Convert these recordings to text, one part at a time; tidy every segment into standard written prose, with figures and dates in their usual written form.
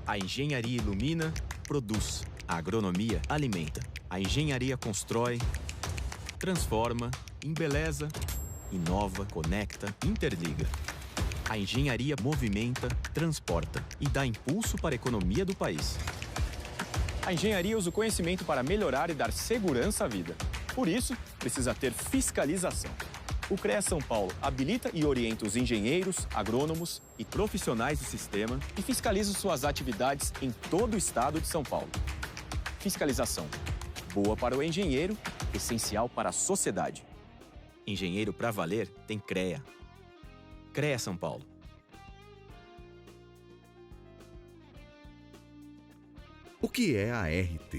A engenharia ilumina, produz. A agronomia alimenta. A engenharia constrói, transforma, embeleza, inova, conecta, interliga. A engenharia movimenta, transporta e dá impulso para a economia do país. A engenharia usa o conhecimento para melhorar e dar segurança à vida. Por isso, precisa ter fiscalização. O CREA São Paulo habilita e orienta os engenheiros, agrônomos e profissionais do sistema e fiscaliza suas atividades em todo o estado de São Paulo. Fiscalização. Boa para o engenheiro, essencial para a sociedade. Engenheiro pra valer tem CREA. CREA São Paulo. O que é a ART?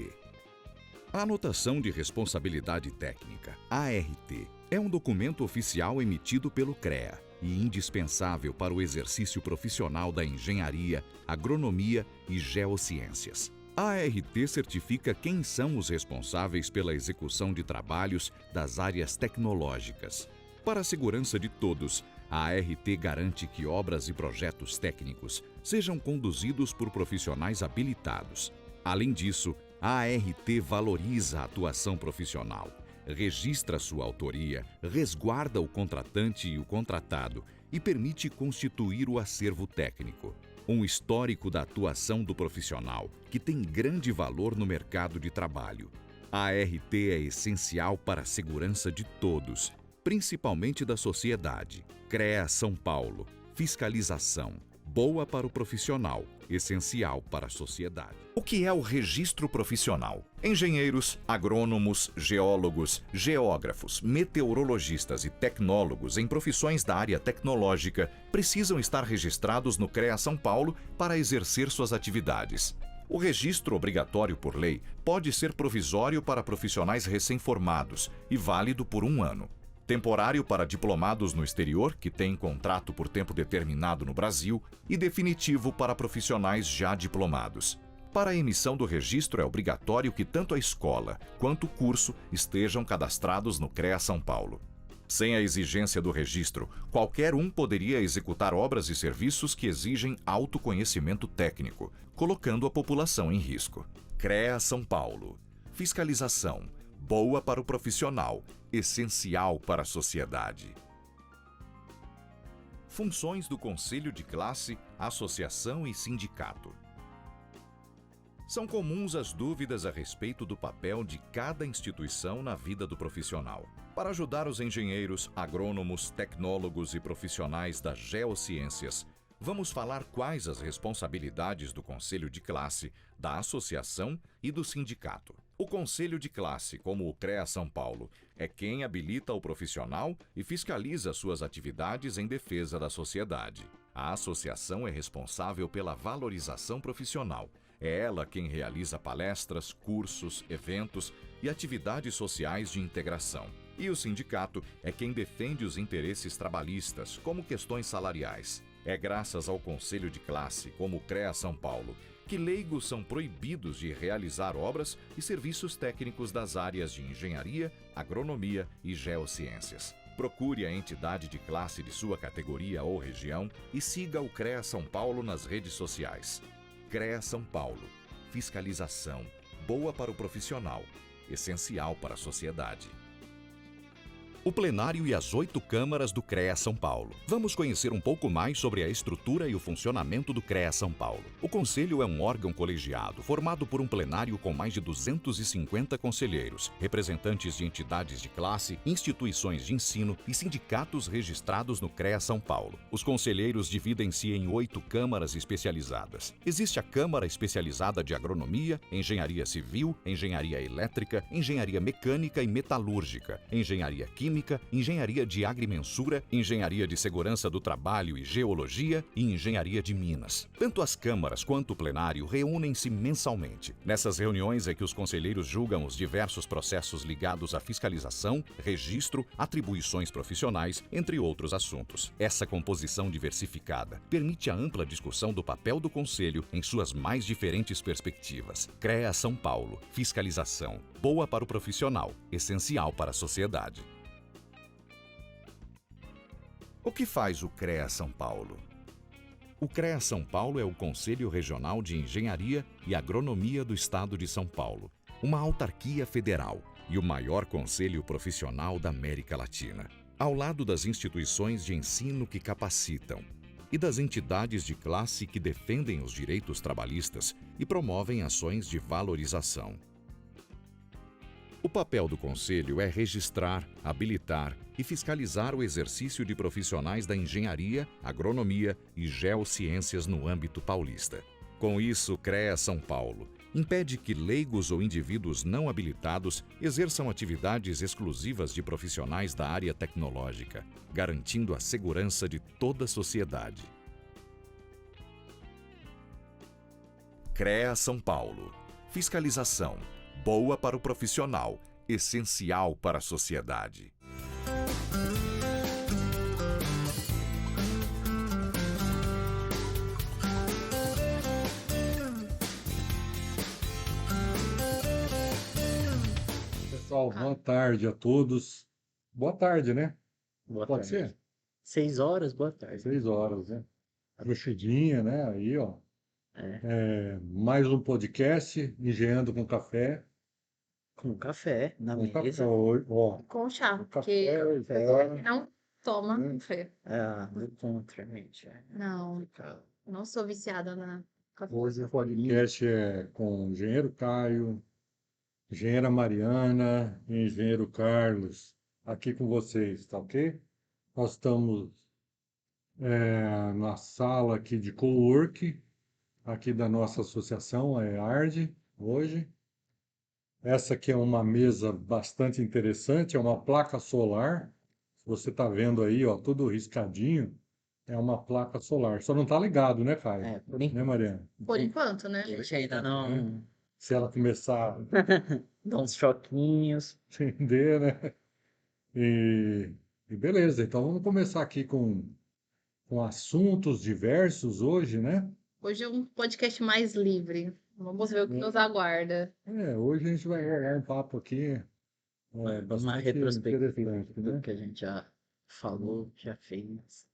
A Anotação de Responsabilidade Técnica, ART, é um documento oficial emitido pelo CREA e indispensável para o exercício profissional da engenharia, agronomia e geociências. A ART certifica quem são os responsáveis pela execução de trabalhos das áreas tecnológicas. Para a segurança de todos, a ART garante que obras e projetos técnicos sejam conduzidos por profissionais habilitados. Além disso, a ART valoriza a atuação profissional, registra sua autoria, resguarda o contratante e o contratado e permite constituir o acervo técnico, um histórico da atuação do profissional, que tem grande valor no mercado de trabalho. A ART é essencial para a segurança de todos, principalmente da sociedade. CREA São Paulo. Fiscalização. Boa para o profissional, essencial para a sociedade. O que é o registro profissional? Engenheiros, agrônomos, geólogos, geógrafos, meteorologistas e tecnólogos em profissões da área tecnológica precisam estar registrados no CREA São Paulo para exercer suas atividades. O registro obrigatório por lei pode ser provisório para profissionais recém-formados e válido por 1 ano. Temporário para diplomados no exterior, que têm contrato por tempo determinado no Brasil, e definitivo para profissionais já diplomados. Para a emissão do registro é obrigatório que tanto a escola quanto o curso estejam cadastrados no CREA São Paulo. Sem a exigência do registro, qualquer um poderia executar obras e serviços que exigem autoconhecimento técnico, colocando a população em risco. CREA São Paulo. Fiscalização. Boa para o profissional, essencial para a sociedade. Funções do Conselho de Classe, Associação e Sindicato. São comuns as dúvidas a respeito do papel de cada instituição na vida do profissional. Para ajudar os engenheiros, agrônomos, tecnólogos e profissionais das geociências, vamos falar quais as responsabilidades do Conselho de Classe, da Associação e do Sindicato. O Conselho de Classe, como o CREA São Paulo, é quem habilita o profissional e fiscaliza suas atividades em defesa da sociedade. A associação é responsável pela valorização profissional. É ela quem realiza palestras, cursos, eventos e atividades sociais de integração. E o sindicato é quem defende os interesses trabalhistas, como questões salariais. É graças ao Conselho de Classe, como o CREA São Paulo, que leigos são proibidos de realizar obras e serviços técnicos das áreas de engenharia, agronomia e geociências. Procure a entidade de classe de sua categoria ou região e siga o CREA São Paulo nas redes sociais. CREA São Paulo. Fiscalização. Boa para o profissional. Essencial para a sociedade. O plenário e as 8 câmaras do CREA São Paulo. Vamos conhecer um pouco mais sobre a estrutura e o funcionamento do CREA São Paulo. O Conselho é um órgão colegiado formado por um plenário com mais de 250 conselheiros, representantes de entidades de classe, instituições de ensino e sindicatos registrados no CREA São Paulo. Os conselheiros dividem-se em 8 câmaras especializadas. Existe a Câmara Especializada de Agronomia, Engenharia Civil, Engenharia Elétrica, Engenharia Mecânica e Metalúrgica, Engenharia Química, Engenharia de Agrimensura, Engenharia de Segurança do Trabalho e Geologia e Engenharia de Minas. Tanto as câmaras quanto o plenário reúnem-se mensalmente. Nessas reuniões é que os conselheiros julgam os diversos processos ligados à fiscalização, registro, atribuições profissionais, entre outros assuntos. Essa composição diversificada permite a ampla discussão do papel do Conselho em suas mais diferentes perspectivas. CREA São Paulo. Fiscalização. Boa para o profissional. Essencial para a sociedade. O que faz o CREA São Paulo? O CREA São Paulo é o Conselho Regional de Engenharia e Agronomia do Estado de São Paulo, uma autarquia federal e o maior conselho profissional da América Latina. Ao lado das instituições de ensino que capacitam e das entidades de classe que defendem os direitos trabalhistas e promovem ações de valorização. O papel do Conselho é registrar, habilitar e fiscalizar o exercício de profissionais da engenharia, agronomia e geociências no âmbito paulista. Com isso, o CREA São Paulo impede que leigos ou indivíduos não habilitados exerçam atividades exclusivas de profissionais da área tecnológica, garantindo a segurança de toda a sociedade. CREA São Paulo. Fiscalização. Boa para o profissional, essencial para a sociedade. Pessoal, boa tarde a todos. Boa tarde, né? Boa Pode tarde. ser? 6 horas, boa tarde. 6 horas, né? Aproxidinha, né? Aí, ó. Mais um podcast, Engenhando com Café. Com café na Com café, mesa. ó. Com chá, Com porque café, não toma Hum. café. Do contra, gente. Não, não sou viciada na café. Hoje o podcast é com o engenheiro Caio, engenheira Mariana e engenheiro Carlos, aqui com vocês, tá ok? Nós estamos na sala aqui de cowork, aqui da nossa associação, é ARD, hoje. Essa aqui é uma mesa bastante interessante, é uma placa solar. Você está vendo aí, ó, tudo riscadinho. É uma placa solar. Só não está ligado, né, Caio? Por Né, enquanto. Mariana? Por enquanto, né? A gente ainda não Se ela começar dá uns choquinhos. a entender, né? E beleza, então vamos começar aqui com assuntos diversos hoje, né? Hoje é um podcast mais livre. Vamos ver o que nos aguarda. Hoje a gente vai rolar um papo aqui Uma bastante retrospectiva interessante, do né? que a gente já falou, já fez.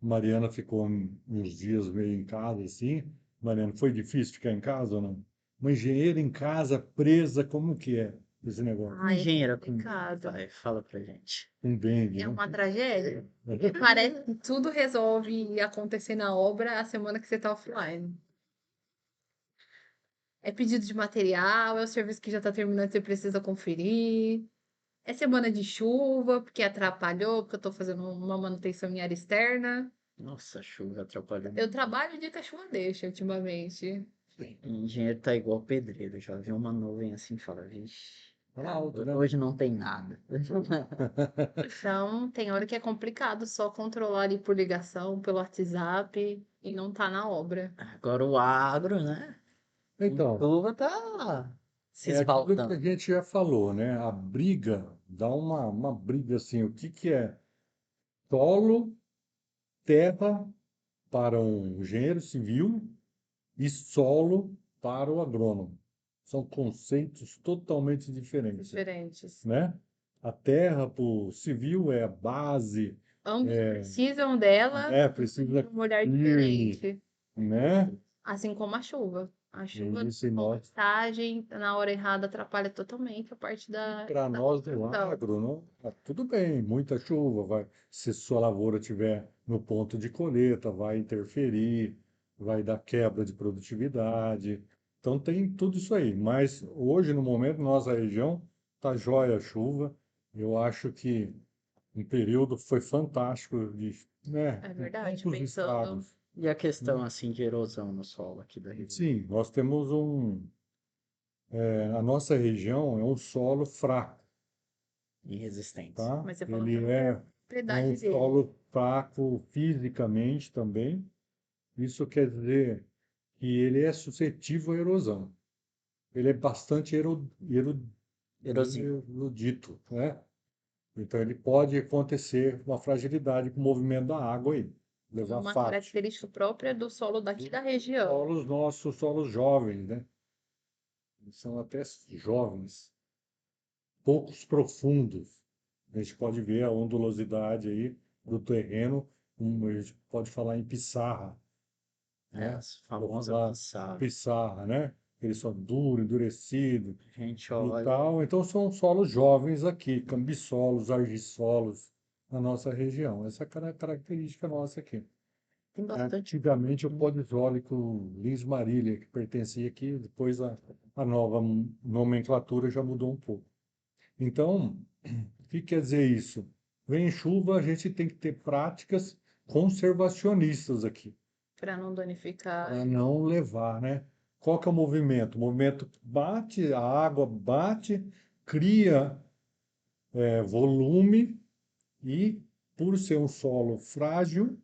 Mariana ficou uns dias meio em casa, assim. Mariana, foi difícil ficar em casa ou não? Uma engenheira em casa, presa, como que é esse negócio? Ai, Engenheira com complicado. vai, fala pra gente. Um dengue, É né? uma tragédia. Parece que tudo resolve acontecer na obra a semana que você tá offline. É pedido de material, é o serviço que já tá terminando, você precisa conferir. É semana de chuva, porque atrapalhou, porque eu tô fazendo uma manutenção em área externa. Nossa, a chuva atrapalhando. Eu trabalho de que a chuva deixa ultimamente. Engenheiro tá igual pedreiro, já viu uma nuvem assim e fala, vixe, Fala alto, né? hoje não tem nada. Então, tem hora que é complicado só controlar ali por ligação, pelo WhatsApp e não tá na obra. Agora o agro, né? Então, Chuva tá se é aquilo que a esbaltando. gente já falou, né? A briga, dá uma briga assim, o que que é solo, terra para um engenheiro civil e solo para o agrônomo. São conceitos totalmente diferentes, Diferentes. né? A terra para o civil é a base, Ambos precisam dela precisa de um olhar firme, diferente. né? Assim como a chuva. A chuva, Isso, e nós, postagem, na hora errada, atrapalha totalmente a parte da para nós do produção. agro, não, tudo bem, muita chuva, vai, se sua lavoura estiver no ponto de colheita, vai interferir, vai dar quebra de produtividade. Então tem tudo isso aí. Mas hoje, no momento, nossa região está jóia a chuva. Eu acho que um período foi fantástico né, É verdade, poucos pensando. estados. E a questão assim de erosão no solo aqui da região? Sim, nós temos a nossa região é um solo fraco, E resistentes. tá? Mas você falou Ele que é a propriedade um dele. solo fraco fisicamente também. Isso quer dizer que ele é suscetível à erosão. Ele é bastante Erosivo. erudito, né? Então ele pode acontecer uma fragilidade com o movimento da água aí, levar Uma fácil. característica própria do solo daqui da região. Solos nossos, solos jovens, né? Eles são até jovens, poucos profundos. A gente pode ver a ondulosidade aí do terreno, a gente pode falar em pissarra. É, né? as Vamos famosas lá, pissarras. pissarra, né? Eles são duros, endurecidos A gente e olha, tal. Então são solos jovens aqui, cambissolos, argissolos na nossa região. Essa é a característica nossa aqui. tem bastante. Antigamente o polisólico Lins Marília, que pertencia aqui, depois a nova nomenclatura já mudou um pouco. Então, o que quer dizer isso? Vem chuva, a gente tem que ter práticas conservacionistas aqui, Para não danificar. para não levar, né? Qual que é o movimento? O movimento bate, a água bate, cria volume e, por ser um solo frágil,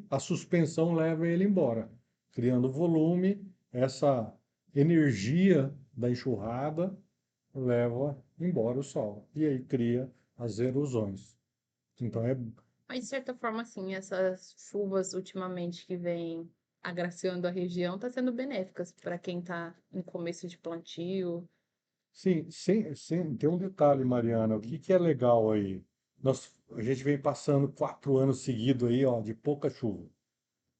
a suspensão leva ele embora, criando volume, essa energia da enxurrada leva embora o solo. E aí cria as erosões. Então Mas, de certa forma, assim, essas chuvas ultimamente que vêm agraciando a região tá sendo benéficas para quem tá em começo de plantio. sim, tem um detalhe, Mariana, o que que é legal aí? A gente vem passando 4 anos seguidos aí, ó, de pouca chuva,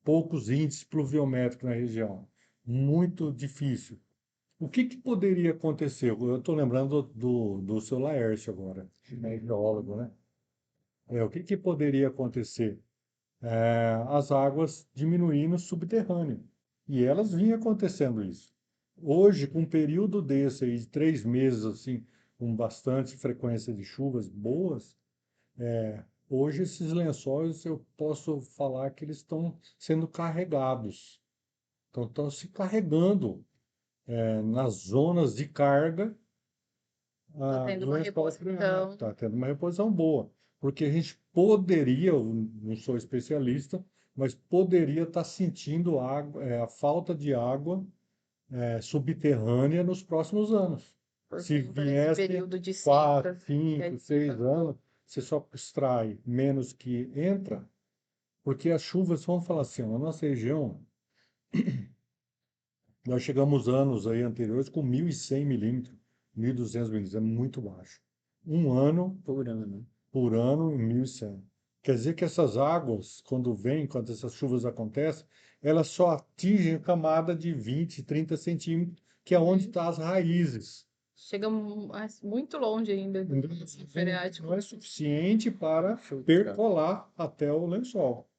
poucos índices pluviométricos na região, muito difícil. O que que poderia acontecer? Eu estou lembrando do seu Laércio agora, né, geólogo, né? O que que poderia acontecer? As águas diminuindo subterrâneo. E elas vinham acontecendo isso. Hoje, com um período desse aí, de 3 meses, assim, com bastante frequência de chuvas boas, hoje esses lençóis eu posso falar que eles estão sendo carregados. Então, estão se carregando nas zonas de carga. Tá tendo Do uma lençol freático, reposição. está tendo uma reposição boa, porque a gente poderia, eu não sou especialista, mas poderia estar sentindo a falta de água subterrânea nos próximos anos. Por Se conta desse viesse período de 4, seca que a 5, gente 6 passou. anos, você só extrai menos que entra, porque as chuvas, vamos falar assim, na nossa região, nós chegamos anos aí anteriores com 1.100 milímetros, 1.200 milímetros, é muito baixo. Um ano Por ano. por ano em 1.100. Quer dizer que essas águas, quando essas chuvas acontecem, elas só atingem a camada de 20, 30 centímetros, que é onde Uhum. estão as raízes. Chega muito longe ainda do Então, lençol não freático. é suficiente para Filtrar. percolar até o lençol.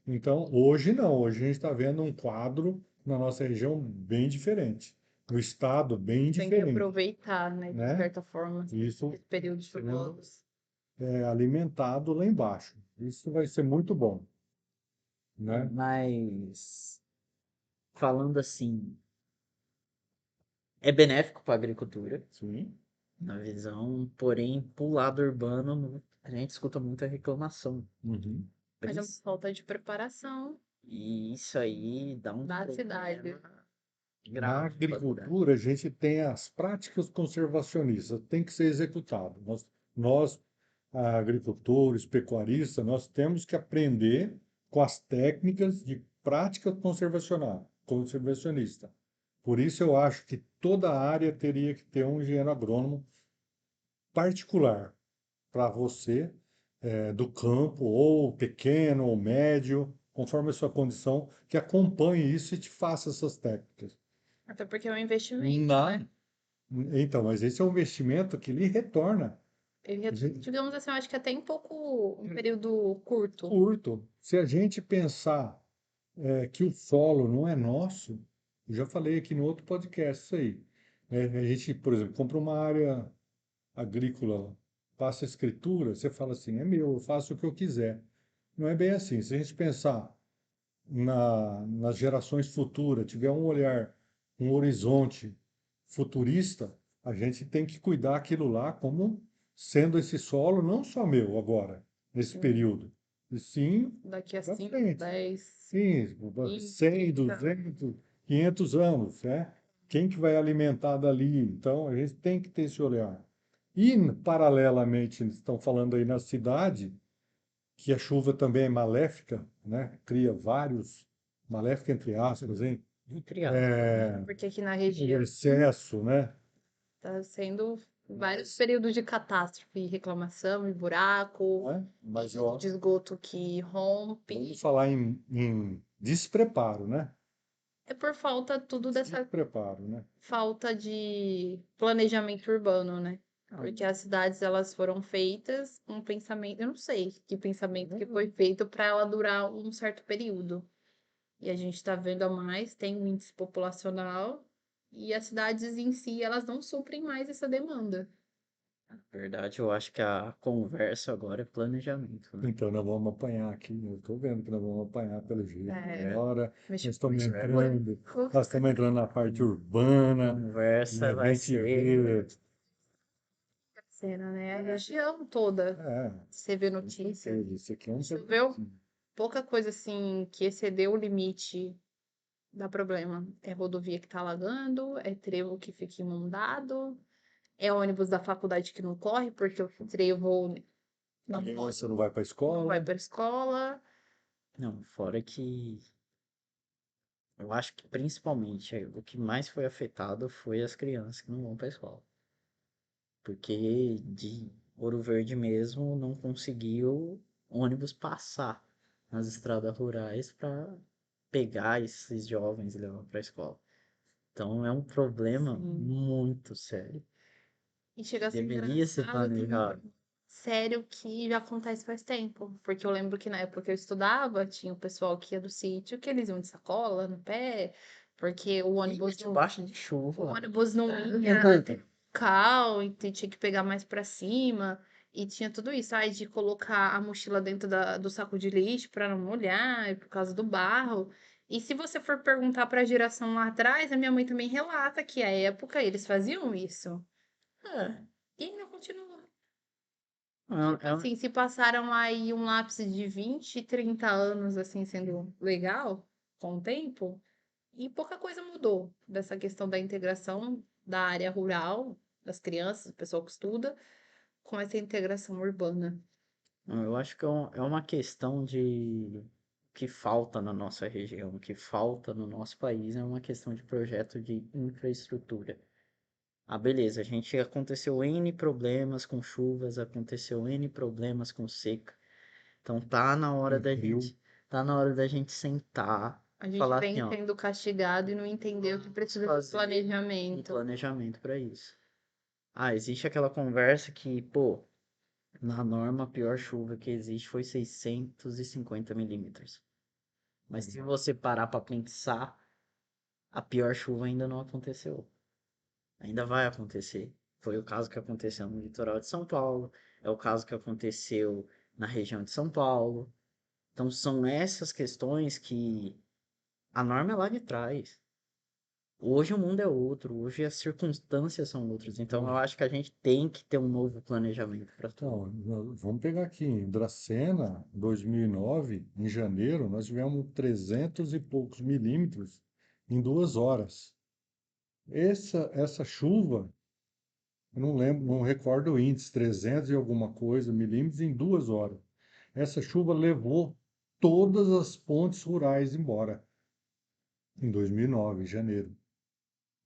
Então, hoje não. Hoje a gente está vendo um quadro na nossa região bem diferente. No estado, bem Tem que diferente, aproveitar, né, de né? certa forma, Isso esse período chuvoso. é alimentado lá embaixo. Isso vai ser muito bom, né? Mas, falando assim, é benéfico para a agricultura, Sim. na visão, porém, pro lado urbano, a gente escuta muita reclamação. Uhum. Mas é uma falta de preparação E isso aí dá um da problema cidade. Na grave pra cidade. agricultura, a gente tem as práticas conservacionistas, tem que ser executado. Nós, agricultores, pecuaristas, nós temos que aprender com as técnicas de prática conservacionista. Por isso, eu acho que toda área teria que ter um engenheiro agrônomo particular para você, do campo, ou pequeno, ou médio, conforme a sua condição, que acompanhe isso e te faça essas técnicas. Até porque é um investimento, Na... né? Então, mas esse é um investimento que lhe retorna. Digamos assim, eu acho que até em um período curto. Curto. Se a gente pensar que o solo não é nosso, eu já falei aqui no outro podcast isso aí. A gente, por exemplo, compra uma área agrícola, passa a escritura, você fala assim, é meu, eu faço o que eu quiser. Não é bem assim. Se a gente pensar nas gerações futuras, tiver um olhar, um horizonte futurista, a gente tem que cuidar aquilo lá como sendo esse solo não só meu agora, nesse Sim. período, e sim Daqui a para 5, frente. 10, Sim, 20, 100, 30. 200, 500 anos, né? Quem que vai alimentar dali? Então, a gente tem que ter esse olhar. E, paralelamente, eles estão falando aí na cidade, que a chuva também é maléfica, né? Cria vários, maléfica entre aspas, hein? Entre aspas, né? Porque aqui na O região excesso, né? está sendo vários períodos de catástrofe, reclamação e buraco, né? Mas de esgoto que rompe. vamos falar em despreparo, né? É por falta tudo dessa Despreparo, né? falta de planejamento urbano, né? Porque as cidades elas foram feitas com um pensamento, eu não sei que pensamento que foi feito para ela durar um certo período. E a gente está vendo a mais, tem um índice populacional e as cidades em si elas não suprem mais essa demanda. Na verdade, eu acho que a conversa agora é planejamento, né? Então nós vamos apanhar aqui. Eu estou vendo que nós vamos apanhar pelo jeito. É, Agora mas, nós estamos tipo, entrando na parte urbana, e Conversa a vai gente ser. vê. cena, né? A região toda. É, Você vê com notícias. certeza. Isso aqui é um Choveu pouca coisa assim que excedeu o limite dá problema. É rodovia que tá alagando, é trevo que fica inundado, é ônibus da faculdade que não corre porque o trevo A não criança não vai para a vai escola. para escola. Não, fora que eu acho que principalmente o que mais foi afetado foi as crianças que não vão para a escola. Porque de Ouro Verde mesmo não conseguiu ônibus passar nas estradas rurais para pegar esses jovens e levar para a escola. Então é um problema Sim. muito sério. E chega a ser Deveria ser engraçado, planejado. sério que já acontece faz tempo. Porque eu lembro que na época que eu estudava, tinha o pessoal que ia do sítio, que eles iam de sacola no pé, porque o ônibus Debaixo de o chuva. ônibus não ia cal, e tinha que pegar mais pra cima. E tinha tudo isso, aí de colocar a mochila dentro do saco de lixo para não molhar, e por causa do barro. E se você for perguntar para a geração lá atrás, a minha mãe também relata que à época eles faziam isso. É, E ainda continua. é, Assim, se passaram aí um lápis de 20, 30 anos, assim, sendo legal, com o tempo, e pouca coisa mudou dessa questão da integração da área rural, das crianças, do pessoal que estuda, com essa integração urbana. eu acho que é uma questão de que falta na nossa região, que falta no nosso país, é uma questão de projeto de infraestrutura. Ah, beleza, a gente aconteceu N problemas com chuvas, aconteceu N problemas com seca. Então Frio. tá na hora da gente sentar, A gente falar vem assim, ó, sendo castigado e não entendeu que precisa de fazer um planejamento. planejamento para isso. Ah, existe aquela conversa que, pô, na norma a pior chuva que existe foi 650 milímetros. Mas se você parar para pensar, a pior chuva ainda não aconteceu. Ainda vai acontecer. Foi o caso que aconteceu no litoral de São Paulo, é o caso que aconteceu na região de São Paulo. Então são essas questões que a norma é lá de trás. Hoje o mundo é outro, hoje as circunstâncias são outras. Então eu acho que a gente tem que ter um novo planejamento para tudo. Então, vamos pegar aqui, em Dracena, 2009, em janeiro, nós tivemos 300 e poucos milímetros em 2 horas. Essa chuva, eu não lembro, não recordo o índice, 300 e alguma coisa milímetros em 2 horas. Essa chuva levou todas as pontes rurais embora, em 2009, em janeiro.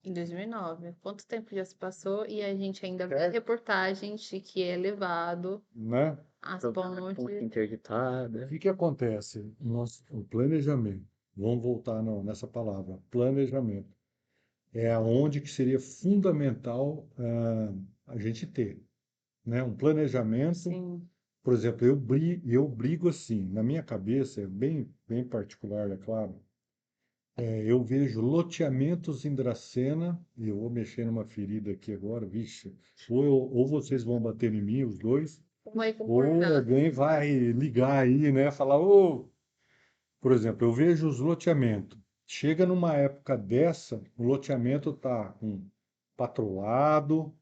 Em 2009. Quanto tempo já se passou e a gente ainda vê É. reportagens de que é levado Né? as Problema de ponte pontes. O interditada. que acontece? O planejamento, vamos voltar nessa palavra, planejamento, é aonde que seria fundamental a gente ter, né? Um planejamento, Sim. por exemplo, eu brigo assim, na minha cabeça, é bem particular, é claro, eu vejo loteamentos em Dracena, e eu vou mexer numa ferida aqui agora, vixe, ou vocês vão bater em mim, os dois, Vai ou concordar. alguém vai ligar aí, né? Falar, ô, por exemplo, eu vejo os loteamentos. Chega numa época dessa, o loteamento está patrolado,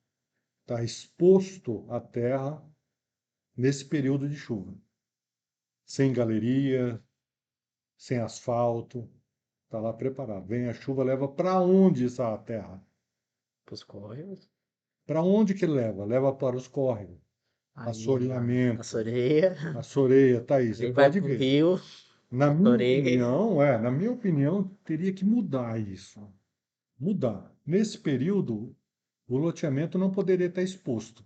está exposto à terra nesse período de chuva. Sem galeria, sem asfalto, está lá preparado. Vem a chuva, leva para onde essa terra? Pros córregos. Para onde que leva? Leva para os córregos. Aí a Assoreamento. Soreia. A soreia, tá aí, você Aí vai pode pro ver. rio. Soreia. Na minha opinião, teria que mudar isso. Mudar. Nesse período, O loteamento não poderia estar exposto.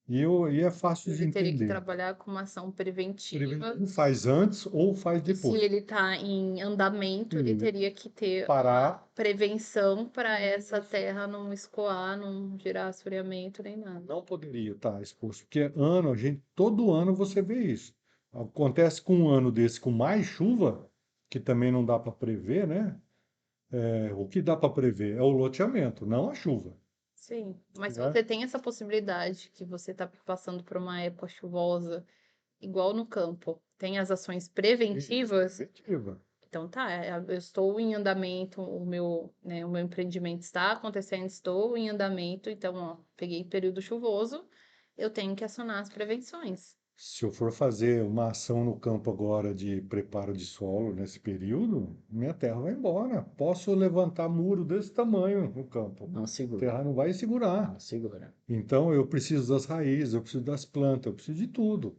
E é fácil de Ele teria que entender. trabalhar com uma ação preventiva. Ou faz antes ou faz E se depois. ele está em andamento, ele Isso. teria que ter Parar. prevenção para essa terra não escoar, não gerar assoreamento nem nada. Não poderia estar exposto, porque todo ano você vê isso. Acontece com um ano desse com mais chuva, que também não dá para prever, né? O que dá para prever é o loteamento, não a chuva. Sim, mas se Né? você tem essa possibilidade que você está passando por uma época chuvosa, igual no campo, tem as ações preventivas, Efetiva. então tá, eu estou em andamento, o meu empreendimento está acontecendo, estou em andamento, então, ó, peguei período chuvoso, eu tenho que acionar as prevenções. Se eu for fazer uma ação no campo agora de preparo de solo nesse período, minha terra vai embora. Posso levantar muro desse tamanho no campo. Não A segura. terra não vai segurar. Não segura. Então eu preciso das raízes, eu preciso das plantas, eu preciso de tudo.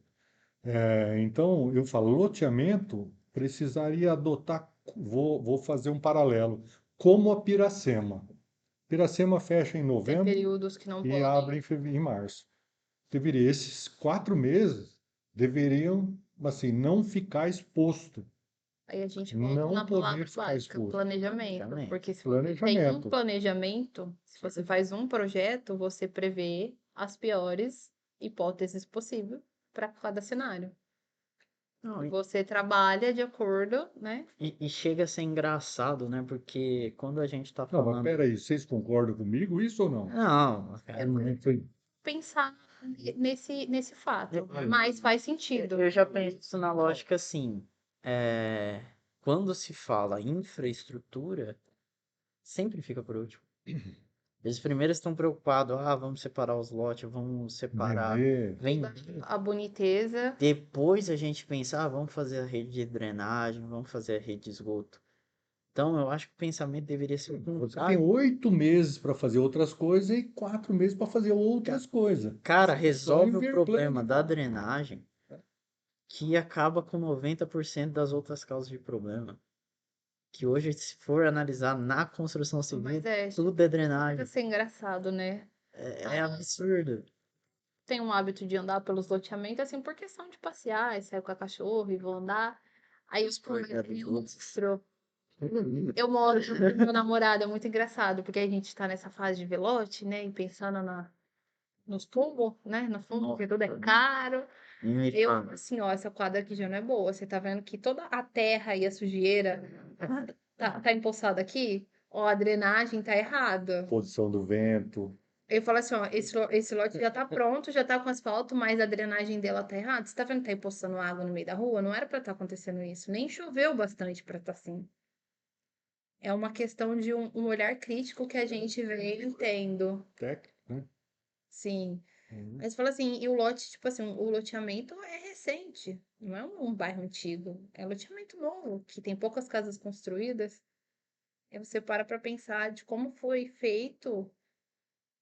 Então eu falo, loteamento precisaria adotar, vou fazer um paralelo, como a Piracema. Piracema fecha em Tem novembro períodos que não e abre podem. em março. Esses 4 meses deveriam, assim, não ficar exposto, Aí a gente volta não na poder palavra ficar básica, exposto. planejamento. Planejamento. Porque se você tem um Planejamento. planejamento, se você faz um projeto, você prevê as piores hipóteses possíveis para cada cenário. Não, Você trabalha de acordo, né? e chega a ser engraçado, né? Porque quando a gente tá Não, mas falando. peraí, vocês concordam comigo, isso ou não? Não, cara, Pensar nesse fato, Olha, mas faz sentido. eu já penso na lógica assim. é, Quando se fala infraestrutura, sempre fica por último. Eles primeiro estão preocupados, vamos separar os lotes, vamos separar, Vender. vender. A boniteza. Depois a gente pensa, vamos fazer a rede de drenagem, vamos fazer a rede de esgoto. Então eu acho que o pensamento deveria ser o Você tem contrário. 8 meses para fazer outras coisas e 4 meses para fazer outras coisas. Cara, Só resolve o inverter problema de da volta. drenagem, que acaba com 90% das outras causas de problema. Que hoje, se for analisar na construção civil, Mas tudo é chega drenagem. a ser engraçado, né? É absurdo. Tenho um hábito de andar pelos loteamentos, assim, por questão de passear, sair com a cachorra e vou andar. Aí os monstro. Eu mostro pro meu namorado, é muito engraçado, porque a gente tá nessa fase de velote, né? E pensando nos tumbos, né? No fundo, porque tudo é caro. Eu, assim, ó, essa quadra aqui já não é boa. Você tá vendo que toda a terra e a sujeira tá empoçada aqui? Ó, a drenagem tá errada. Posição do vento. Eu falo assim, ó, esse lote já tá pronto, já tá com asfalto, mas a drenagem dela tá errada. Você tá vendo que tá empoçando água no meio da rua? Não era pra estar acontecendo isso. Nem choveu bastante pra estar assim. É uma questão de um olhar crítico que a gente vem tendo. Técnico, né? Sim. Uhum. Mas fala assim, e o lote, tipo assim, o loteamento é recente, não é um bairro antigo, é loteamento novo, que tem poucas casas construídas. Aí você para pensar de como foi feito,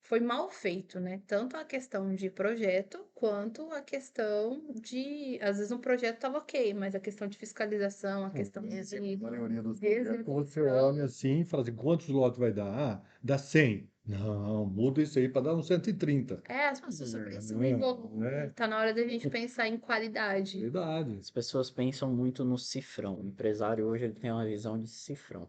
foi mal feito, né? Tanto a questão de projeto, quanto a questão de, às vezes um projeto estava ok, mas a questão de fiscalização, a questão de A maioria dos execução. projetos, você olha assim e fala assim, quantos lotes vai dar? Dá 100. Não, muda isso aí para dar uns 130. As pessoas só pensam É, em volume. é. Tá na hora da gente pensar em qualidade. Verdade. As pessoas pensam muito no cifrão. O empresário hoje ele tem uma visão de cifrão.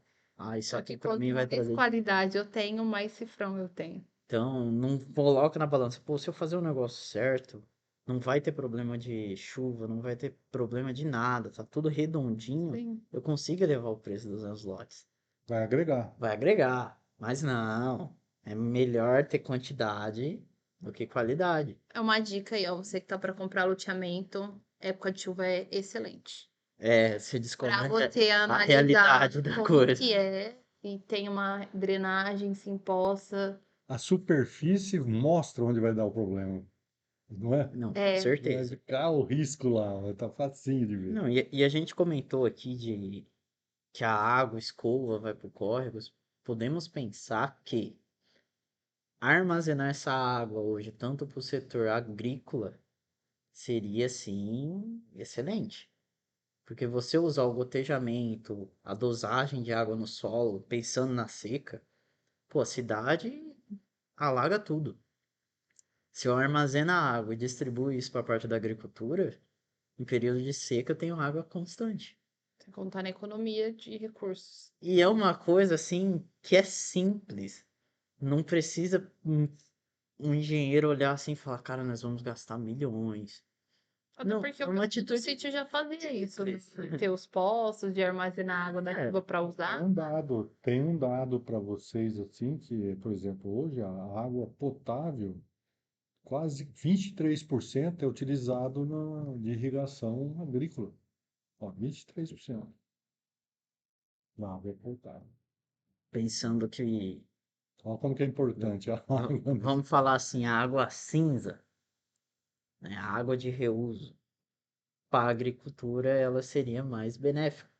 Isso Só aqui que para quanto mim vai mais trazer. qualidade eu tenho, mais cifrão eu tenho. Então, não coloca na balança. Pô, se eu fazer o negócio certo, não vai ter problema de chuva, não vai ter problema de nada. Tá tudo redondinho. Sim. Eu consigo elevar o preço dos meus lotes. Vai agregar. Vai agregar. Mas não. É melhor ter quantidade do que qualidade. É uma dica aí, ó. Você que tá para comprar loteamento, época de chuva é excelente. Você Para descobre você a analisar realidade da como coisa. que é e tem uma drenagem, se empoça. A superfície mostra onde vai dar o problema, não é? Não, com É, Vai certeza. ficar o risco lá, tá facinho de ver. Não, e a gente comentou aqui de que a água escoa vai para córregos. Podemos pensar que armazenar essa água hoje, tanto para o setor agrícola, seria sim excelente. Porque você usar o gotejamento, a dosagem de água no solo, pensando na seca, pô, a cidade alaga tudo. Se eu armazeno a água e distribuo isso para a parte da agricultura, em período de seca eu tenho água constante. Sem contar na economia de recursos. E é uma coisa assim que é simples. Não precisa um engenheiro olhar assim e falar, cara, nós vamos gastar milhões. Até Não, porque é o uma pessoal do atitude sítio já fazia isso, né? simples. Ter os poços de armazenar água da É, chuva para usar. Tem um dado para vocês assim que, por exemplo, hoje a água potável, quase 23% é utilizado de irrigação agrícola. Ó, 23% na água potável. pensando que, Olha como que é importante a água, né? vamos falar assim, a água cinza, né, a água de reuso, para a agricultura ela seria mais benéfica,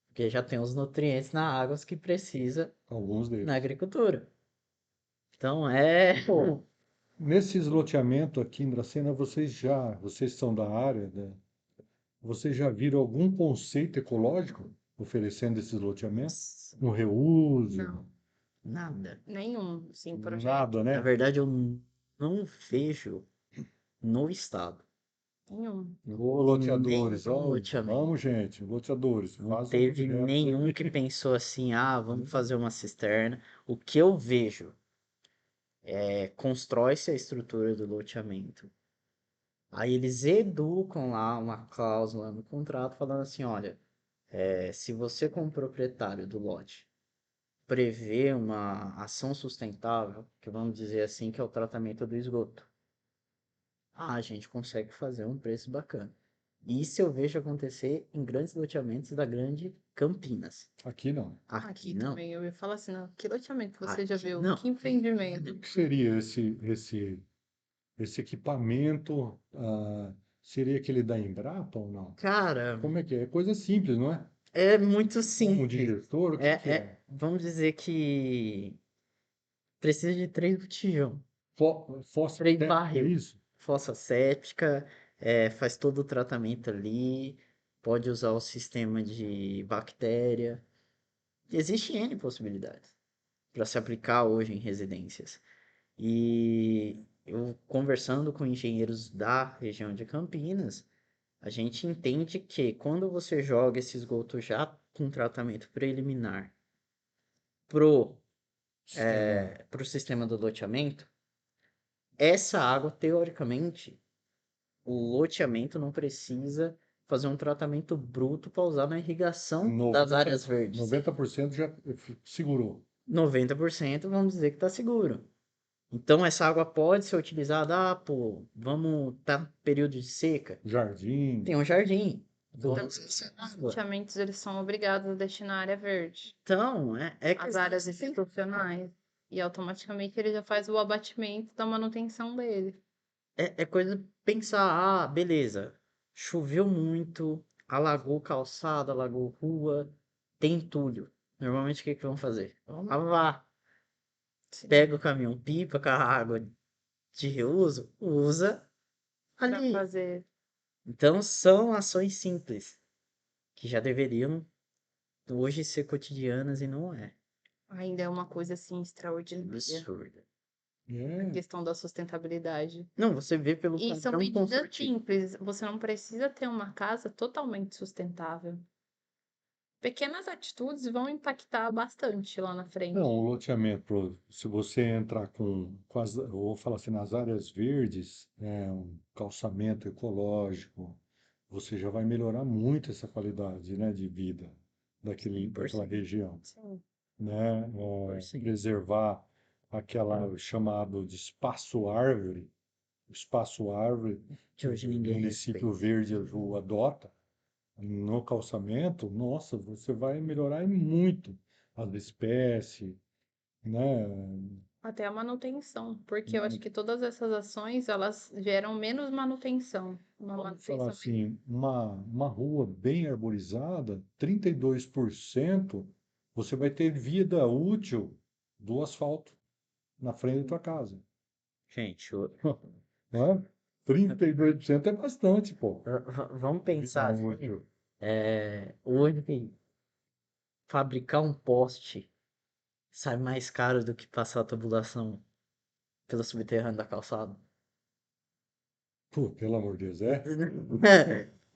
porque já tem os nutrientes na água que precisa Alguns na deles. agricultura. Então Pô, nesses loteamentos aqui em Dracena, vocês são da área, né? Vocês já viram algum conceito ecológico oferecendo esses loteamentos? nossa, Um reuso? Não, nada. nenhum, sim, projeto. Nada, Na né? verdade, eu não vejo no estado Nenhum. Ô, nenhum loteadores, ó, loteamento. vamos, gente, loteadores, Não faz um teve projeto nenhum aí. que pensou assim, ah, vamos fazer uma cisterna. O que eu vejo é constrói-se a estrutura do loteamento. Aí eles educam lá uma cláusula no contrato falando assim, olha, se você como proprietário do lote prevê uma ação sustentável, que vamos dizer assim, que é o tratamento do esgoto, a gente consegue fazer um preço bacana. Isso eu vejo acontecer em grandes loteamentos da grande Campinas. Aqui não. Aqui Aqui não. também eu ia falar assim, não, que loteamento você já Aqui viu? não. Que empreendimento? O que seria esse equipamento? Seria aquele da Embrapa ou não? Cara, Como é que é? É coisa simples, não é? é muito Um simples. digestor, o que que é? Vamos dizer que precisa de 3 botijão, 3 É barril. isso? Fossa séptica, faz todo o tratamento ali, pode usar o sistema de bactéria. Existem N possibilidades para se aplicar hoje em residências. E eu conversando com engenheiros da região de Campinas, a gente entende que quando você joga esse esgoto já com tratamento preliminar pro, Sistema. pro sistema do loteamento, essa água, teoricamente, o loteamento não precisa fazer um tratamento bruto para usar na irrigação das 90, áreas verdes. 90% já segurou. 90% vamos dizer que está seguro. Então essa água pode ser utilizada, pô, vamos, tá período de seca, Jardim. tem um jardim, Também vamos usar os água. loteamentos, eles são obrigados a destinar área verde. Então, é As questão áreas de tempo. institucionais. E automaticamente ele já faz o abatimento da manutenção dele. É coisa de pensar, ah, beleza, choveu muito, alagou calçada, alagou rua, tem entulho. Normalmente o que que vão fazer? Vão lavar. Sim. Pega o caminhão pipa com a água de reuso, usa Pra ali. fazer. Então são ações simples que já deveriam hoje ser cotidianas e não é. Ainda é uma coisa assim extraordinária. Absurda. A É. questão da sustentabilidade. Não, você vê pelo E são padrão medidas construtivo. simples. Você não precisa ter uma casa totalmente sustentável. Pequenas atitudes vão impactar bastante lá na frente. Não, o loteamento, se você entrar eu vou falar assim, nas áreas verdes, um calçamento ecológico, você já vai melhorar muito essa qualidade, né, de vida daquela 100%. região, Sim. né? 100%. Preservar aquela chamado de espaço árvore, o espaço árvore Que que hoje o ninguém município respeita. verde azul adota no calçamento, nossa, você vai melhorar e muito as espécies, né? Até a manutenção, porque eu acho que todas essas ações, elas geram menos manutenção. Uma Vamos falar manutenção assim, uma rua bem arborizada, 32% você vai ter vida útil do asfalto na frente da tua casa, Gente, né? 32% é bastante, pô. vamos Vida pensar assim, útil. hoje fabricar um poste sai mais caro do que passar a tubulação pelo subterrâneo da calçada. Pô, pelo amor de Deus, é?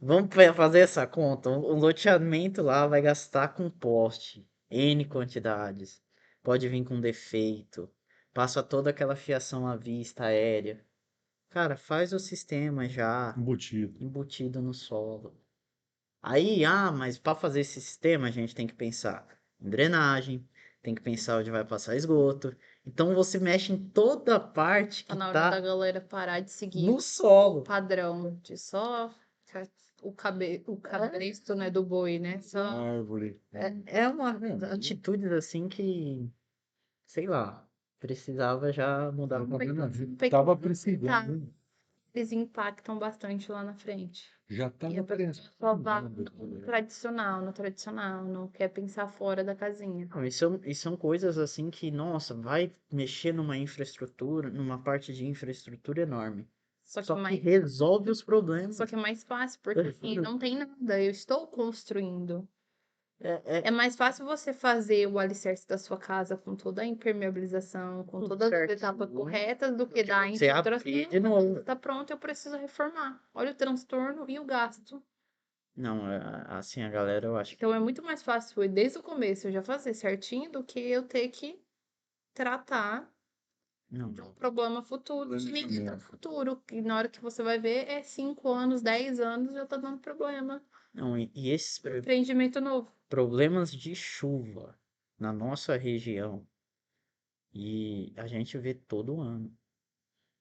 Vamos fazer essa conta. O loteamento lá vai gastar com poste, N quantidades. Pode vir com defeito. Passa toda aquela fiação à vista aérea. Cara, faz o sistema já Embutido. embutido no solo. Aí, mas para fazer esse sistema a gente tem que pensar em drenagem, tem que pensar onde vai passar esgoto. Então você mexe em toda a parte Tá que na hora da tá galera parar de seguir no o solo. padrão de só o cabresto, né, do boi, né? Só Árvore. É uma atitude assim que, sei lá, precisava já mudar. Tá vendo? Pequeno Tava tá. precisando, hein? Eles impactam bastante lá na frente. Já E tava a pessoa só vai precisando. no tradicional, não quer pensar fora da casinha. Não, e são coisas assim que, nossa, vai mexer numa infraestrutura, numa parte de infraestrutura enorme. Só que Só que mais, resolve os problemas. só que é mais fácil, porque assim, não tem nada, eu estou construindo. É mais fácil você fazer o alicerce da sua casa com toda a impermeabilização, com Tudo todas as certinho, etapas corretas, do que dar a você abrir infiltração. de novo. Tá pronto, eu preciso reformar. Olha o transtorno e o gasto. Não, assim, a galera, eu acho que Então é muito mais fácil, desde o começo, eu já fazer certinho do que eu ter que tratar não. de um problema futuro, de Planejamento. medida futuro. E na hora que você vai ver, é 5 anos, 10 anos, já tá dando problema. Não, e esses Empreendimento novo. problemas de chuva na nossa região, e a gente vê todo ano.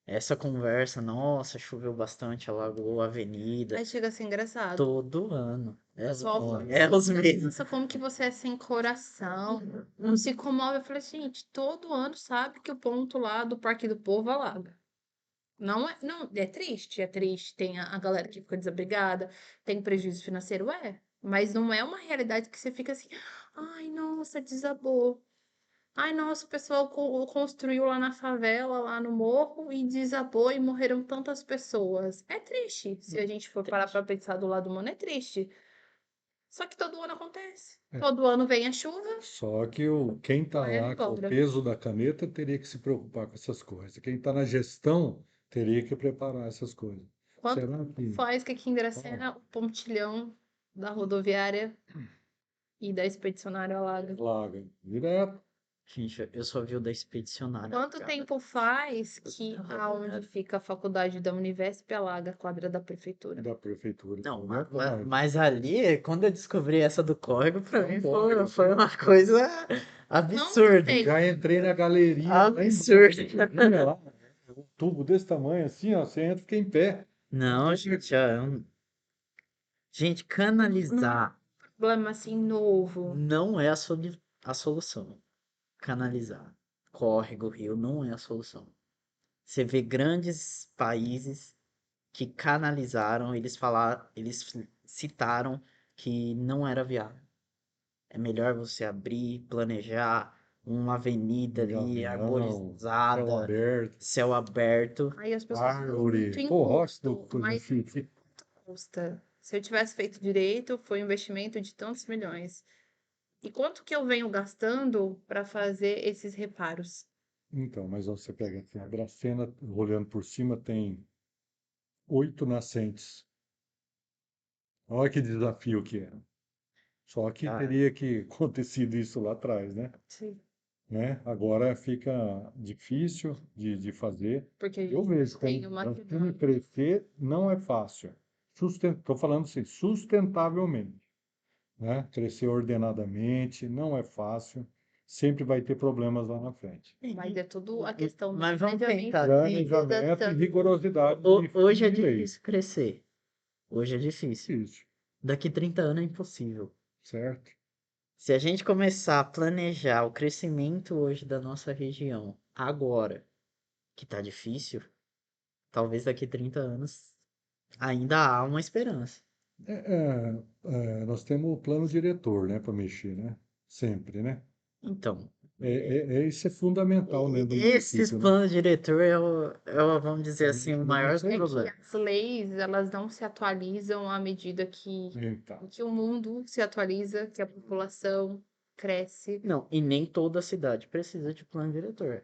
Essa conversa, nossa, choveu bastante, alagou a avenida, Aí chega a ser engraçado. todo ano. Pessoal, É os mesmos. nossa, como que você é sem coração, não se comove. Eu falei, gente, todo ano sabe que o ponto lá do Parque do Povo alaga. Não é, não, é triste. Tem a galera que fica desabrigada, tem prejuízo financeiro, mas não é uma realidade que você fica assim, ai, nossa, desabou. Ai, nossa, o pessoal construiu lá na favela, lá no morro, e desabou e morreram tantas pessoas. É triste. Se a gente for parar pra pensar do lado humano, é triste. Só que todo ano acontece. É. Todo ano vem a chuva, Só que quem está vai lá com o embora. peso da caneta teria que se preocupar com essas coisas. Quem está na gestão teria que preparar essas coisas. Quanto Será que faz que aqui em Dracena o pontilhão da rodoviária e da expedicionária alaga? laga direto Gente, eu só vi o da expedicionária. Quanto tempo faz que aonde fica a faculdade da Univesp alaga a quadra da prefeitura? da prefeitura? Não, Verdade. mas ali, quando eu descobri essa do córrego, pra mim Vambora. foi uma coisa absurda. sei. Já entrei na galeria. lá Absurdo. embaixo, lá, um tubo desse tamanho assim, ó, você entra e fica em pé. Não, gente, gente, canalizar Problema assim novo. não é a solução. Canalizar córrego, rio, não é a solução. Você vê grandes países que canalizaram, eles citaram que não era viável. É melhor você abrir, planejar uma avenida ali Gavião, céu arborizada, aberto, céu aberto. Aí as pessoas falam, árvore. muito Pô, olha que imposto, coisa mas chique. custa. Se eu tivesse feito direito, foi um investimento de tantos milhões. E quanto que eu venho gastando para fazer esses reparos? Então, mas você pega assim, a Dracena, olhando por cima, tem 8 nascentes. Olha que desafio que é. Só que Cara, teria que acontecido isso lá atrás, Sim. né? Agora fica difícil de fazer. Porque a Eu gente vejo tem como uma Dracena crescer não é fácil. Estou falando assim, sustentavelmente, né? Crescer ordenadamente não é fácil. Sempre vai ter problemas lá na frente. mas é tudo a questão do mas vamos planejamento. pensar assim, Planejamento e rigorosidade hoje é de lei. difícil crescer. Hoje é difícil. Isso, Daqui 30 anos é impossível. certo? Se a gente começar a planejar o crescimento hoje da nossa região, agora, que tá difícil, talvez daqui 30 anos ainda há uma esperança. Nós temos o plano diretor, né, para mexer, né? Sempre, né? Então, Isso é fundamental, né, do esses município, né? planos diretor vamos dizer assim, o maior É que problema. as leis, elas não se atualizam à medida Eita. que o mundo se atualiza, que a população cresce. Não, e nem toda cidade precisa de plano diretor.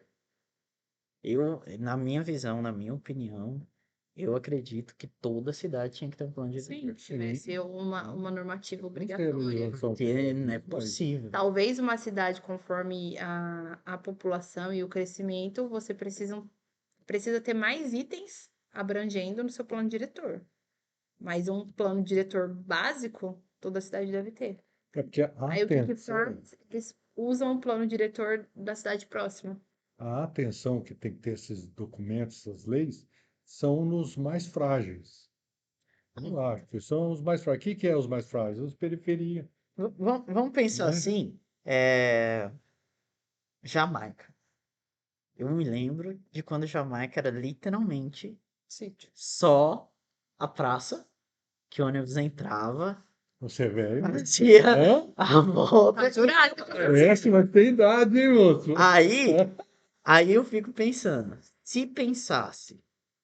Na minha visão, na minha opinião, eu acredito que toda cidade tinha que ter um plano Sim, diretor. tivesse uma normativa Não tem obrigatória. legislação que Porque não é faz isso. possível. Talvez uma cidade, conforme a população e o crescimento, você precisa ter mais itens abrangendo no seu plano diretor. Mas um plano diretor básico, toda cidade deve ter. É porque a Aí o que atenção, faz? Eles usam o plano diretor da cidade próxima. a atenção que tem que ter esses documentos, essas leis, são nos mais frágeis. Eu acho que são os mais frágeis. O que é os mais frágeis? Os periferia, Vamos pensar né? assim, Jamaica. Eu me lembro de quando Jamaica era literalmente Sítio. só a praça que o ônibus entrava, Você é velho? fazia Hã? a volta. Tá jurado. Essa vai ter idade, hein, moço? Aí eu fico pensando, se pensasse,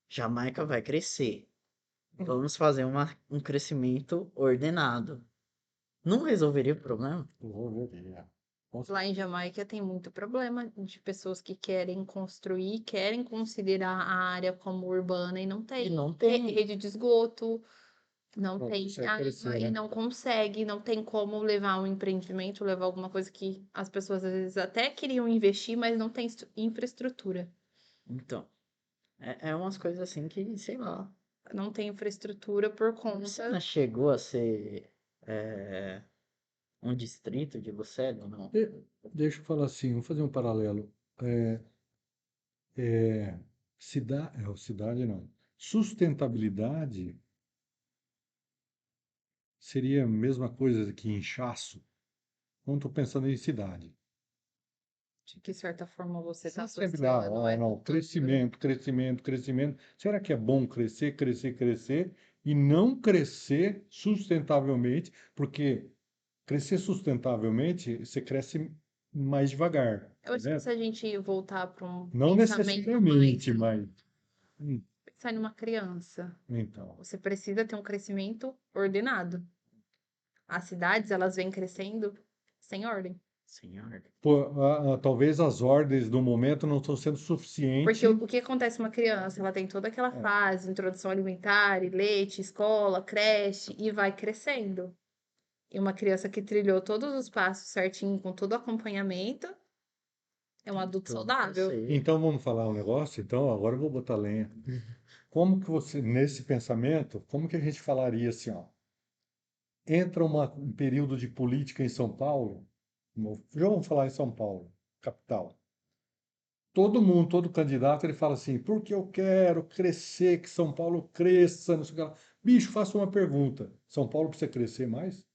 Jamaica vai crescer, vamos fazer um crescimento ordenado. Não resolveria o problema? Resolveria. Lá em Jamaica tem muito problema de pessoas que querem construir, querem considerar a área como urbana e não E tem. não tem. Rede de esgoto, não Não tem consegue água crescer, e né? não consegue, não tem como levar um empreendimento, levar alguma coisa que as pessoas às vezes até queriam investir, mas não tem infraestrutura. Então, é umas coisas assim que, sei lá, Não tem infraestrutura por você não conta. chegou a ser um distrito de Lucélia ou não? Deixa eu falar assim, vou fazer um paralelo. Cidade não. Sustentabilidade seria a mesma coisa que inchaço. Não estou pensando em cidade. De que certa forma você está Sempre lá, associando a não, crescimento, crescimento, crescimento. Será que é bom crescer, crescer, crescer e não crescer sustentavelmente? Porque crescer sustentavelmente, você cresce mais devagar, Eu acho que né? se a gente voltar para um Não pensamento necessariamente, mais mas hum, pensar numa criança, então. você precisa ter um crescimento ordenado. As cidades, elas vêm crescendo sem ordem. Senhor. Pô, talvez as ordens do momento não estão sendo Porque suficientes. o que acontece com uma criança? Ela tem toda aquela fase, introdução alimentar, leite, escola, creche, e vai crescendo. E uma criança que trilhou todos os passos certinho, com todo o acompanhamento, é um adulto Tudo saudável. crescer. Então vamos falar um negócio? Então agora eu vou botar lenha. Como que você, nesse pensamento, como que a gente falaria assim, ó? Entra um período de política em São Paulo, já vamos falar em São Paulo, capital. Todo mundo, todo candidato, ele fala assim, porque eu quero crescer, que São Paulo cresça, não sei o que lá. Bicho, faça uma pergunta. São Paulo precisa crescer mais?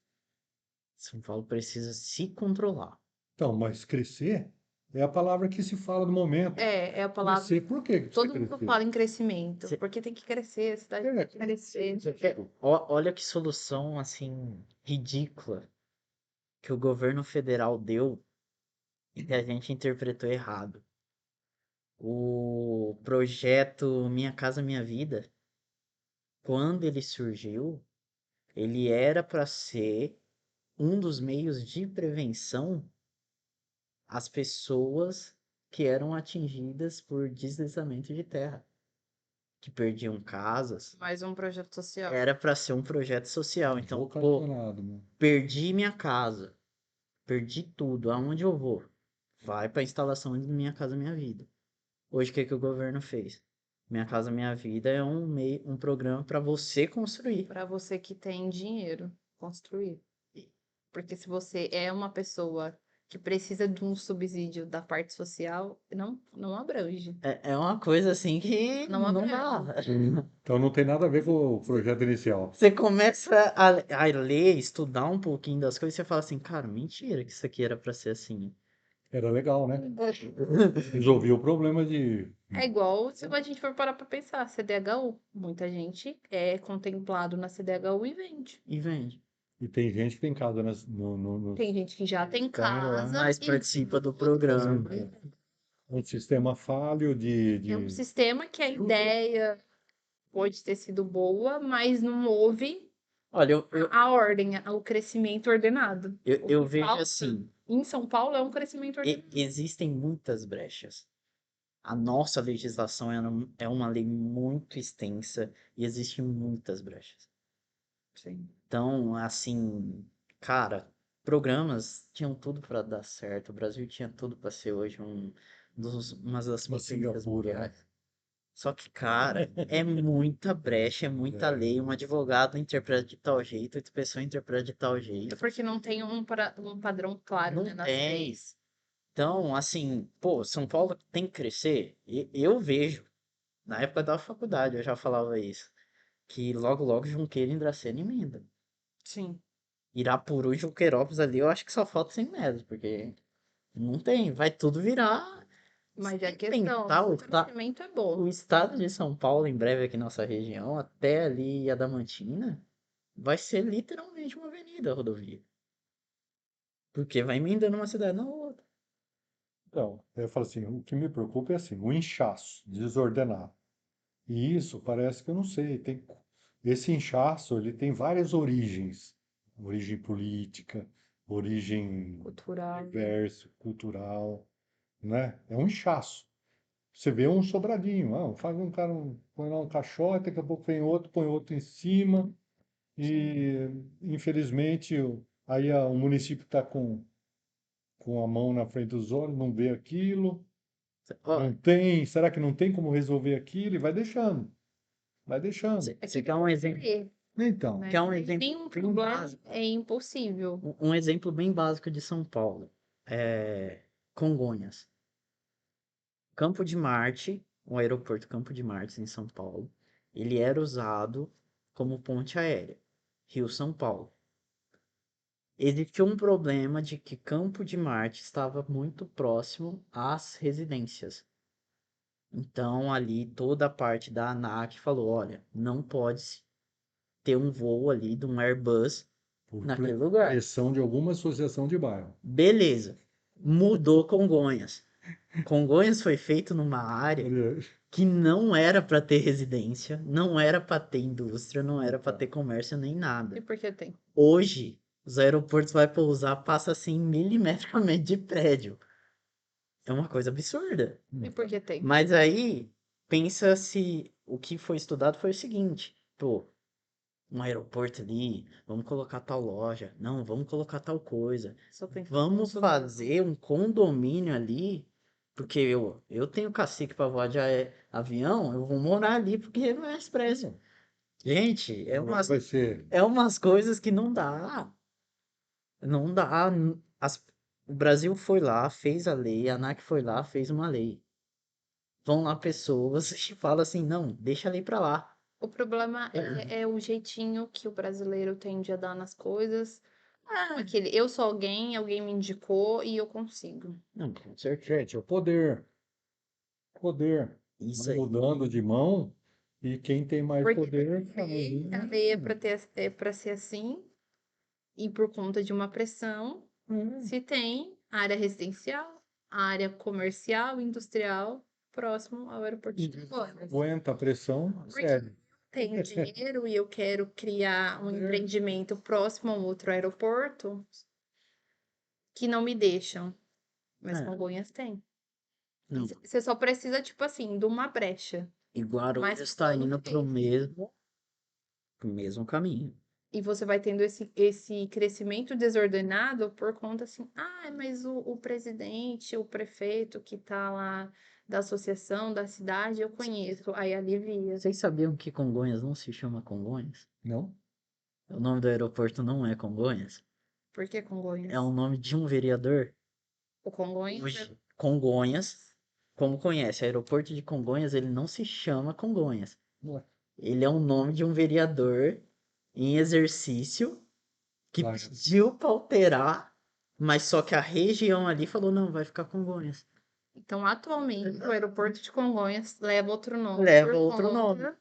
São Paulo precisa se controlar. Então, mas crescer é a palavra que se fala no momento. É a palavra. Crescer, por que que precisa Todo mundo crescer? fala em crescimento, Cê- porque tem que crescer, a cidade É, tem que crescer. Olha que solução, assim, ridícula que o governo federal deu e que a gente interpretou errado. O projeto Minha Casa Minha Vida, quando ele surgiu, ele era para ser um dos meios de prevenção às pessoas que eram atingidas por deslizamento de terra, que perdiam casas. Mais um projeto social. Era para ser um projeto social. Então, pô, vocacionado, né? perdi minha casa, perdi tudo. Aonde eu vou? Vai para a instalação de Minha Casa Minha Vida. Hoje, o que o governo fez? Minha Casa Minha Vida é um programa para você construir. Para você que tem dinheiro, construir. Porque se você é uma pessoa que precisa de um subsídio da parte social, não abrange. É uma coisa assim que Não não dá. Então não tem nada a ver com o projeto inicial. Você começa a ler, estudar um pouquinho das coisas e você fala assim, cara, mentira que isso aqui era para ser assim. Era legal, né? Resolvia o problema de. É igual se a gente for parar para pensar, CDHU. Muita gente é contemplado na CDHU e vende. E vende. E tem gente que tem casa no Tem gente que já tem casa Mas e participa do programa. um sistema falho é um sistema que a ideia pode ter sido boa, mas não houve Olha, a ordem, o crescimento ordenado. eu O que vejo falta assim, em São Paulo é um crescimento ordenado. existem muitas brechas. A nossa legislação é uma lei muito extensa e existem muitas brechas. Sim. Então, assim, cara, programas tinham tudo para dar certo. O Brasil tinha tudo para ser hoje uma das Uma potências Singapura, né? mundiais. Só que, cara, é muita brecha, é muita lei. Um advogado interpreta de tal jeito, outra pessoa interpreta de tal É jeito. porque não tem um padrão claro, Não né, nas tem. leis. Então, assim, pô, São Paulo tem que crescer. E eu vejo, na época da faculdade, eu já falava isso, que logo, logo Junqueira e Dracena emenda. Sim. Irapuru e Juqueirópolis ali, eu acho que só falta 100 metros, porque não tem, vai tudo virar. Mas a Se questão pensar, do crescimento é bom. o estado de São Paulo, em breve aqui nossa região, até ali Adamantina, vai ser literalmente uma avenida, a rodovia. Porque vai emendando uma cidade na outra. Então, eu falo assim, o que me preocupa é assim, o inchaço desordenado. E isso parece que eu não sei, esse inchaço, ele tem várias origens. Origem política, origem Cultural. diversa, cultural, né? É um inchaço. Você vê um sobradinho, faz um cara, põe lá um caixote, daqui a pouco vem outro, põe outro em cima, e infelizmente o município está com a mão na frente dos olhos, não vê aquilo, Ó, não tem, será que não tem como resolver aquilo? E vai deixando, vai deixando. você quer um exemplo? Então, Né? Quer um Mas exemplo nenhum bem problema básico? é impossível. Um exemplo bem básico de São Paulo. É Congonhas. Campo de Marte, o aeroporto Campo de Marte, em São Paulo, ele era usado como ponte aérea, Rio-São Paulo. Existiu um problema de que Campo de Marte estava muito próximo às residências. Então, ali toda a parte da ANAC falou: olha, não pode ter um voo ali de um Airbus por naquele lugar. pressão de alguma associação de bairro. Beleza, mudou Congonhas. Congonhas foi feito numa área Olha, que não era para ter residência, não era para ter indústria, não era para ter comércio nem E nada. por que tem? Hoje, os aeroportos vai pousar, passa assim milimetricamente de prédio. É uma coisa absurda. E por que tem? Mas aí, pensa se o que foi estudado foi o seguinte, pô, um aeroporto ali, vamos colocar tal loja, não, vamos colocar tal coisa. Só tem Vamos funcionário. fazer um condomínio ali, porque eu tenho cacique para voar de avião, eu vou morar ali porque não é expresso. Gente, vai ser. é umas coisas que não dá. Não dá. O Brasil foi lá, fez a lei, a ANAC foi lá, fez uma lei. Vão lá pessoas e falam assim, não, deixa a lei pra lá. O problema é o jeitinho que o brasileiro tende a dar nas coisas. Aquele, eu sou alguém me indicou e eu consigo. Não, com certeza. Gente, é o poder. Poder. Isso Vai aí. mudando de mão e quem tem mais Porque poder. a lei é para ser assim, e por conta de uma pressão, se tem área residencial, área comercial, industrial, próximo ao aeroporto de Congonhas. Aguenta a pressão, Porque sério. tenho dinheiro e eu quero criar um empreendimento próximo a um outro aeroporto que não me deixam. Mas É, Congonhas tem. não. Você só precisa, tipo assim, de uma brecha. E Guarulhos Mas está plano indo pro feito. mesmo caminho. E você vai tendo esse crescimento desordenado por conta assim, mas o presidente, o prefeito que tá lá da associação, da cidade, eu conheço. Aí alivia. Vocês sabiam que Congonhas não se chama Congonhas? Não? O nome do aeroporto não é Congonhas? Por que Congonhas? É o nome de um vereador. O Congonhas Hoje, Congonhas, como conhece, aeroporto de Congonhas, ele não se chama Congonhas. Ué, Ele é o nome de um vereador em exercício que vai. pediu para alterar, mas só que a região ali falou, não, vai ficar Congonhas. Então, atualmente, o aeroporto de Congonhas leva outro nome Leva por outro conta nome.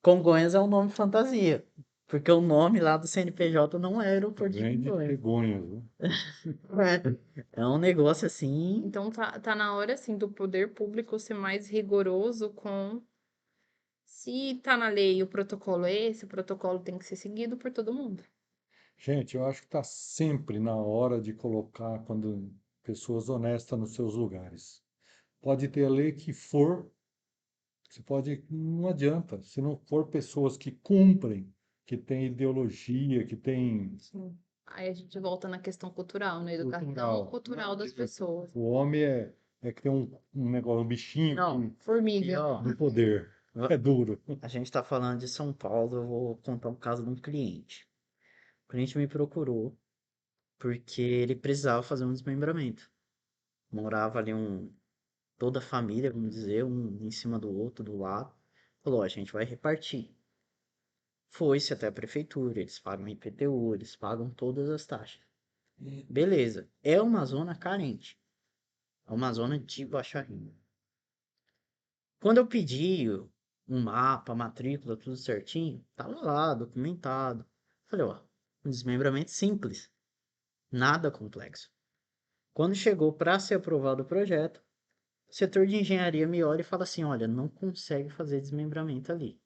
Congonhas é um nome fantasia, porque o nome lá do CNPJ não é aeroporto de Vem de Congonhas. cegonhas, viu? É um negócio assim. Então tá na hora assim do poder público ser mais rigoroso com se tá na lei, o protocolo é esse, o protocolo tem que ser seguido por todo mundo. Gente, eu acho que está sempre na hora de colocar quando pessoas honestas nos seus lugares. pode ter a lei que for, não adianta. Se não for pessoas que cumprem, que têm ideologia, que têm Sim. Aí a gente volta na questão cultural, na educação cultural. cultural das pessoas. O homem é que tem um negócio, um bichinho Não, que, e Formiga. ó, do poder. É duro. a gente tá falando de São Paulo, eu vou contar um caso de um cliente. O cliente me procurou porque ele precisava fazer um desmembramento. Morava ali toda a família, vamos dizer, um em cima do outro, do lado. Falou, ó, a gente vai repartir. Foi-se até a prefeitura, eles pagam IPTU, eles pagam todas as taxas. Beleza, é uma zona carente, é uma zona de baixa renda. Quando eu pedi um mapa, matrícula, tudo certinho, tava lá, documentado. Falei, ó, um desmembramento simples, nada complexo. Quando chegou para ser aprovado o projeto, o setor de engenharia me olha e fala assim, olha, não consegue fazer desmembramento ali.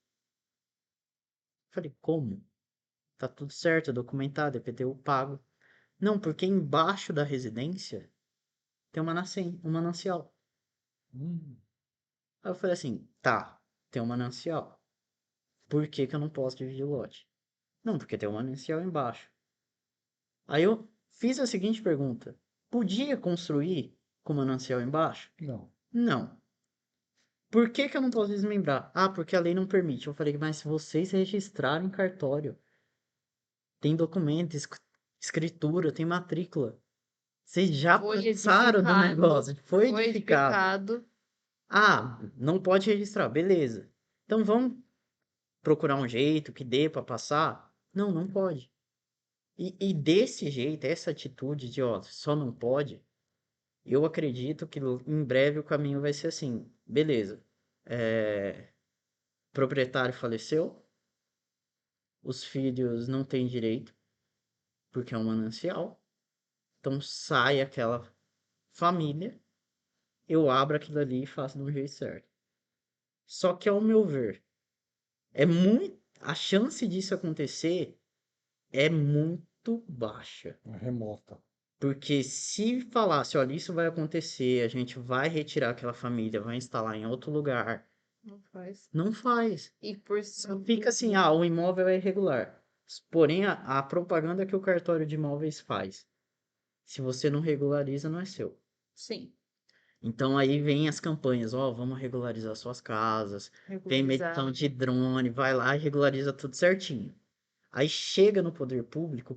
Falei, como? Tá tudo certo, documentado, IPTU pago. Não, porque embaixo da residência tem um manancial. Aí eu falei assim, tá, tem um manancial. Por que que eu não posso dividir o lote? Não, porque tem um manancial embaixo. Aí eu fiz a seguinte pergunta: podia construir com manancial embaixo? Não. Não. Por que que eu não posso desmembrar? Ah, porque a lei não permite. Eu falei, mas se vocês registraram em cartório, tem documento, escritura, tem matrícula. Vocês já Foi passaram do edificado, negócio, foi foi edificado. edificado. Ah, não pode registrar, beleza. Então vamos procurar um jeito que dê para passar? Não, não pode. E desse jeito, essa atitude de, ó, só não pode, eu acredito que em breve o caminho vai ser assim, beleza. O proprietário faleceu, os filhos não têm direito, porque é um manancial. Então sai aquela família, eu abro aquilo ali e faço do jeito certo. Só que ao meu ver, a chance disso acontecer é muito baixa. É remota. Porque se falasse, olha, isso vai acontecer, a gente vai retirar aquela família, vai instalar em outro lugar, Não faz. não faz. E por Só fica assim, ah, o imóvel é irregular. Porém, a propaganda que o cartório de imóveis faz, se você não regulariza, não é seu. sim, Então aí vem as campanhas, ó, vamos regularizar suas casas, tem medição regularizar. de drone, vai lá e regulariza tudo certinho. Aí chega no poder público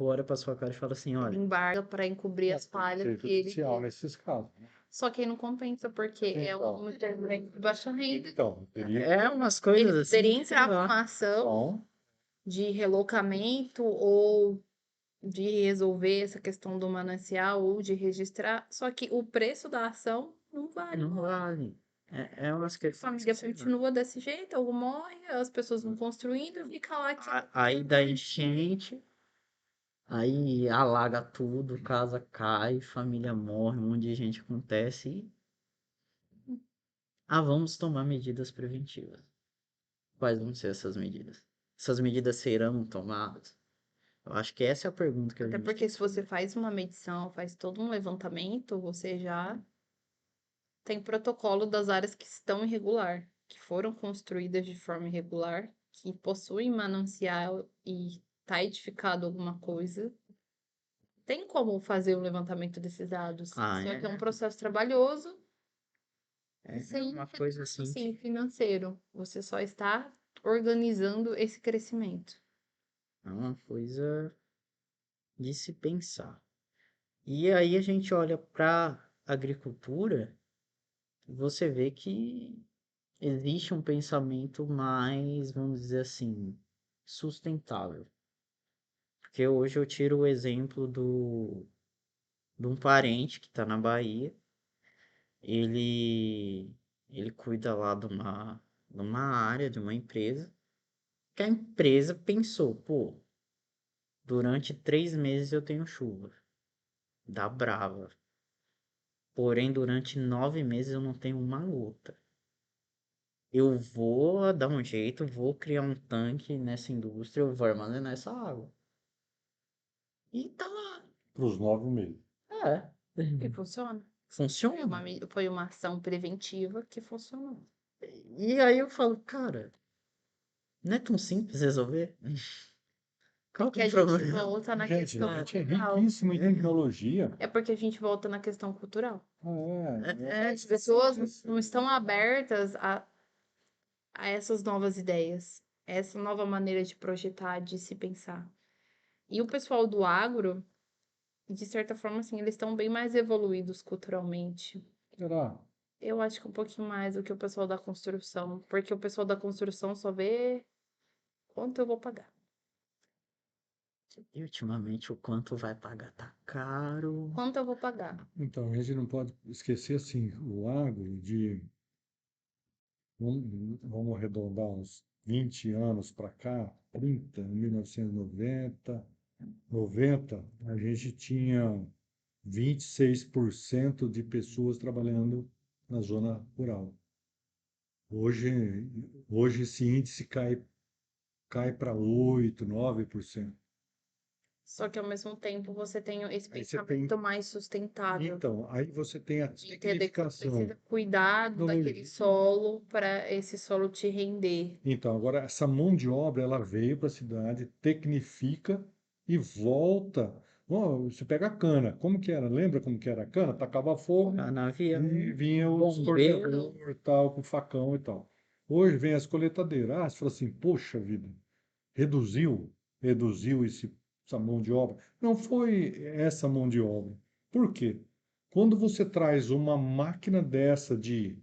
olha pra sua cara e fala assim, Ele olha, embarga para encobrir as falhas Direito que ele judicial fez. nesses casos, né? Só que aí não compensa, porque é Então. um intermédio de baixa renda. Então, teria é umas coisas Ele assim. poderia que, entrar sei com lá. uma ação então, de relocamento ou de resolver essa questão do manancial ou de registrar, só que o preço da ação não vale. Não vale. É umas A questões família que, sei lá. continua desse jeito, ou morre, as pessoas vão construindo e fica lá que Aí dá enchente, aí alaga tudo, casa cai, família morre, um monte de gente acontece e. Ah, vamos tomar medidas preventivas. Quais vão ser essas medidas? Essas medidas serão tomadas? Eu acho que essa é a pergunta que a até gente porque tem se que você fazer. faz uma medição, faz todo um levantamento, você já tem protocolo das áreas que estão irregular, que foram construídas de forma irregular, que possuem manancial e está edificado alguma coisa. Tem como fazer o levantamento desses dados. Ah, Só que é um é? processo trabalhoso e É sem uma coisa assim sim, que financeiro. Você só está organizando esse crescimento. é uma coisa de se pensar. E aí a gente olha para agricultura e você vê que existe um pensamento mais, vamos dizer assim, sustentável. Porque hoje eu tiro o exemplo de um parente que está na Bahia. Ele, ele cuida lá de uma área, de uma empresa, que a empresa pensou, pô, durante 3 meses eu tenho chuva, dá brava. Porém, durante 9 meses eu não tenho uma gota. Eu vou dar um jeito, vou criar um tanque nessa indústria, eu vou armazenar essa água. E tá lá. para os 9 meses. É. E funciona. Funciona. Foi uma ação preventiva que funcionou. E aí eu falo, cara, não é tão simples resolver? Qual que Que é a o gente problema? volta na Gente, questão a gente é cultural. riquíssimo em tecnologia. É porque a gente volta na questão cultural. É, As pessoas não estão abertas a essas novas ideias, essa nova maneira de projetar, de se pensar. E o pessoal do agro, de certa forma, assim, eles estão bem mais evoluídos culturalmente. será? Eu acho que um pouquinho mais do que o pessoal da construção, porque o pessoal da construção só vê quanto eu vou pagar. E ultimamente o quanto vai pagar tá caro. Quanto eu vou pagar? Então, a gente não pode esquecer, assim, o agro vamos arredondar uns 20 anos para cá, 30, 1990, 90, a gente tinha 26% de pessoas trabalhando na zona rural. Hoje, hoje esse índice cai para 8, 9%. Só que ao mesmo tempo você tem esse Aí você pensamento tem, mais sustentável. então, aí você tem a De entender que você tecnificação. precisa cuidar daquele solo para esse solo te render. Então, agora essa mão de obra ela veio para a cidade, tecnifica e volta. Bom, você pega a cana, como que era? Lembra como que era a cana? Tacava fogo Canavial, e vinha o bombeiro. descortador, tal, com facão e tal. Hoje vem as coletadeiras. Ah, você fala assim, poxa vida, reduziu essa mão de obra. Não foi essa mão de obra. Por quê? Quando você traz uma máquina dessa de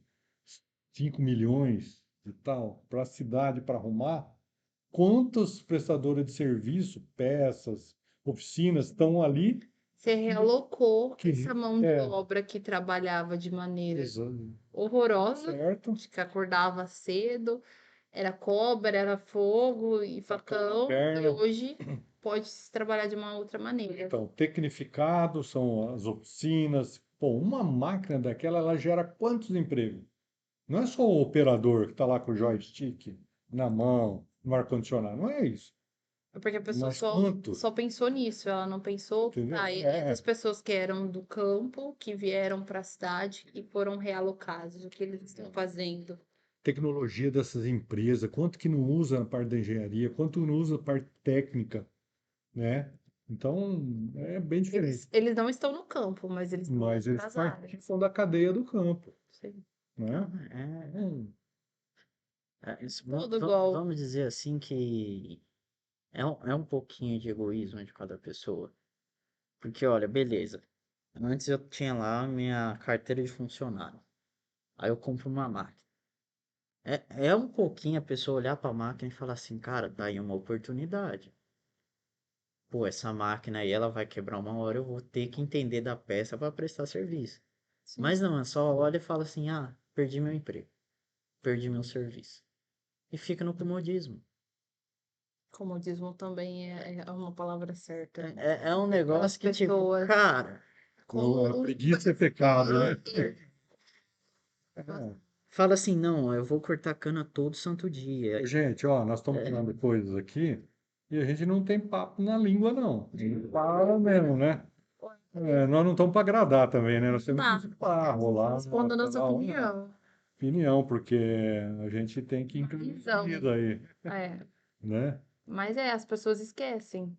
5 milhões e tal para a cidade para arrumar, quantos prestadores de serviço, peças, oficinas estão ali Você realocou que essa mão de obra que trabalhava de maneira horrorosa, certo? que acordava cedo, era cobra, era fogo e facão, e perna. hoje pode se trabalhar de uma outra maneira. Então, tecnificado são as oficinas. Pô, uma máquina daquela, ela gera quantos empregos? Não é só o operador que está lá com o joystick na mão, no ar-condicionado. Não é isso. Porque a pessoa Mas quantos? só pensou nisso, ela não pensou, Entendeu? e essas pessoas que eram do campo, que vieram para a cidade e foram realocados, o que eles estão fazendo? Tecnologia dessas empresas, quanto que não usa na parte da engenharia, quanto não usa a parte técnica, né? Então, é bem diferente. Eles não estão no campo, mas eles estão Mas eles nas áreas. participam da cadeia do campo, Sim. né? Tudo igual. Vamos dizer assim que é um pouquinho de egoísmo de cada pessoa. Porque, olha, beleza. Antes eu tinha lá minha carteira de funcionário. Aí eu compro uma máquina. É um pouquinho a pessoa olhar para a máquina e falar assim, cara, tá aí uma oportunidade. Pô, essa máquina aí ela vai quebrar uma hora, eu vou ter que entender da peça para prestar serviço. Sim. Mas não, é só olha e fala assim, ah, perdi meu emprego, perdi meu serviço. E fica no comodismo. Comodismo também é uma palavra certa. É um negócio que, tipo, pessoas- cara, A preguiça é pecado, né? fala assim, não, eu vou cortar cana todo santo dia. Gente, ó, nós estamos falando de coisas aqui e a gente não tem papo na língua, não. A gente fala mesmo, né? Nós não estamos para agradar também, né? Nós temos que rolar. Responda a nossa falar uma opinião. opinião, porque a gente tem que incluir Visão. isso aí, É. né? Mas as pessoas esquecem.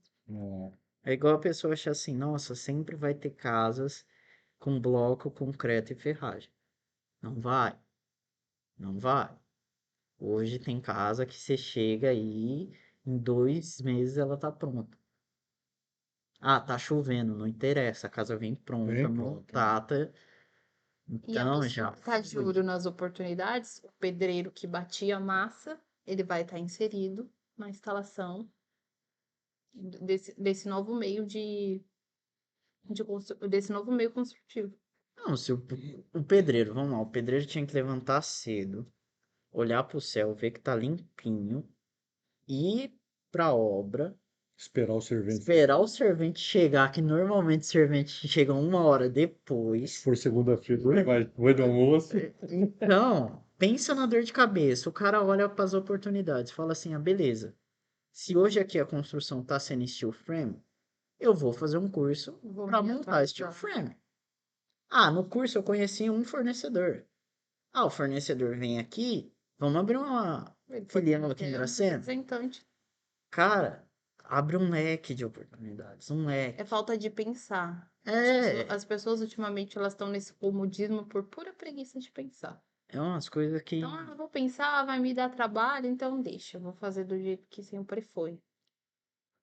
É igual a pessoa achar assim, nossa, sempre vai ter casas com bloco, concreto e ferragem. Não vai. Não vai. Hoje tem casa que você chega aí, em 2 meses ela tá pronta. Ah, tá chovendo, não interessa, a casa vem pronta, Vem pronta. montada. E a Então, pessoa já que tá de foi. olho nas oportunidades, o pedreiro que batia a massa, ele vai estar inserido na instalação desse novo meio desse novo meio construtivo. Não, se o pedreiro, vamos lá, o pedreiro tinha que levantar cedo, olhar pro céu, ver que tá limpinho, ir pra obra, Esperar o servente. esperar o servente chegar, que normalmente o servente chega 1 hora Se depois. for segunda-feira, vai do almoço. Então, pensa na dor de cabeça. O cara olha para as oportunidades, fala assim: ah, beleza. Se hoje aqui a construção está sendo steel frame, eu vou fazer um curso Vou para me montar atualizar. steel frame. Ah, no curso eu conheci um fornecedor. Ah, o fornecedor vem aqui, vamos abrir uma Ele pode filial aqui em ser um Dracena. representante. Cara, abre um leque de oportunidades, um É leque. falta de pensar. É, As pessoas ultimamente elas estão nesse comodismo por pura preguiça de pensar. é umas coisas que Então, eu vou pensar, vai me dar trabalho, então deixa, eu vou fazer do jeito que sempre foi.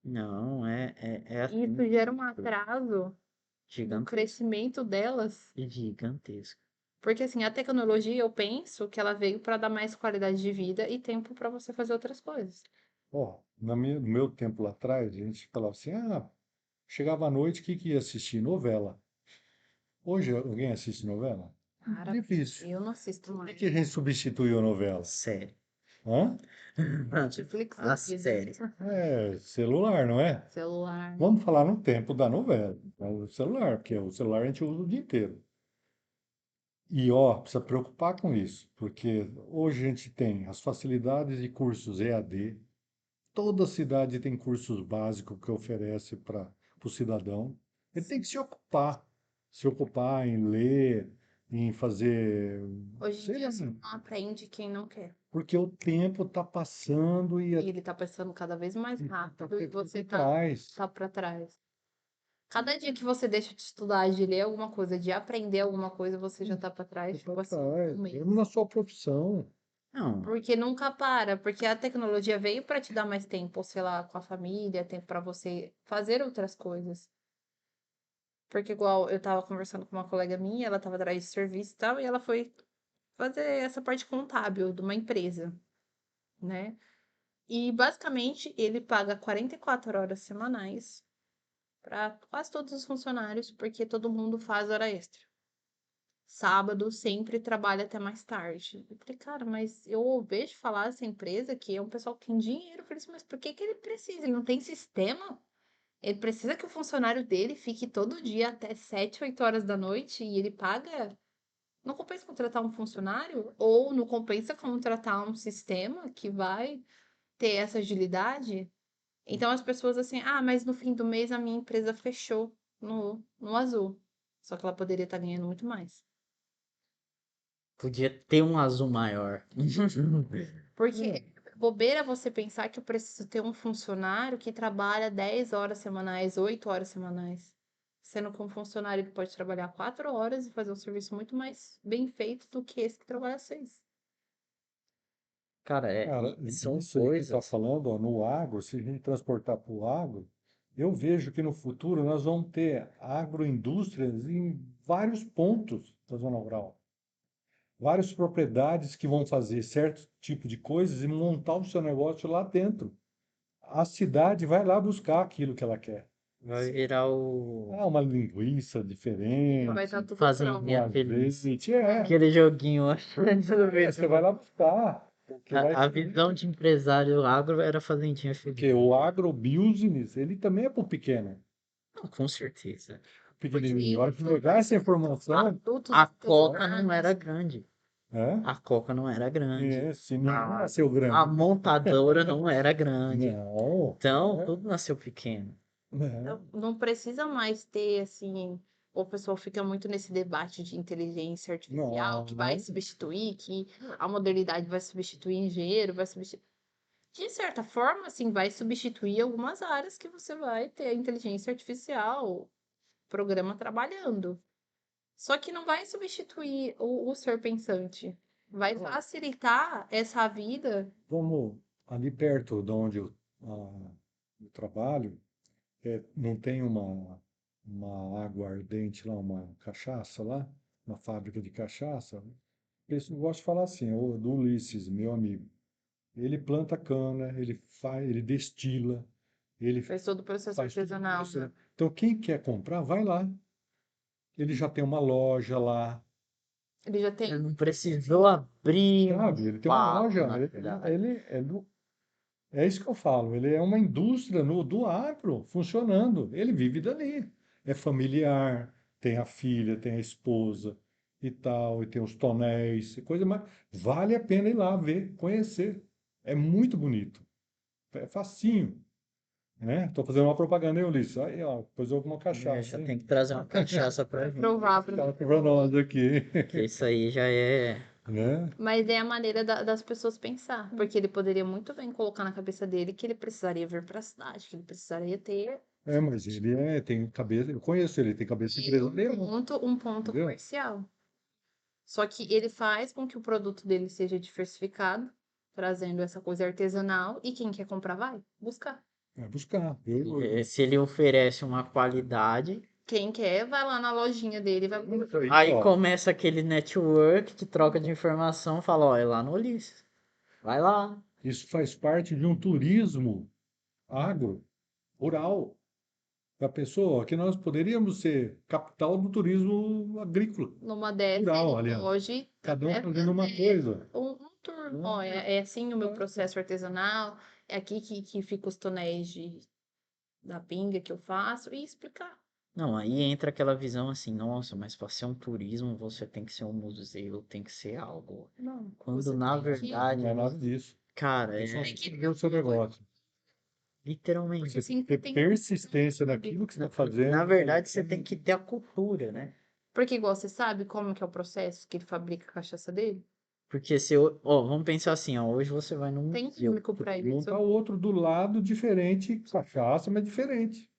não é E assim, isso gera um atraso no gigantesco, crescimento delas. gigantesco. Porque assim, a tecnologia, eu penso que ela veio para dar mais qualidade de vida e tempo para você fazer outras coisas. Ó, no meu tempo lá atrás, a gente falava assim, chegava à noite, o que que ia assistir? Novela. Hoje alguém assiste novela? Cara, Difícil. eu não assisto Por mais. que a gente substituiu a novela? Sério. Hã? Netflix A da vida. série. É celular, não é? Celular. Vamos falar no tempo da novela. É o celular, porque o celular a gente usa o dia inteiro. E ó, precisa preocupar com isso, porque hoje a gente tem as facilidades de cursos EAD. Toda cidade tem cursos básicos que oferece para o cidadão. Ele tem que se ocupar em ler, em fazer, Hoje em sei dia lá, só não aprende quem não quer. porque o tempo está passando e E ele tá passando cada vez mais rápido e você tá, atrás. tá para trás. Cada dia que você deixa de estudar, de ler alguma coisa, de aprender alguma coisa, você já tá para trás, tipo assim, um mês. Mesmo na sua profissão. Não, Porque nunca para, porque a tecnologia veio para te dar mais tempo, sei lá, com a família, tempo para você fazer outras coisas. Porque igual eu tava conversando com uma colega minha, ela tava atrás de serviço e tal, e ela foi fazer essa parte contábil de uma empresa, né? E basicamente ele paga 44 horas semanais para quase todos os funcionários, porque todo mundo faz hora extra. Sábado sempre trabalha até mais tarde. Eu falei, cara, mas eu vejo falar dessa empresa que é um pessoal que tem dinheiro. Eu falei assim, mas por que que ele precisa? Ele não tem sistema? Ele precisa que o funcionário dele fique todo dia até 7, 8 horas da noite e ele paga? Não compensa contratar um funcionário? Ou não compensa contratar um sistema que vai ter essa agilidade? Então as pessoas assim, mas no fim do mês a minha empresa fechou no azul. Só que ela poderia estar ganhando muito mais. podia ter um azul maior. Porque bobeira você pensar que eu preciso ter um funcionário que trabalha 10 horas semanais, 8 horas semanais. Sendo que um funcionário ele pode trabalhar 4 horas e fazer um serviço muito mais bem feito do que esse que trabalha 6. Cara, Cara, são isso aí que você está coisas. falando, ó, no agro, se a gente transportar para o agro, eu vejo que no futuro nós vamos ter agroindústrias em vários pontos da zona rural. Várias propriedades que vão fazer certo tipo de coisas e montar o seu negócio lá dentro. A cidade vai lá buscar aquilo que ela quer. Vai virar o Uma linguiça Vai estar diferente, tudo Fazendinha pronto. um Feliz. azeite, Aquele joguinho lá do você vai Facebook. lá buscar, porque vai A ser, visão de empresário agro era Fazendinha Feliz. porque o agrobusiness, ele também é para o pequeno, Não, com certeza. pequenininho. A hora que pegar essa informação, Adultos A Coca não artesanais. era grande. é, A Coca não era grande. se ninguém nasceu A grande. montadora não era grande. Não, Então, tudo nasceu pequeno. não, Não precisa mais ter, assim, o pessoal fica muito nesse debate de inteligência artificial, que vai não. substituir, que a modernidade vai substituir engenheiro, vai substituir. De certa forma, assim, vai substituir algumas áreas que você vai ter a inteligência artificial, programa trabalhando. Só que não vai substituir o ser pensante. Vai facilitar essa vida. Como ali perto de onde eu trabalho, não tem uma água ardente lá, uma cachaça lá, uma fábrica de cachaça. Eles gostam de falar assim, o do Ulisses, meu amigo. Ele planta cana, ele destila, ele Faz todo o processo faz tudo artesanal, isso, né? né? Então, quem quer comprar, vai lá. Ele já tem uma loja lá, Ele já Ele tem. não precisou abrir um sabe? Ele tem uma papo, loja, na verdade. é isso que eu falo, ele é uma indústria do agro funcionando, ele vive dali. É familiar, tem a filha, tem a esposa e tal, e tem os tonéis, e coisa mais. Vale a pena ir lá ver, conhecer. É muito bonito, é facinho. né? Tô fazendo uma propaganda aí, Ulisses. Aí, ó, depois eu uma cachaça, Já hein? tem que trazer uma cachaça pra gente. Provar pra... Tá pra nós aqui, Que isso aí já é. né? Mas é a maneira das pessoas pensar. Porque ele poderia muito bem colocar na cabeça dele que ele precisaria vir pra cidade, que ele precisaria ter Mas ele tem cabeça, eu conheço ele, tem cabeça de empresário, um ponto entendeu? comercial. Só que ele faz com que o produto dele seja diversificado, trazendo essa coisa artesanal, e quem quer comprar vai buscar. É buscar. Se ele oferece uma qualidade, Quem quer vai lá na lojinha dele e vai buscar. aí ó, começa aquele network de troca de informação, fala, ó, é lá no Ulisses. Vai lá. isso faz parte de um turismo agro, rural. Da pessoa, que nós poderíamos ser capital do turismo agrícola, Numa dessa, rural, ele aliás. pode Cada um até fazendo uma fazer coisa. um tour. Ó, é assim o meu processo artesanal, é aqui que fica os tonéis da pinga que eu faço, e explicar. Não, aí entra aquela visão assim, nossa, mas para ser um turismo você tem que ser um museu, tem que ser algo. Não, Quando você na tem que... verdade, Não é nada disso. cara, É só é fazer o seu negócio. literalmente. Você Você sempre ter tem que... persistência naquilo que você está fazendo. Na verdade, você tem que ter a cultura, né? Porque igual você sabe como que é o processo que ele fabrica a cachaça dele? Porque se eu, ó, vamos pensar assim, ó, hoje você vai num Tem museu. químico pra Um isso. tá o outro do lado, diferente, cachaça, mas diferente.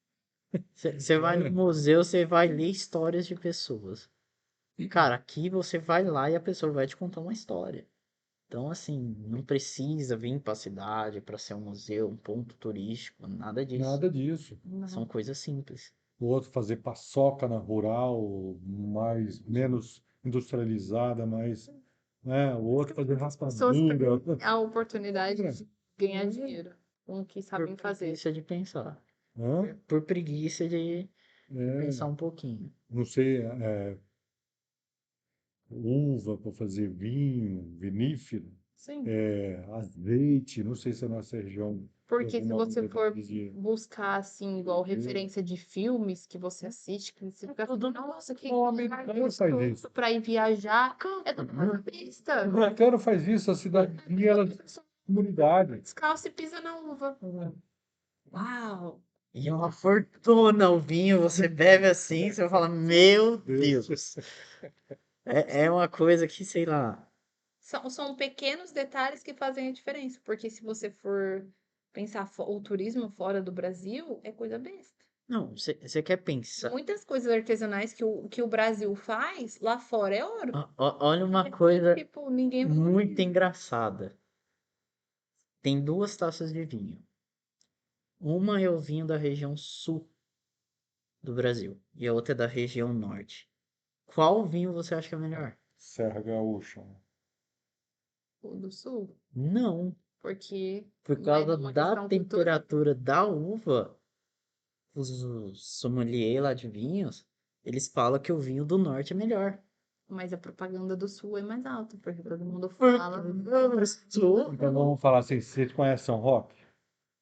Você vai no museu, você vai ler histórias de pessoas. Cara, aqui você vai lá e a pessoa vai te contar uma história. Então, assim, não precisa vir para a cidade para ser um museu, um ponto turístico, nada disso. Nada disso. São coisas simples. O outro fazer paçoca na rural, menos industrializada, mais, né? O outro fazer Pessoas raspadura. têm a oportunidade de ganhar dinheiro com o que sabem Por fazer. preguiça de pensar. Hã? Por preguiça de É, pensar um pouquinho. não sei, uva para fazer vinho, vinífera, Sim. azeite, não sei se a nossa região tem Porque se alguma você for variedade de... buscar, assim, igual referência de filmes que você assiste, que você fica falando, nossa, que O lugar americano faz isso. gostoso pra ir viajar, é tudo na pista. O americano faz isso, a cidade, ela comunidade. Descalço e pisa na uva. Uau! E é uma fortuna o vinho, você bebe assim, você fala, meu Deus. É uma coisa que, sei lá. São pequenos detalhes que fazem a diferença, porque se você for pensar o turismo fora do Brasil, é coisa besta. Não, você quer pensar. Muitas coisas artesanais que o Brasil faz, lá fora é ouro. Olha uma coisa Tipo, ninguém muito engraçada. Tem duas taças de vinho. Uma é o vinho da região sul do Brasil e a outra é da região norte. Qual vinho você acha que é melhor? Serra Gaúcha. o do sul, Não, porque por vai causa numa da questão cultural. temperatura da uva, os sommelier lá de vinhos, eles falam que o vinho do norte é melhor. Mas a propaganda do sul é mais alta, porque todo mundo Porque fala. no sul, Então vamos falar assim, vocês conhecem São Roque?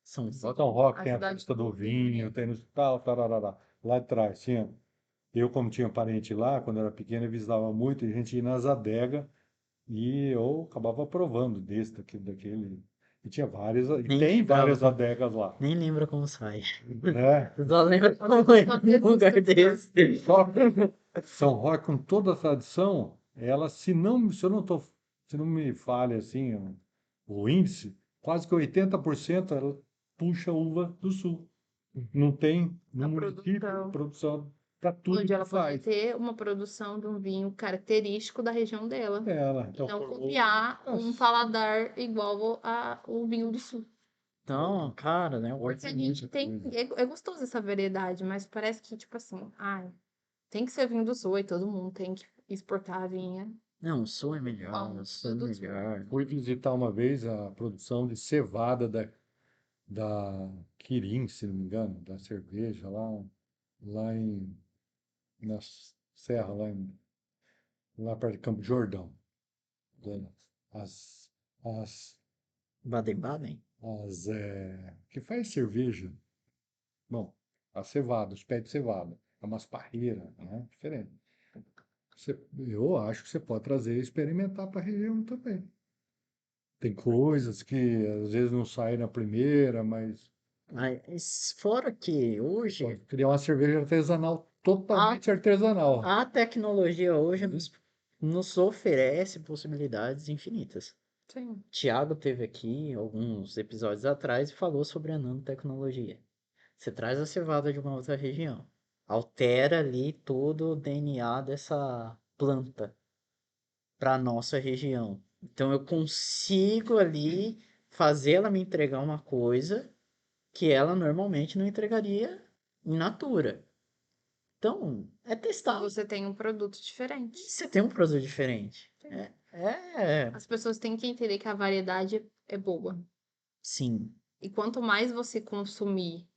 São São Roque A tem a cidade festa do do vinho, tem no tal, tarará. Lá atrás tinha. Eu, como tinha parente lá, quando era pequeno, eu visitava muito, e a gente ia nas adegas e eu acabava provando desse, daquele. E tinha várias, e nem tem lembrava várias como, adegas lá, nem lembra como sai. né? Só lembra como é um lugar desse. Só que São Roque, com toda a tradição, ela, se eu não tô, se não me falha assim, o índice, quase que 80% ela puxa uva do sul. Não tem no A município produção. produção para tudo Onde que ela pode faz. ter uma produção de um vinho característico da região dela. Ela, E então, não formou. copiar um paladar igual ao vinho do sul. Então, cara, né? Porque a gente tem. É gostoso essa variedade, mas parece que, tipo assim, ai, tem que ser vinho do sul e todo mundo tem que exportar a vinha. Não, o sul é melhor, o sul é do sul. melhor. Fui visitar uma vez a produção de cevada da Kirin, se não me engano, da cerveja lá na Serra, lá perto de Campo Jordão. Né? As, as, Baden-Baden? que faz cerveja. Bom, a cevada, os pés de cevada. É umas parreiras, né? Diferente. Eu acho que você pode trazer e experimentar para a região também. Tem coisas que às vezes não saem na primeira, mas Mas fora que hoje Pode criar uma cerveja artesanal, totalmente artesanal. a tecnologia hoje nos oferece possibilidades infinitas. Sim. Tiago teve aqui alguns episódios atrás e falou sobre a nanotecnologia. Você traz a cevada de uma outra região, altera ali todo o DNA dessa planta para a nossa região. Então eu consigo ali fazer ela me entregar uma coisa que ela normalmente não entregaria in natura. Então, é testar. Você tem um produto diferente. Você tem um produto diferente. Sim. As pessoas têm que entender que a variedade é boa. Sim, E quanto mais você consumir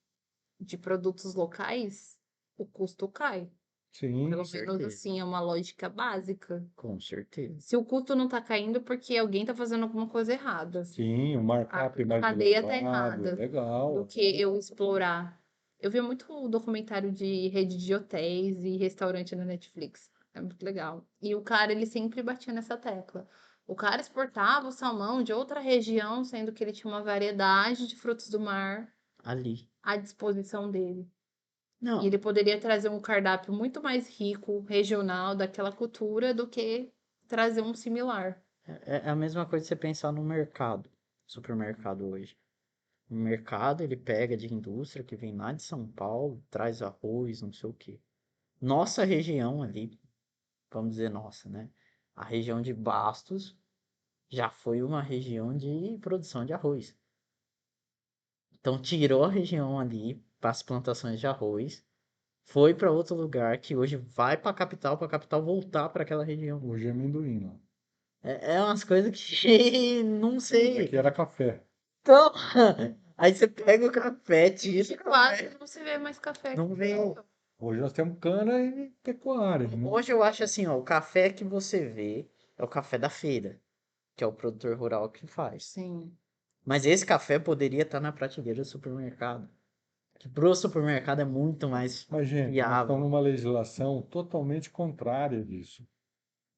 de produtos locais, o custo cai. Sim, Pelo menos certeza. assim, é uma lógica básica. com certeza. Se o custo não tá caindo, porque alguém tá fazendo alguma coisa errada. sim, o A markup mais cadeia tá elevado, errada. legal. Do que eu explorar. Eu vi muito documentário de rede de hotéis e restaurante na Netflix. É muito legal. E o cara, ele sempre batia nessa tecla. O cara exportava o salmão de outra região, sendo que ele tinha uma variedade de frutos do mar Ali. à disposição dele. E Não, ele poderia trazer um cardápio muito mais rico, regional, daquela cultura, do que trazer um similar. é a mesma coisa que você pensar no mercado, supermercado hoje. O mercado, ele pega de indústria que vem lá de São Paulo, traz arroz, não sei o quê. Nossa região ali, vamos dizer nossa, né? A região de Bastos já foi uma região de produção de arroz. Então tirou a região ali para as plantações de arroz, foi para outro lugar que hoje vai para a capital voltar para aquela região. Hoje é amendoim, ó. É umas coisas que não sei. Aqui era café. Então, aí você pega o café, tira o Quase café, não se vê mais café. não vê. Hoje nós temos cana e pecuária, né? Hoje eu acho assim, ó, o café que você vê é o café da feira, que é o produtor rural que faz. Sim. Mas esse café poderia estar na prateleira do supermercado. Que pro supermercado é muito mais Mas, gente, nós viável. estamos numa legislação totalmente contrária disso.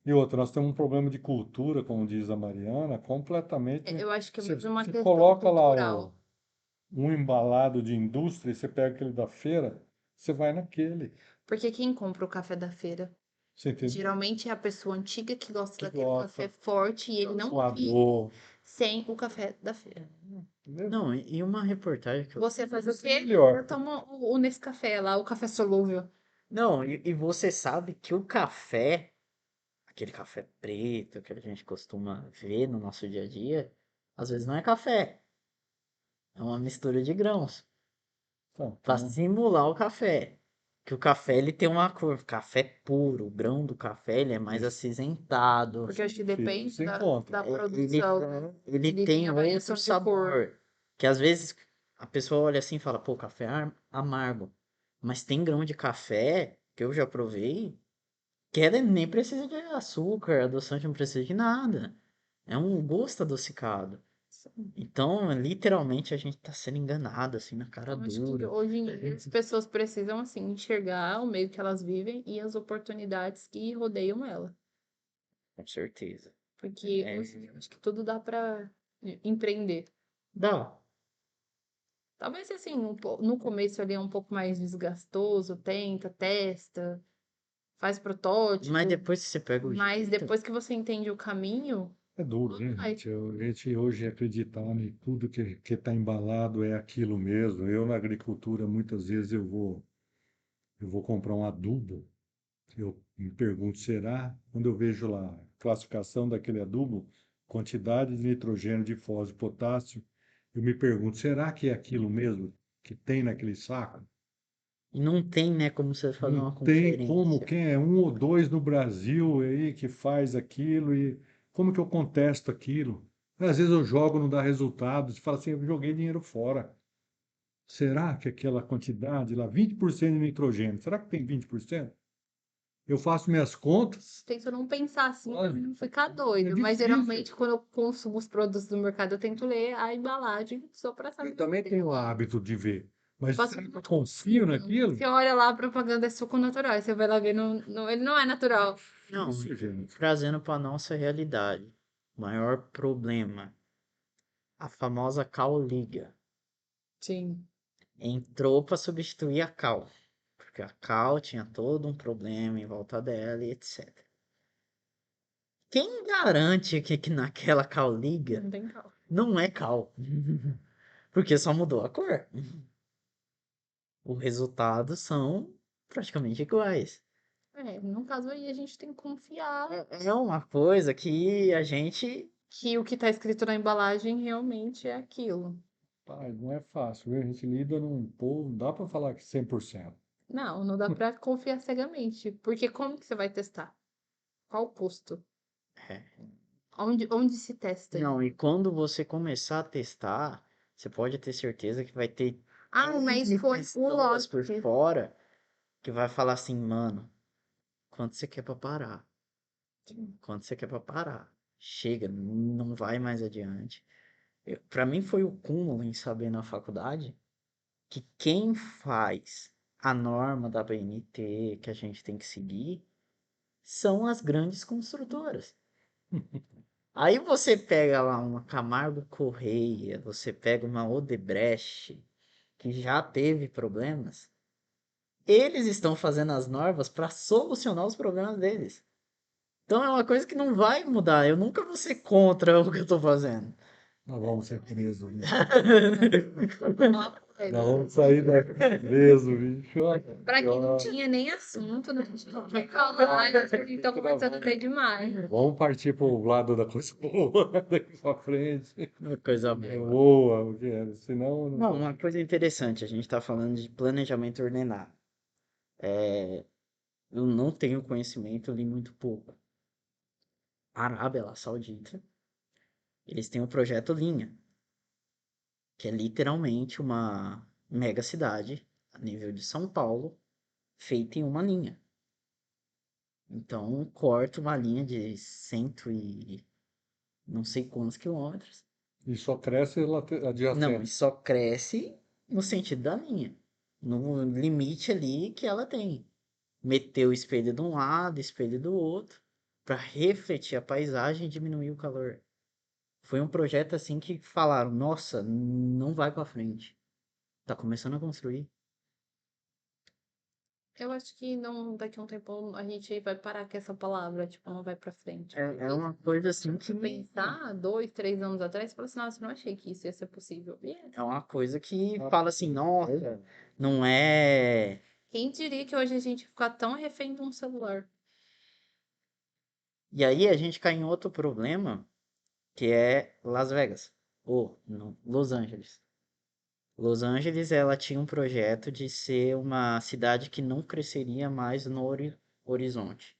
E outra, nós temos um problema de cultura, como diz a Mariana, completamente. Eu acho que é Você, mais uma você questão coloca lá cultural. um embalado de indústria e você pega aquele da feira, você vai naquele. Porque quem compra o café da feira? Você entendeu? Geralmente é a pessoa antiga que gosta Que daquele gosta, café forte e ele não vive coador, sem o café da feira. entendeu? Não, e uma reportagem que eu... Você faz o quê? Melhor. Eu tomo o Nescafé lá, o café solúvel. Não, e você sabe que o café, aquele café preto que a gente costuma ver no nosso dia a dia, às vezes não é café, é uma mistura de grãos. Então, Para simular o café. Que o café ele tem uma cor, café puro, o grão do café ele é mais Isso. acinzentado. Porque acho que Difícil depende se da encontra. produção. Ele Ele tem tem a variação outro de cor. sabor. Que às vezes a pessoa olha assim e fala, pô, café é amargo. Mas tem grão de café que eu já provei que ele nem precisa de açúcar, adoçante não precisa de nada. É um gosto adocicado. Então, literalmente, a gente tá sendo enganado, assim, na cara Então, acho que dura. hoje em dia as pessoas precisam, assim, enxergar o meio que elas vivem e as oportunidades que rodeiam ela. Com certeza. Porque É, hoje em dia, acho que tudo dá pra empreender. dá. Talvez, assim, no começo ali é um pouco mais desgastoso, tenta, testa, faz Mas protótipo, depois que você pega o mas jeito, depois que você entende o caminho, É duro, né, vai. gente? A gente hoje acreditar em tudo que está embalado é aquilo mesmo. Eu, na agricultura, muitas vezes eu vou comprar um adubo. Eu me pergunto, será? Quando eu vejo lá a classificação daquele adubo, quantidade de nitrogênio, de fósforo, potássio, eu me pergunto, será que é aquilo mesmo que tem naquele saco? e não tem, né, como você fazer Não uma tem como, conferência. quem é um ou dois no Brasil aí que faz aquilo e como que eu contesto aquilo? Às vezes eu jogo, não dá resultado, você fala assim, eu joguei dinheiro fora. Será que aquela quantidade lá, 20% de nitrogênio, será que tem 20%? Eu faço minhas contas, Tento não pensar assim pra olha, não ficar é doido, mas difícil. geralmente quando eu consumo os produtos do mercado, eu tento ler a embalagem só pra saber Eu o que também tem. tenho o hábito de ver, Eu mas faço será que eu muito confio consumo. naquilo? Você olha lá, a propaganda é suco natural, aí você vai lá ver, ele não é natural. Não, Isso, gente. trazendo para nossa realidade. Maior problema, a famosa cauliga. Sim. entrou para substituir a Cal, porque a Cal tinha todo um problema em volta dela e etc. Quem garante que naquela Cal liga Não tem calma. não é Cal? Porque só mudou a cor. Os resultados são praticamente iguais. No caso aí a gente tem que confiar É uma coisa que a gente. que o que tá escrito na embalagem realmente é aquilo. Pai, não é fácil, viu? A gente lida num povo, não dá para falar que 100%. Não dá pra confiar cegamente. Porque como que você vai testar? Qual o custo? É. Onde se testa? Não, e quando você começar a testar, você pode ter certeza que vai ter Mas N foi o pessoas por lote. fora que vai falar assim, mano, quanto você quer pra parar? Quanto você quer pra parar? Chega, não vai mais adiante. Pra mim foi o cúmulo em saber na faculdade que quem faz a norma da BNT que a gente tem que seguir são as grandes construtoras. Aí você pega lá uma Camargo Correia, você pega uma Odebrecht, que já teve problemas, eles estão fazendo as normas para solucionar os problemas deles. Então é uma coisa que não vai mudar. Eu nunca vou ser contra o que eu estou fazendo. Nós vamos ser presos, bicho. Nós Nós vamos sair daqui presos, bicho. Pra quem não tinha nem assunto, né? A gente não vai falar, então conversando até demais. Vamos partir para o lado da coisa boa daqui para frente. Uma coisa É boa. boa, porque senão. Não, uma coisa interessante, a gente está falando de planejamento ordenado. Eu não tenho conhecimento, eu li muito pouco. A Arábia Saudita, eles têm o projeto Linha, que é literalmente uma mega cidade a nível de São Paulo, feita em uma linha. Então, corta uma linha de cento e não sei quantos quilômetros. E só cresce Não, adjacente. e só cresce no sentido da linha, no limite ali que ela tem. Meteu o espelho de um lado, espelho do outro, para refletir a paisagem e diminuir o calor. Foi um projeto assim que falaram, nossa, não vai para frente. Tá começando a construir. Eu acho que não, daqui a um tempo a gente vai parar com essa palavra, tipo, não vai pra frente. É uma coisa assim Se que pensar, 2, 3 anos atrás, você fala assim, nossa, eu não achei que isso ia ser possível. E é. é uma coisa que fala assim, nossa, não é. Quem diria que hoje a gente fica tão refém de um celular? E aí a gente cai em outro problema, que é Las Vegas, ou não, Los Angeles. Los Angeles, ela tinha um projeto de ser uma cidade que não cresceria mais no horizonte.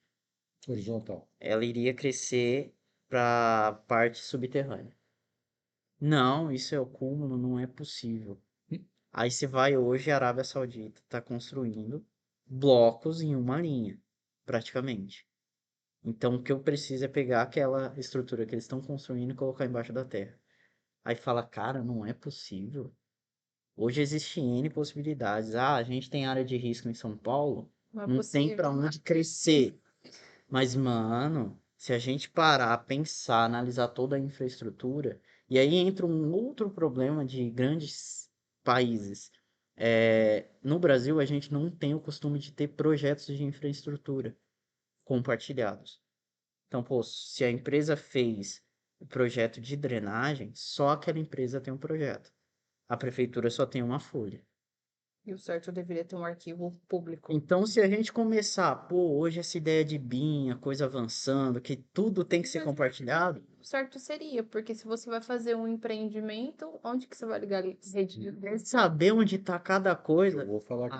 Horizontal. Ela iria crescer para a parte subterrânea. Não, isso é o cúmulo, não é possível. Aí você vai hoje, a Arábia Saudita está construindo blocos em uma linha, praticamente. Então o que eu preciso é pegar aquela estrutura que eles estão construindo e colocar embaixo da terra. Aí fala, cara, não é possível. Hoje existe N possibilidades. Ah, a gente tem área de risco em São Paulo, Não é não tem para possível. onde crescer. Mas, mano, se a gente parar, pensar, analisar toda a infraestrutura, e aí entra um outro problema de grandes países. No Brasil, a gente não tem o costume de ter projetos de infraestrutura compartilhados. Então, pô, se a empresa fez o projeto de drenagem, só aquela empresa tem um projeto. A prefeitura só tem uma folha. E o certo deveria ter um arquivo público. Então, se a gente começar, pô, hoje essa ideia de BIM, a coisa avançando, que tudo tem que ser Mas compartilhado, o certo seria, porque se você vai fazer um empreendimento, onde que você vai ligar a rede de é saber onde tá cada coisa. Eu vou falar que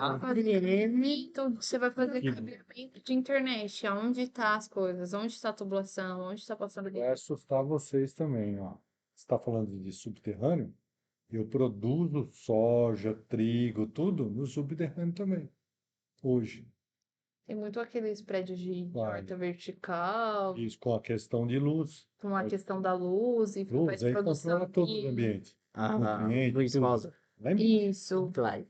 Então, você vai fazer cabeamento de internet, aonde está as coisas, onde está a tubulação, onde está passando vai assustar vocês também, ó. Você está falando de subterrâneo? Eu produzo soja, trigo, tudo no subterrâneo também, hoje. Tem muito aqueles prédios de Vai. horta vertical, Isso com a questão de luz. com a questão da luz e Luz, faz aí produção controla todo o de... ambiente. Ah, Nutriente, Luiz tudo. Rosa. Lá em- Isso. Live.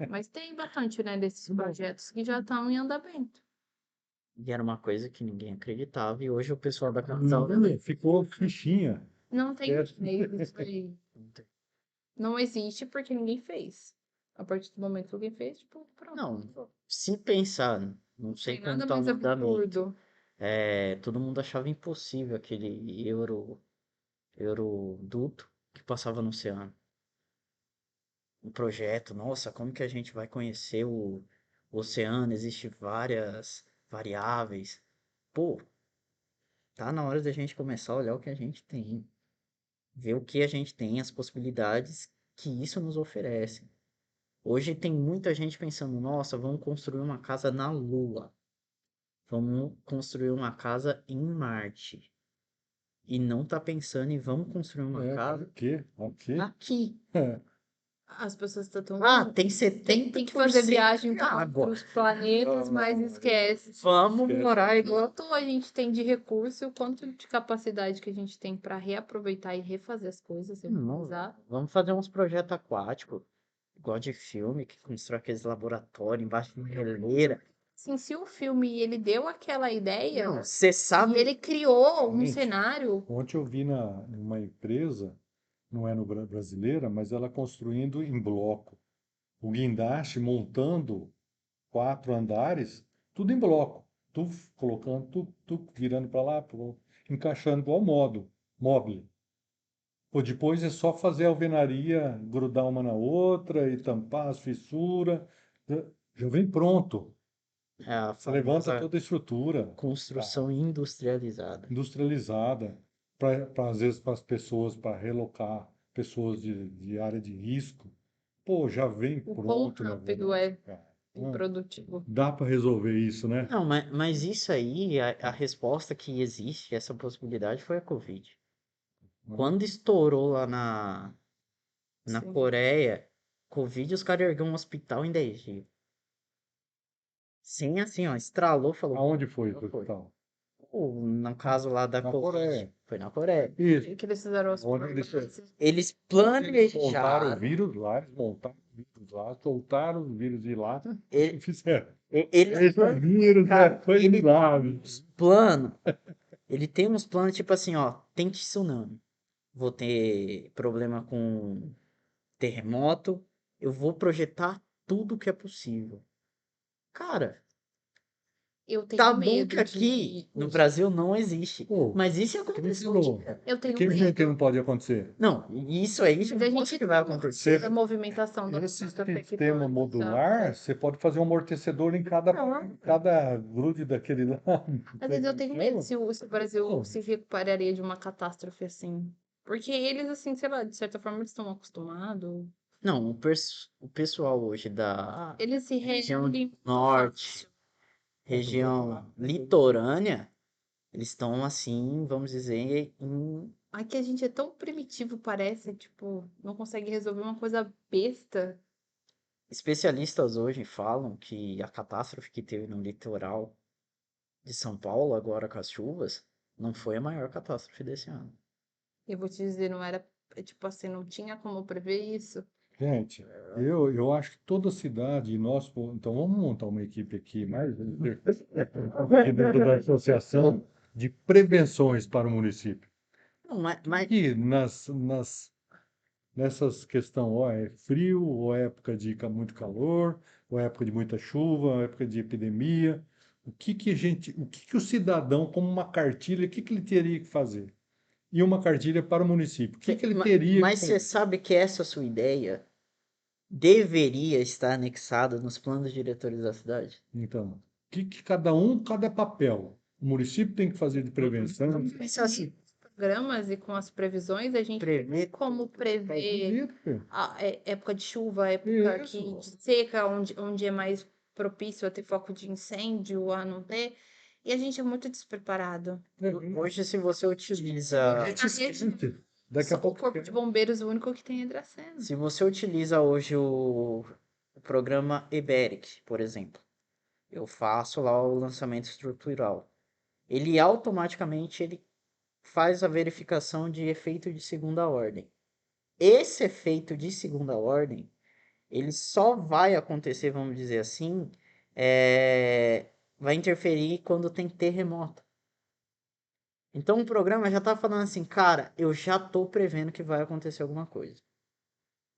Mas tem bastante, né, desses projetos que já estão em andamento. E era uma coisa que ninguém acreditava, e hoje o pessoal da Não, capital. ficou fichinha. Não tem É. jeito isso aí. não existe porque ninguém fez. A partir do momento que alguém fez, tipo, pronto. Não, se pensar, não sei Tem nada quanto tá o mais mandamento. absurdo. Todo mundo achava impossível aquele euroduto que passava no oceano. Um projeto, nossa, como que a gente vai conhecer o oceano? Existem várias variáveis. Pô, tá na hora da gente começar a olhar o que a gente tem, ver o que a gente tem, as possibilidades que isso nos oferece. Hoje tem muita gente pensando, nossa, vamos construir uma casa na Lua, vamos construir uma casa em Marte. E não tá pensando em vamos construir uma casa Aqui, aqui. aqui. É. As pessoas estão Ah, tem tem que fazer 70% viagem de para água. outros planetas, Não, mas não, esquece. Vamos Esquece. morar igual. Quanto a gente tem de recurso, e o quanto de capacidade que a gente tem para reaproveitar e refazer as coisas, reutilizar. Vamos fazer uns projetos aquáticos, igual de filme, que constrói aqueles laboratórios embaixo de uma geleira. Assim, se o filme ele deu aquela ideia Não, você e sabe. ele criou um Gente, cenário, ontem eu vi numa empresa, não é no brasileira, mas ela construindo em bloco. O guindaste montando 4 andares, tudo em bloco. Tu colocando, tu virando para lá, encaixando igual móvel. Pô, depois é só fazer a alvenaria grudar uma na outra e tampar as fissuras. Já, já vem pronto. É a Você levanta famosa toda a estrutura, tá, construção industrializada. industrializada, para às vezes para as pessoas, para relocar pessoas de área de risco. Pô, já vem o quão pronto, na rápido verdade, é cara. improdutivo. Dá para resolver isso, né? Não, mas isso aí, a resposta que existe, essa possibilidade foi a Covid. Quando estourou lá na Sim. Coreia, Covid, os caras ergueram um hospital em 10 dias. Sim, assim, ó, estralou, falou, Aonde foi o não foi. hospital? No caso lá da Na Covid, Coreia. foi na Coreia. Isso. O que eles fizeram aos Onde eles poucos. Eles montaram o planejaram, vírus lá, eles montaram o vírus lá, soltaram o vírus de lá e- e fizeram. eles Esse vírus cara, foi de ele lá. tem uns planos, ele tem uns planos tipo assim, ó, tem tsunami, vou ter problema com terremoto, eu vou projetar tudo que é possível. Cara, Eu tenho tá bom medo que aqui no de. Brasil não existe. Pô, Mas e se quem acontecer um falou? dia? Eu tenho Quem falou que não medo pode acontecer? Não, isso aí da não gente que vai acontecer. a movimentação da Esse própria sistema tectônica. modular, você pode fazer um amortecedor em cada grude daquele lá. Às vezes eu tenho medo se o Brasil Pô, se recuperaria de uma catástrofe assim. Porque eles, assim, sei lá, de certa forma eles estão acostumados. Não, o pessoal hoje da Eles se região rendem muito norte, fácil. região litorânea, eles estão assim, vamos dizer, Aqui a gente é tão primitivo, parece, tipo, não consegue resolver uma coisa besta. especialistas hoje falam que a catástrofe que teve no litoral de São Paulo, agora com as chuvas, não foi a maior catástrofe desse ano. Eu vou te dizer, não era, tipo assim, não tinha como prever isso. gente, eu acho que toda cidade, e nós, pô, então vamos montar uma equipe aqui, aqui dentro da associação de prevenções para o município. Não, mas E nessas questões, ó, é frio, ou é época de muito calor, ou é época de muita chuva, ou é época de epidemia. O que que o cidadão, como uma cartilha, o que que ele teria que fazer? E uma cartilha para o município. O que que ele teria que mas você fazer? sabe que essa sua ideia deveria estar anexada nos planos diretores da cidade? Então, o que que cada papel o município tem que fazer de prevenção? Vamos pensar assim, Programas e com as previsões, a gente tem prever como prever Isso, a época de chuva, a época de seca, onde é mais propício a ter foco de incêndio, a não ter. E a gente é muito despreparado. hoje se você utiliza, Na rede, Daqui a o pouco. Corpo de Bombeiros, o único que tem é Dracena. se você utiliza hoje o programa EBERIC, por exemplo, eu faço lá o lançamento estrutural. Ele automaticamente ele faz a verificação de efeito de segunda ordem. Esse efeito de segunda ordem, ele só vai acontecer, vamos dizer assim, vai interferir quando tem terremoto. Então o programa já está falando assim, cara, eu já estou prevendo que vai acontecer alguma coisa.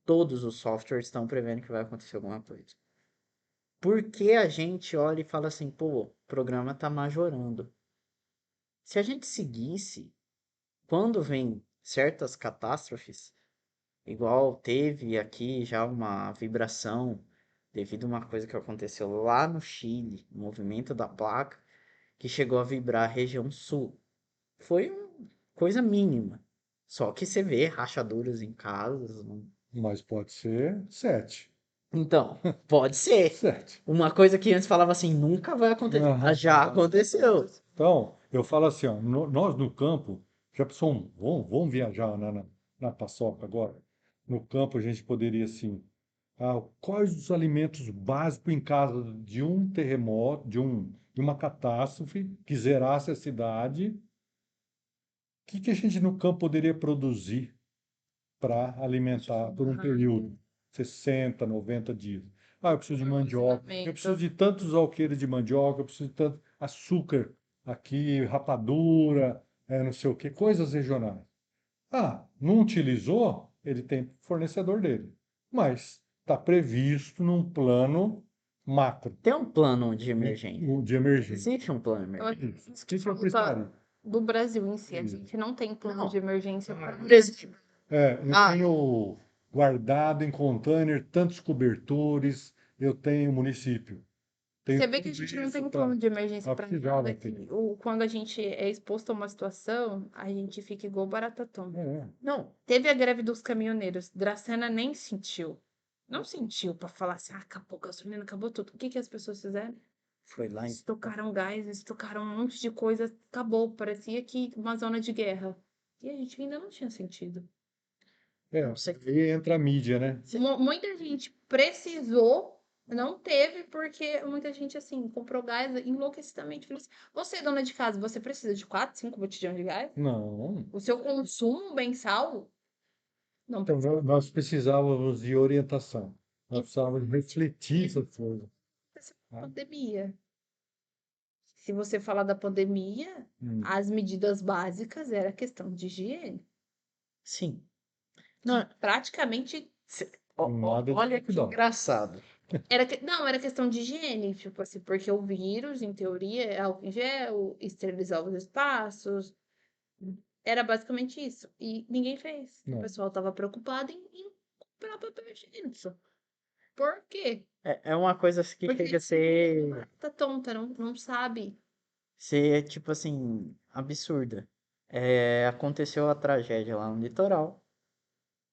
todos os softwares estão prevendo que vai acontecer alguma coisa. Por que a gente olha e fala assim, pô, o programa tá majorando? Se a gente seguisse, quando vem certas catástrofes, igual teve aqui já uma vibração devido a uma coisa que aconteceu lá no Chile, o movimento da placa, que chegou a vibrar a região sul. Foi uma coisa mínima. Só que você vê rachaduras em casas. Mas pode ser 7. Então, pode ser. 7. Uma coisa que antes falava assim, nunca vai acontecer. Aham. Já aconteceu. Então, eu falo assim, ó, nós no campo, já pensou, vamos viajar na paçoca agora? No campo a gente poderia, assim, quais os alimentos básicos em caso de um terremoto, de uma catástrofe que zerasse a cidade? O que a gente no campo poderia produzir para alimentar por um período, 60, 90 dias? Eu preciso de mandioca, eu preciso de tantos alqueires de mandioca, eu preciso de tanto açúcar aqui, rapadura, não sei o quê, coisas regionais. Não utilizou, ele tem fornecedor dele. Mas está previsto num plano macro Tem um plano de emergência. de emergência. Existe um plano de Eu acho emergência. que isso O que eu falta precisaria? do Brasil em si. A Isso. gente não tem plano Não. de emergência para Por exemplo, Eu Ah. tenho guardado em container tantos cobertores, eu tenho município. Tenho Você vê que a tudo gente não isso tem um pra- plano de emergência pra para precisar, nada. né, filho? Quando a gente é exposto a uma situação, a gente fica igual barata tonta. não, Teve a greve dos caminhoneiros. Dracena nem sentiu. Não sentiu para falar assim, acabou a gasolina, acabou tudo. O que que as pessoas fizeram? foi lá em... Estocaram gás, estocaram um monte de coisa, acabou. Parecia que uma zona de guerra. E a gente ainda não tinha sentido. Aí entra a mídia, né? Muita gente precisou, não teve, porque muita gente, assim, comprou gás enlouquecidamente. Falei assim, você, dona de casa, você precisa de 4, 5 botijões de gás? Não. O seu consumo mensal não Então, precisa. nós precisávamos de orientação. Nós precisávamos refletir essas coisas. Pandemia. Se você falar da pandemia, Hum. as medidas básicas era questão de higiene. Sim. Não, Praticamente Nada de olha que lockdown. engraçado. não, era questão de higiene, tipo assim, porque o vírus, em teoria, é álcool em gel, esterilizar os espaços. Era basicamente isso. E ninguém fez. Não. O pessoal tava preocupado em comprar papel higiênico. Por quê? É uma coisa que Porque chega a ser, tá tonta, não sabe. tipo assim, absurda. Aconteceu a tragédia lá no litoral.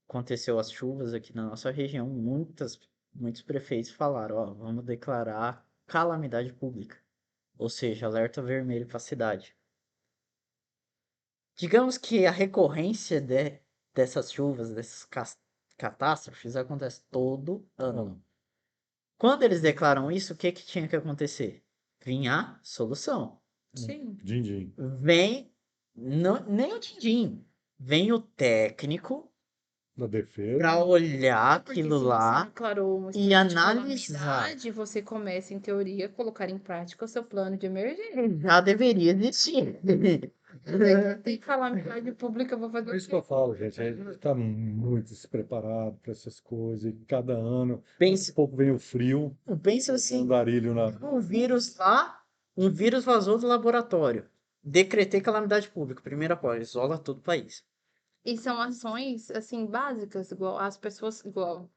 Aconteceu as chuvas aqui na nossa região. Muitos prefeitos falaram, ó, vamos declarar calamidade pública. Ou seja, alerta vermelho para a cidade. Digamos que a recorrência dessas chuvas, dessas catástrofes, acontece todo ano. Quando eles declaram isso, o que tinha que acontecer? Vinha a solução. Sim. Din-din. Vem, nem o din-din, vem o técnico Da defesa. para olhar Porque aquilo se você lá declarou uma e situação de analisar. calamidade, você começa, em teoria, a colocar em prática o seu plano de emergência. Já deveria existir. Tem calamidade pública, eu vou fazer É o isso que eu quê? falo, gente. A gente está muito despreparado para essas coisas. E cada ano, Pensa, um pouco vem o frio, pensa um assim, andarilho na. um vírus lá, um vírus vazou do laboratório. Decretei calamidade pública. Primeira coisa, isola todo o país. E são ações, assim, básicas, igual as pessoas, igual.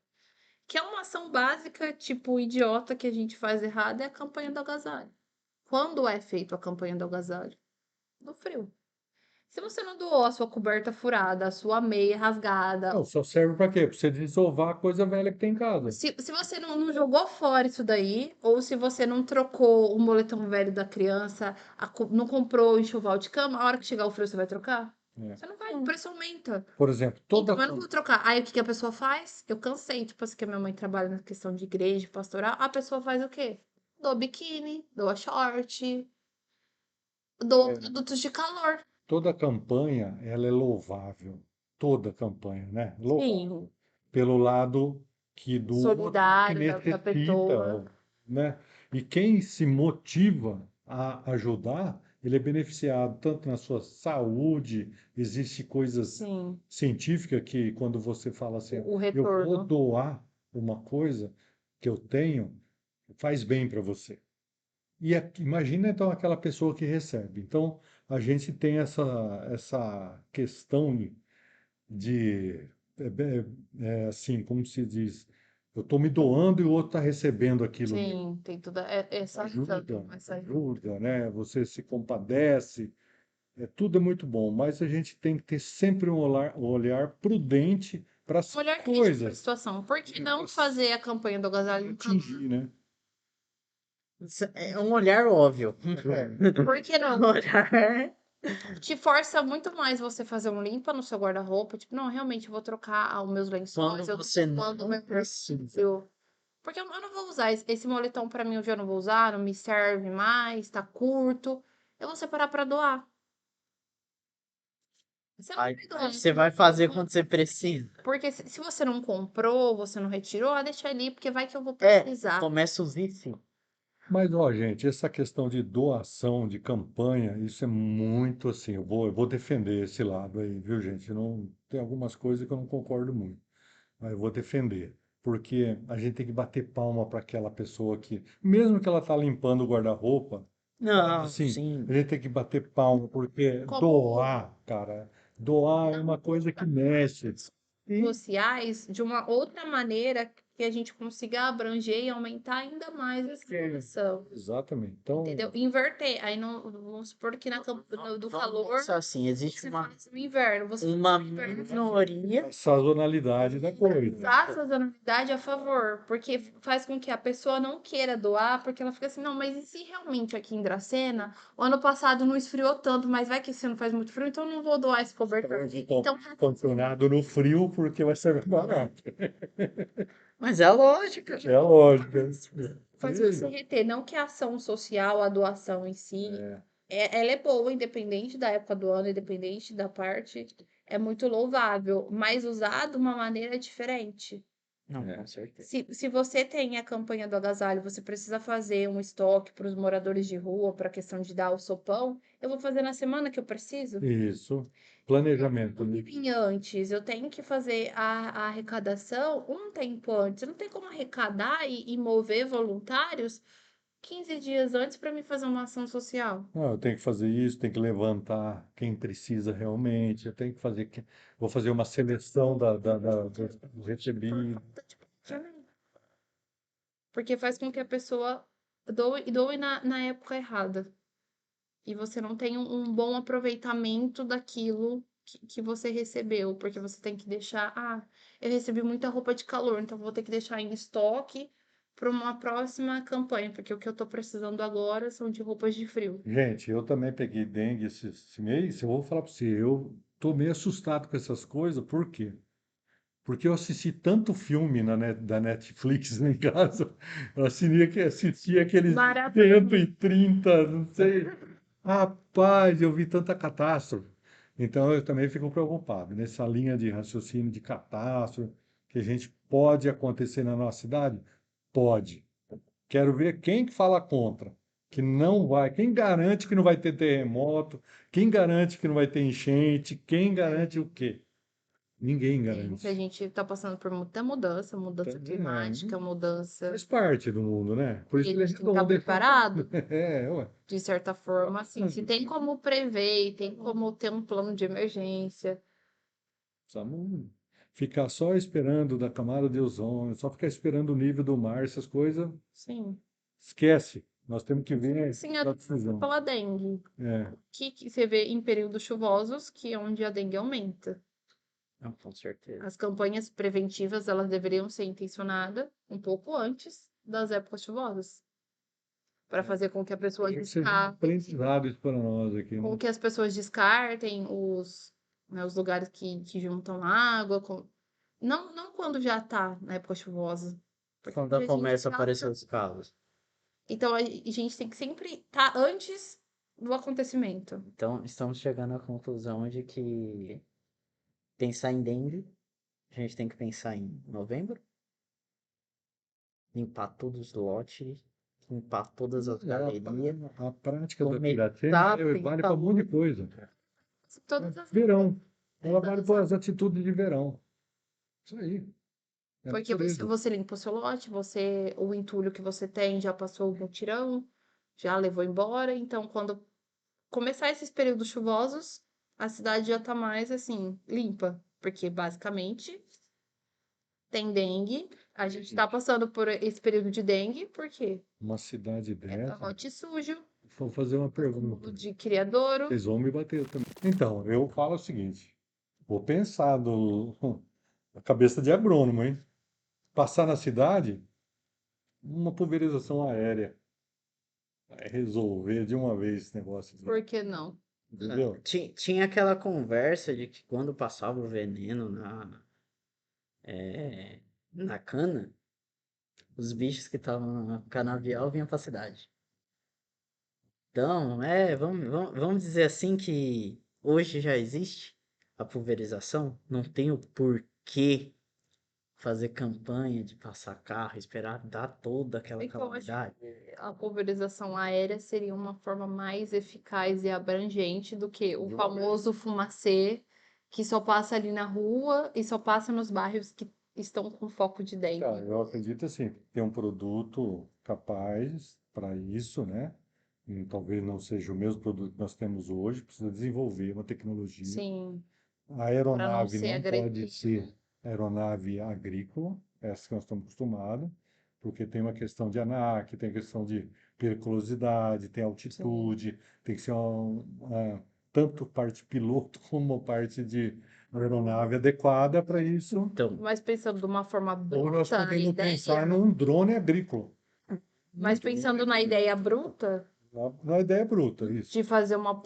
Que é uma ação básica, tipo, idiota que a gente faz errado, é a campanha do agasalho. Quando é feita a campanha do agasalho? No frio. Se você não doou a sua coberta furada, a sua meia rasgada, Não, só serve para quê? Para você desovar a coisa velha que tem em casa. se você não jogou fora isso daí, ou se você não trocou o moletom velho da criança, não comprou o enxoval de cama, a hora que chegar o frio você vai trocar? É. Você não vai, o preço aumenta. Por exemplo, toda. Então, eu não vou trocar. Aí, o que a pessoa faz? Eu cansei, tipo assim, que a minha mãe trabalha na questão de igreja, pastoral. A pessoa faz o quê? Doa biquíni, doa short, doa produtos de calor. Toda campanha, ela é louvável. Toda campanha, né? Louvável. Sim. Pelo lado do outro que Solidário da necessita, pessoa. né? E quem se motiva a ajudar ele é beneficiado tanto na sua saúde, existe coisas Sim, científicas que quando você fala assim, o eu vou retorno. doar uma coisa que eu tenho, faz bem para você. E imagina então aquela pessoa que recebe. Então a gente tem essa questão de, assim, como se diz, eu estou me doando e o outro está recebendo aquilo ali. Sim, tem toda essa Ajuda, ação, essa ajuda, né? Você se compadece, tudo é muito bom, mas a gente tem que ter sempre um olhar prudente para as olhar crítico para a coisas situação. Por que não fazer a campanha do agasalho nunca mais? atingir, né? Isso é um olhar óbvio. Por que não? Um olhar. Te força muito mais você fazer um limpa no seu guarda-roupa. Tipo, não, realmente eu vou trocar os meus lençóis. Quando você Quando o não meu precisa. porque eu não vou usar. Esse moletom pra mim eu já não vou usar, não me serve mais, tá curto. Eu vou separar pra doar. Você não Aí vai doar. você vai fazer quando você precisa. Porque se você não comprou, você não retirou, deixa ali, porque vai que eu vou É, precisar. começa os vícios. Mas, ó, gente, essa questão de doação, de campanha, isso é muito assim. Eu vou defender esse lado aí, viu, gente? Não, tem algumas coisas que eu não concordo muito, mas eu vou defender. Porque a gente tem que bater palma para aquela pessoa que, mesmo que ela tá limpando o guarda-roupa, Não, assim, sim. a gente tem que bater palma, porque Como doar, cara, doar é uma coisa que mexe. E, sociais, de uma outra maneira que a gente consiga abranger e aumentar ainda mais essa relação. exatamente. Entendeu? Então, Inverter. Aí não, vamos supor que do Vamos calor pensar assim, existe você uma, faz no inverno. Você faz uma no inverno. minoria. a sazonalidade da coisa. Usar a sazonalidade a favor, porque faz com que a pessoa não queira doar, porque ela fica assim, não, mas e se realmente aqui em Dracena, o ano passado não esfriou tanto, mas vai que esse ano faz muito frio, então eu não vou doar esse cobertor. Então, Condicionado no frio porque vai ser barato. Mas é a lógica. É a lógica. faz você reter, não que a ação social, a doação em si, ela é boa, independente da época do ano, independente da parte, é muito louvável, mas usar de uma maneira diferente. Não, com certeza. Se você tem a campanha do agasalho, você precisa fazer um estoque para os moradores de rua, para a questão de dar o sopão, eu vou fazer na semana que eu preciso. Isso. Planejamento, Um né? tempinho antes, eu tenho que fazer a arrecadação um tempo antes. Eu não tem como arrecadar e mover voluntários 15 dias antes para me fazer uma ação social. Ah, eu tenho que fazer isso, tenho que levantar quem precisa realmente, eu tenho que fazer, vou fazer uma seleção dos recebidos. Porque faz com que a pessoa doe na época errada. E você não tem um bom aproveitamento daquilo que você recebeu, porque você tem que deixar, eu recebi muita roupa de calor, então vou ter que deixar em estoque para uma próxima campanha, porque o que eu tô precisando agora são de roupas de frio. Gente, eu também peguei dengue esse mês, eu vou falar para você, eu tô meio assustado com essas coisas, por quê? Porque eu assisti tanto filme da Netflix lá em casa, eu assistia aqueles Maratona. 130, não sei. Rapaz, eu vi tanta catástrofe. Então eu também fico preocupado nessa linha de raciocínio de catástrofe que a gente pode acontecer na nossa cidade? Pode. Quero ver quem que fala contra, que não vai, quem garante que não vai ter terremoto, quem garante que não vai ter enchente, quem garante o quê? Ninguém Que a garante. gente tá passando por muita mudança, mudança climática, mudança. Faz parte do mundo, né? Por E isso a que ele é gente tem que estar redondo. preparado, Ué. de certa forma, assim, se tem como prever, e tem como ter um plano de emergência. Precisamos ficar só esperando da camada de ozônio, só ficar esperando o nível do mar, essas coisas, Sim. esquece. Nós temos que ver Sim, a decisão. pela dengue. É, Que você vê em períodos chuvosos, que é onde a dengue aumenta. Não, com certeza. As campanhas preventivas, elas deveriam ser intencionadas um pouco antes das épocas chuvosas, para fazer com que a pessoa tem que ser um descarte, aprendizado isso para nós aqui, com né? que as pessoas descartem os lugares que juntam água, não quando já tá na época chuvosa, porque Quando a gente começa a aparecer os casos. então a gente tem que sempre estar antes do acontecimento. Então, estamos chegando à conclusão de que pensar em dengue, a gente tem que pensar em novembro, limpar todos os lotes limpar todas as A, galerias, a prática da começar a pirotecnia vale pensar para um monte de coisa. Todas as Verão. Ela vale para Exato. as atitudes de verão. Isso aí. É Porque natureza. você limpa o seu lote, o entulho que você tem já passou o mutirão, já levou embora. Então, quando começar esses períodos chuvosos, a cidade já tá mais assim, limpa. Porque basicamente tem dengue. A gente tá passando por esse período de dengue, porque Uma cidade é dessa. lote sujo, Vou fazer uma acúmulo pergunta. de criadouro. Vocês vão me bater também. Então, eu falo o seguinte: vou pensar a cabeça de agrônomo, hein? Passar na cidade, uma pulverização aérea. Vai resolver de uma vez esse negócio, Por que não? entendeu? Tinha aquela conversa de que quando passava o veneno na cana, os bichos que estavam na canavial vinham pra cidade. Então, vamos dizer assim que hoje já existe a pulverização, não tem o porquê fazer campanha de passar carro, esperar dar toda aquela Então, eu acho calamidade. que a pulverização aérea seria uma forma mais eficaz e abrangente do que o famoso fumacê, que só passa ali na rua e só passa nos bairros que estão com foco de dengue. Cara, eu acredito assim, que tem um produto capaz para isso, né? E talvez não seja o mesmo produto que nós temos hoje, precisa desenvolver uma tecnologia. Sim, A para não aeronave ser não pode agressivo. ser aeronave agrícola, essa que nós estamos acostumados, porque tem uma questão de ANAC, tem questão de periculosidade, tem Sim. altitude, tem que ser tanto parte piloto como parte de aeronave adequada para isso. Então, Mas pensando de uma forma Ou nós bruta na podemos pensar ideia, num drone agrícola. mas pensando na ideia bruta Na ideia bruta, isso. de fazer uma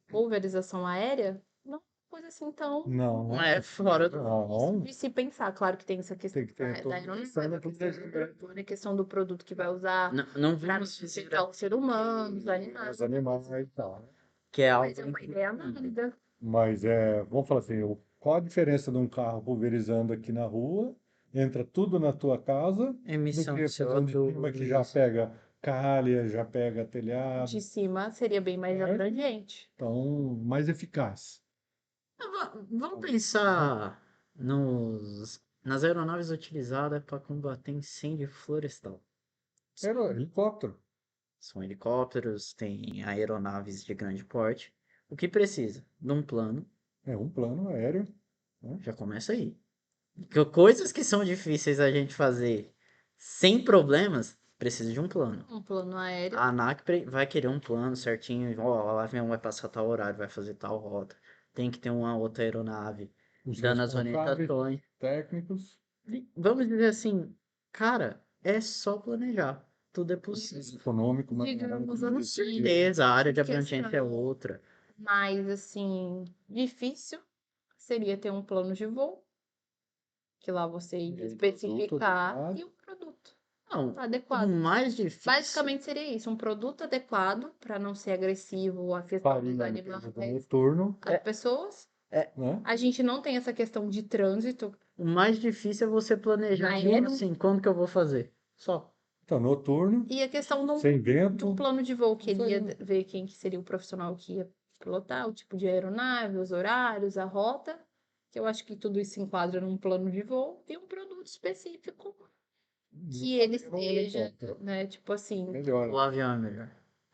pulverização aérea, não é uma coisa assim tão Não, não é fora do. não. de se pensar. Claro que tem essa questão Tem que ter da toda aeronave, essa a questão do motor, a questão do produto que vai usar Não para vamos dizer afetar o ser humano, os os animais. animais e tal. que é Mas algo é uma ideia válida. Mas vamos falar assim, qual a diferença de um carro pulverizando aqui na rua, entra tudo na tua casa, do emissão de que fazer um de cima que já CO2. pega calha, já pega telhado, De cima seria bem mais certo? abrangente. Então, mais eficaz. Vamos pensar nas aeronaves utilizadas para combater incêndio florestal. Helicóptero. São helicópteros, tem aeronaves de grande porte. O que precisa? De um plano, É um plano aéreo, né? já começa aí. Coisas que são difíceis a gente fazer sem problemas, precisa de um plano. Um plano aéreo. A ANAC vai querer um plano certinho, ó, o avião vai passar tal horário, vai fazer tal rota. Tem que ter uma outra aeronave Os dando as responsáveis orientações. técnicos, Vamos dizer assim, cara, é só planejar. Tudo é possível. econômico, Digamos Com assim, certeza, a área de que abrangência é outra. mais assim, difícil seria ter um plano de voo, que lá você ia produto especificar, adequado. e o produto Não, o adequado. mais difícil. Basicamente seria isso, um produto adequado para não ser agressivo à questão dos Farinha no animais, período noturno, às pessoas. né? A gente não tem essa questão de trânsito. O mais difícil é você planejar Aéreo. assim, quando que eu vou fazer? Só. Então, noturno, E a questão sem de um vento. plano de voo, que Isso ele ia aí. ver quem que seria o profissional que ia pilotar, o tipo de aeronave, os horários, a rota, que eu acho que tudo isso se enquadra num plano de voo, e um produto específico que ele seja, né, tipo assim, O Melhor. avião é melhor.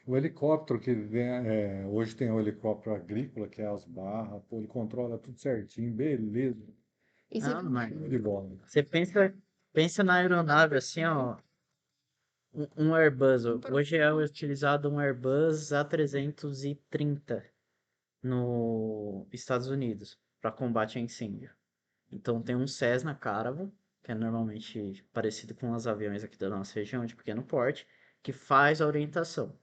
O helicóptero que hoje tem o helicóptero agrícola, que é as barras, pô, ele controla tudo certinho, beleza. e se Não, mas Show de bola. você pensa na aeronave assim, ó. Um Airbus. Hoje é utilizado um Airbus A330 nos Estados Unidos para combate a incêndio. Então tem um Cessna Caravan, que é normalmente parecido com os aviões aqui da nossa região, de pequeno porte, que faz a orientação.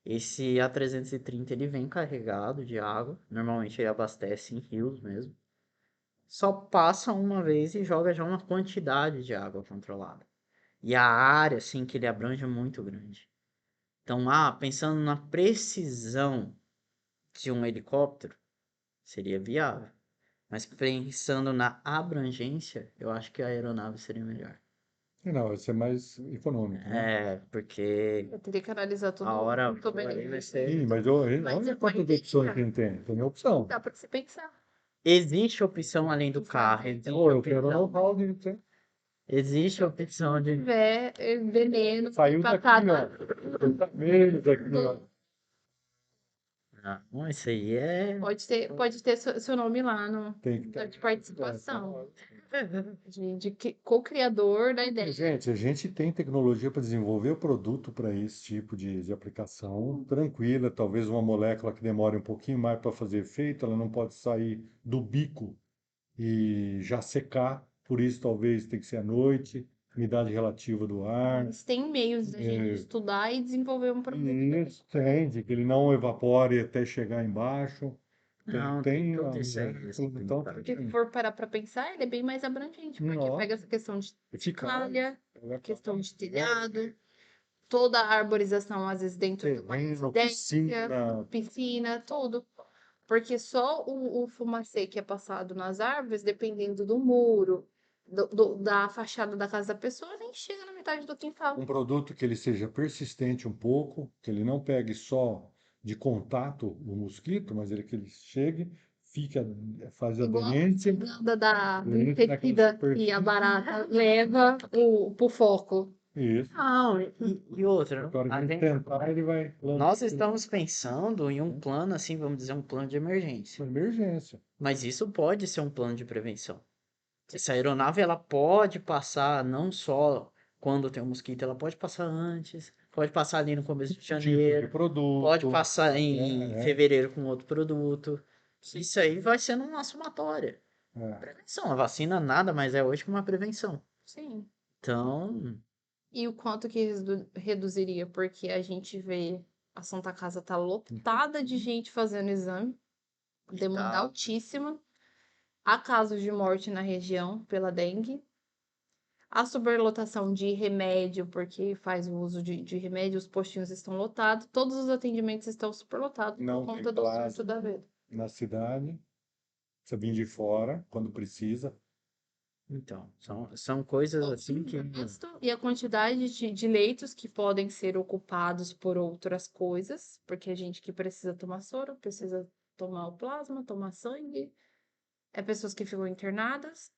Esse A330 ele vem carregado de água, normalmente ele abastece em rios mesmo. Só passa uma vez e joga já uma quantidade de água controlada. E a área assim que ele abrange é muito grande. Então, pensando na precisão de um helicóptero, seria viável. Mas pensando na abrangência, eu acho que a aeronave seria melhor. Não, vai ser mais econômico, né? Porque Eu teria que analisar tudo a hora muito bem. aí vai Sim, ser. mas Mas olha é quantas uma opções que ideia. a gente tem. Tem opção. Dá pra se pensar. Existe opção além do carro, Exato. existe Ou eu quero opção. know-how de ter. Existe a opção Se de. tiver veneno Saiu pra daqui, cada. ó. Tá menos aqui, ó. Não, isso aí é. Pode ter seu nome lá no, Tem que estar. de participação. De co-criador da ideia. Gente, a gente tem tecnologia para desenvolver o produto para esse tipo de aplicação tranquila. Talvez uma molécula que demore um pouquinho mais para fazer efeito, ela não pode sair do bico e já secar. Por isso, talvez tem que ser à noite, umidade relativa do ar. Mas tem meios da gente estudar e desenvolver um produto. Isso, tem, de que ele não evapore até chegar embaixo. Não, Tem, tem tudo isso aí. tudo. Então, Porque se for parar pra pensar, ele é bem mais abrangente, porque Nossa. pega essa questão de eficaz. calha, questão de telhado, toda a arborização, às vezes, dentro de uma Terreno, residência, piscina. piscina, tudo. Porque só o fumacê que é passado nas árvores, dependendo do muro, da fachada da casa da pessoa, nem chega na metade do quintal. Um produto que ele seja persistente um pouco, que ele não pegue só de contato o mosquito, mas ele que ele chegue, fica, faz Igual a aderência. pegada do Aderência naquela inseticida e a superfície. barata leva pro foco. Isso. Não, e outra, Agora a a gente gente- tentar, ele vai nós estamos pensando em um plano, assim, vamos dizer, um plano de emergência. emergência. Mas isso pode ser um plano de prevenção. Essa aeronave, ela pode passar não só quando tem um mosquito, ela pode passar antes, pode passar ali no começo de Tipo de janeiro, produto. pode passar em É. fevereiro com outro produto. Isso aí vai sendo uma somatória. É. Prevenção. A vacina nada mais é hoje que uma prevenção. Sim. Então, E o quanto que reduziria? Porque a gente vê a Santa Casa tá lotada de gente fazendo exame, demanda Tá. altíssima. Há casos de morte na região pela dengue. A superlotação de remédio, porque faz o uso de remédio, os postinhos estão lotados, todos os atendimentos estão superlotados Não por tem conta do plasma. surto da vida. Na cidade, precisa vir de fora quando precisa. então, são coisas assim que. E a quantidade de leitos que podem ser ocupados por outras coisas, porque a gente que precisa tomar soro, precisa tomar o plasma, tomar sangue, é pessoas que ficam internadas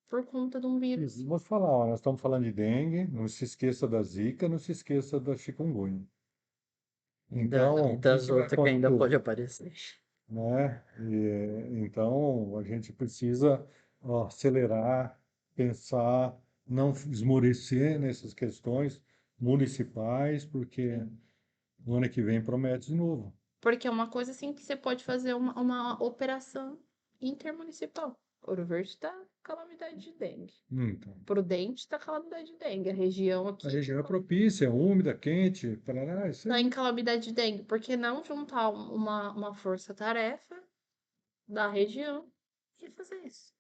por conta de um vírus. Vou falar, ó, nós estamos falando de dengue, não se esqueça da zika, não se esqueça da chikungunya. Então, o que Das que vai outras que ainda acontecer? pode aparecer. Né? Então, a gente precisa, ó, acelerar, pensar, não esmorecer nessas questões municipais, porque no ano que vem promete de novo. Porque é uma coisa assim que você pode fazer uma operação intermunicipal. Ouro Verde está calamidade de dengue. Então, Prudente está calamidade de dengue. A região aqui a região é propícia, úmida, quente, parará, isso está aí. em calamidade de dengue. Por que não juntar uma força-tarefa da região e fazer isso?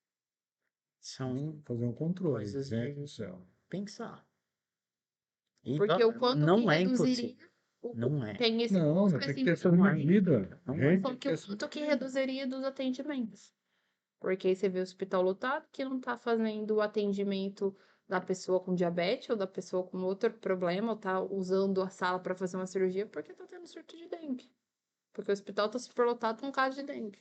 São Fazer um controle, coisas gente de do céu. pensar. E Porque o quanto não que é reduziria. impossível. Não é. Tem esse Não, custo mas tem que ter essa específico. medida. Não é. Gente, Só que o quanto que reduziria dos atendimentos. Porque aí você vê o hospital lotado que não está fazendo o atendimento da pessoa com diabetes ou da pessoa com outro problema, ou tá usando a sala para fazer uma cirurgia porque tá tendo surto de dengue. Porque o hospital tá super lotado com caso de dengue.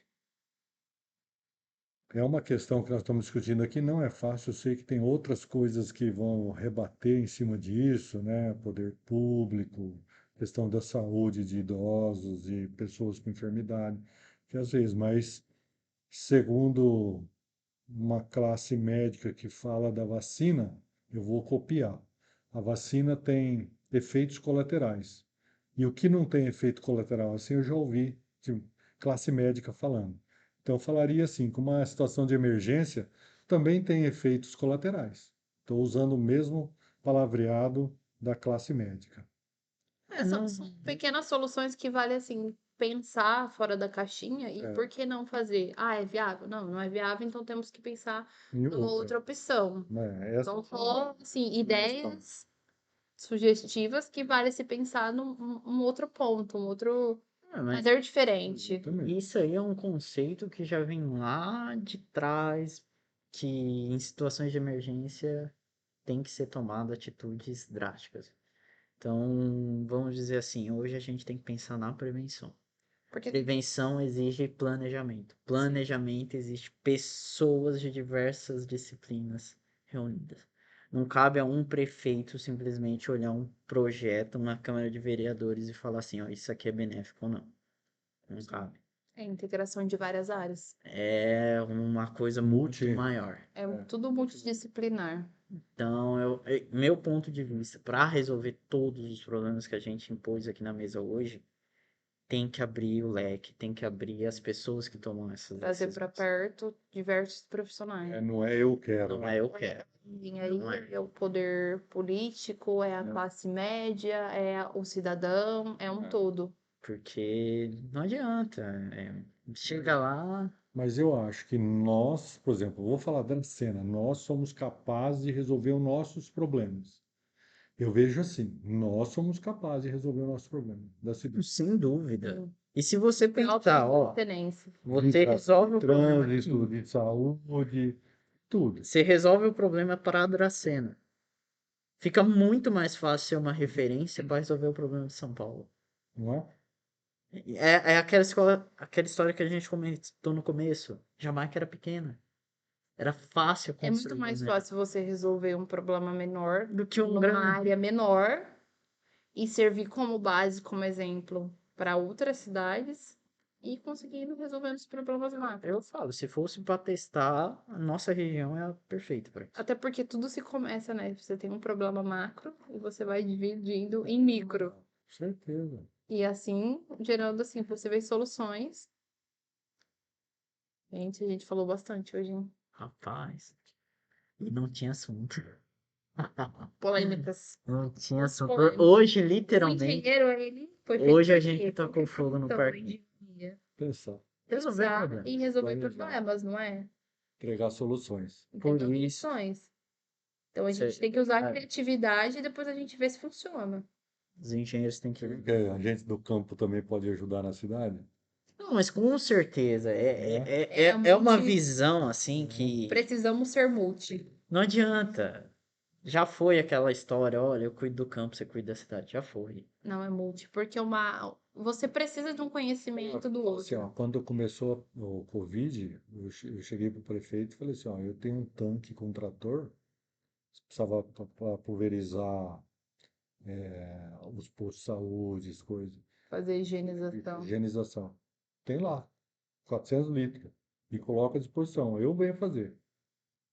é uma questão que nós estamos discutindo aqui, não é fácil. Eu sei que tem outras coisas que vão rebater em cima disso, né? Poder público, questão da saúde de idosos e pessoas com enfermidade, que às vezes, mas segundo uma classe médica que fala da vacina, eu vou copiar. A vacina tem efeitos colaterais. E o que não tem efeito colateral assim, eu já ouvi de classe médica falando. Então, eu falaria assim, que uma situação de emergência também tem efeitos colaterais. Estou usando o mesmo palavreado da classe médica. São pequenas soluções que vale assim pensar fora da caixinha e por que não fazer? Ah, é viável? Não, não é viável, então temos que pensar E numa outra opção. né, essa Então, só assim, ideias sugestivas que vale se pensar num outro ponto, um outro Mas fazer diferente. também. isso aí é um conceito que já vem lá de trás, que em situações de emergência tem que ser tomado atitudes drásticas. Então, vamos dizer assim, hoje a gente tem que pensar na prevenção. Porque Prevenção exige planejamento. Planejamento exige pessoas de diversas disciplinas reunidas. Não cabe a um prefeito simplesmente olhar um projeto, uma Câmara de Vereadores e falar assim, ó, isso aqui é benéfico ou não. Não cabe. é integração de várias áreas. É uma coisa muito Multi- maior. É tudo multidisciplinar. Então, meu ponto de vista, para resolver todos os problemas que a gente impôs aqui na mesa hoje, tem que abrir o leque, tem que abrir as pessoas que tomam essas Trazer para decisões. perto diversos profissionais. Não é eu quero, Não né? é eu quero. Não é. Engenharia, é o poder político, é a classe média, é o cidadão, é um todo. Porque não adianta. Chega lá, Mas eu acho que nós, por exemplo, vou falar da cena, nós somos capazes de resolver os nossos problemas. Eu vejo assim, nós somos capazes de resolver os nossos problemas da cidade. sem dúvida. Sim. E se você pensar, ó, Tenência. você resolve o problema Trânsito, aqui. de saúde, tudo. Você resolve o problema para a Dracena. Fica muito mais fácil ser uma referência para resolver o problema de São Paulo. Não é? É aquela história que a gente comentou no começo. Jamaica era pequena. Era fácil É muito construir, mais né? fácil você resolver um problema menor Do que um numa grande. área menor e servir como base, como exemplo para outras cidades e conseguindo resolver os problemas macro. Eu falo, se fosse para testar, a nossa região é a perfeita para isso. Até porque tudo se começa, né? Você tem um problema macro e você vai dividindo em micro. Certeza. E assim, gerando assim possíveis soluções. Gente, a gente falou bastante hoje, hein? Rapaz, e não tinha assunto. Polêmicas. Não tinha assunto. Polêmicas. Hoje, O literalmente, engenheiro, ele foi feito hoje a pra gente quê? tacou fogo no Então, parque. engenharia. Pensar, Resolveu o Pensar problema. e resolver Planejar. problemas, não é? entregar soluções. Por Entregar isso, soluções. Então a Cê- gente tem que usar a é. criatividade e depois a gente vê se funciona. os engenheiros têm que. Porque a gente do campo também pode ajudar na cidade. Não, mas com certeza. É É uma multi- visão assim que Precisamos ser multi. não adianta. Já foi aquela história, olha, eu cuido do campo, você cuida da cidade. Já foi. Não é multi, porque você precisa de um conhecimento do Assim, ó, outro. quando começou o Covid, eu cheguei para o prefeito e falei assim, ó, eu tenho um tanque com trator, precisava para pulverizar os postos de saúde, as coisas, Fazer higienização. higienização. Tem lá, 400 litros, e coloca à disposição. Eu venho fazer.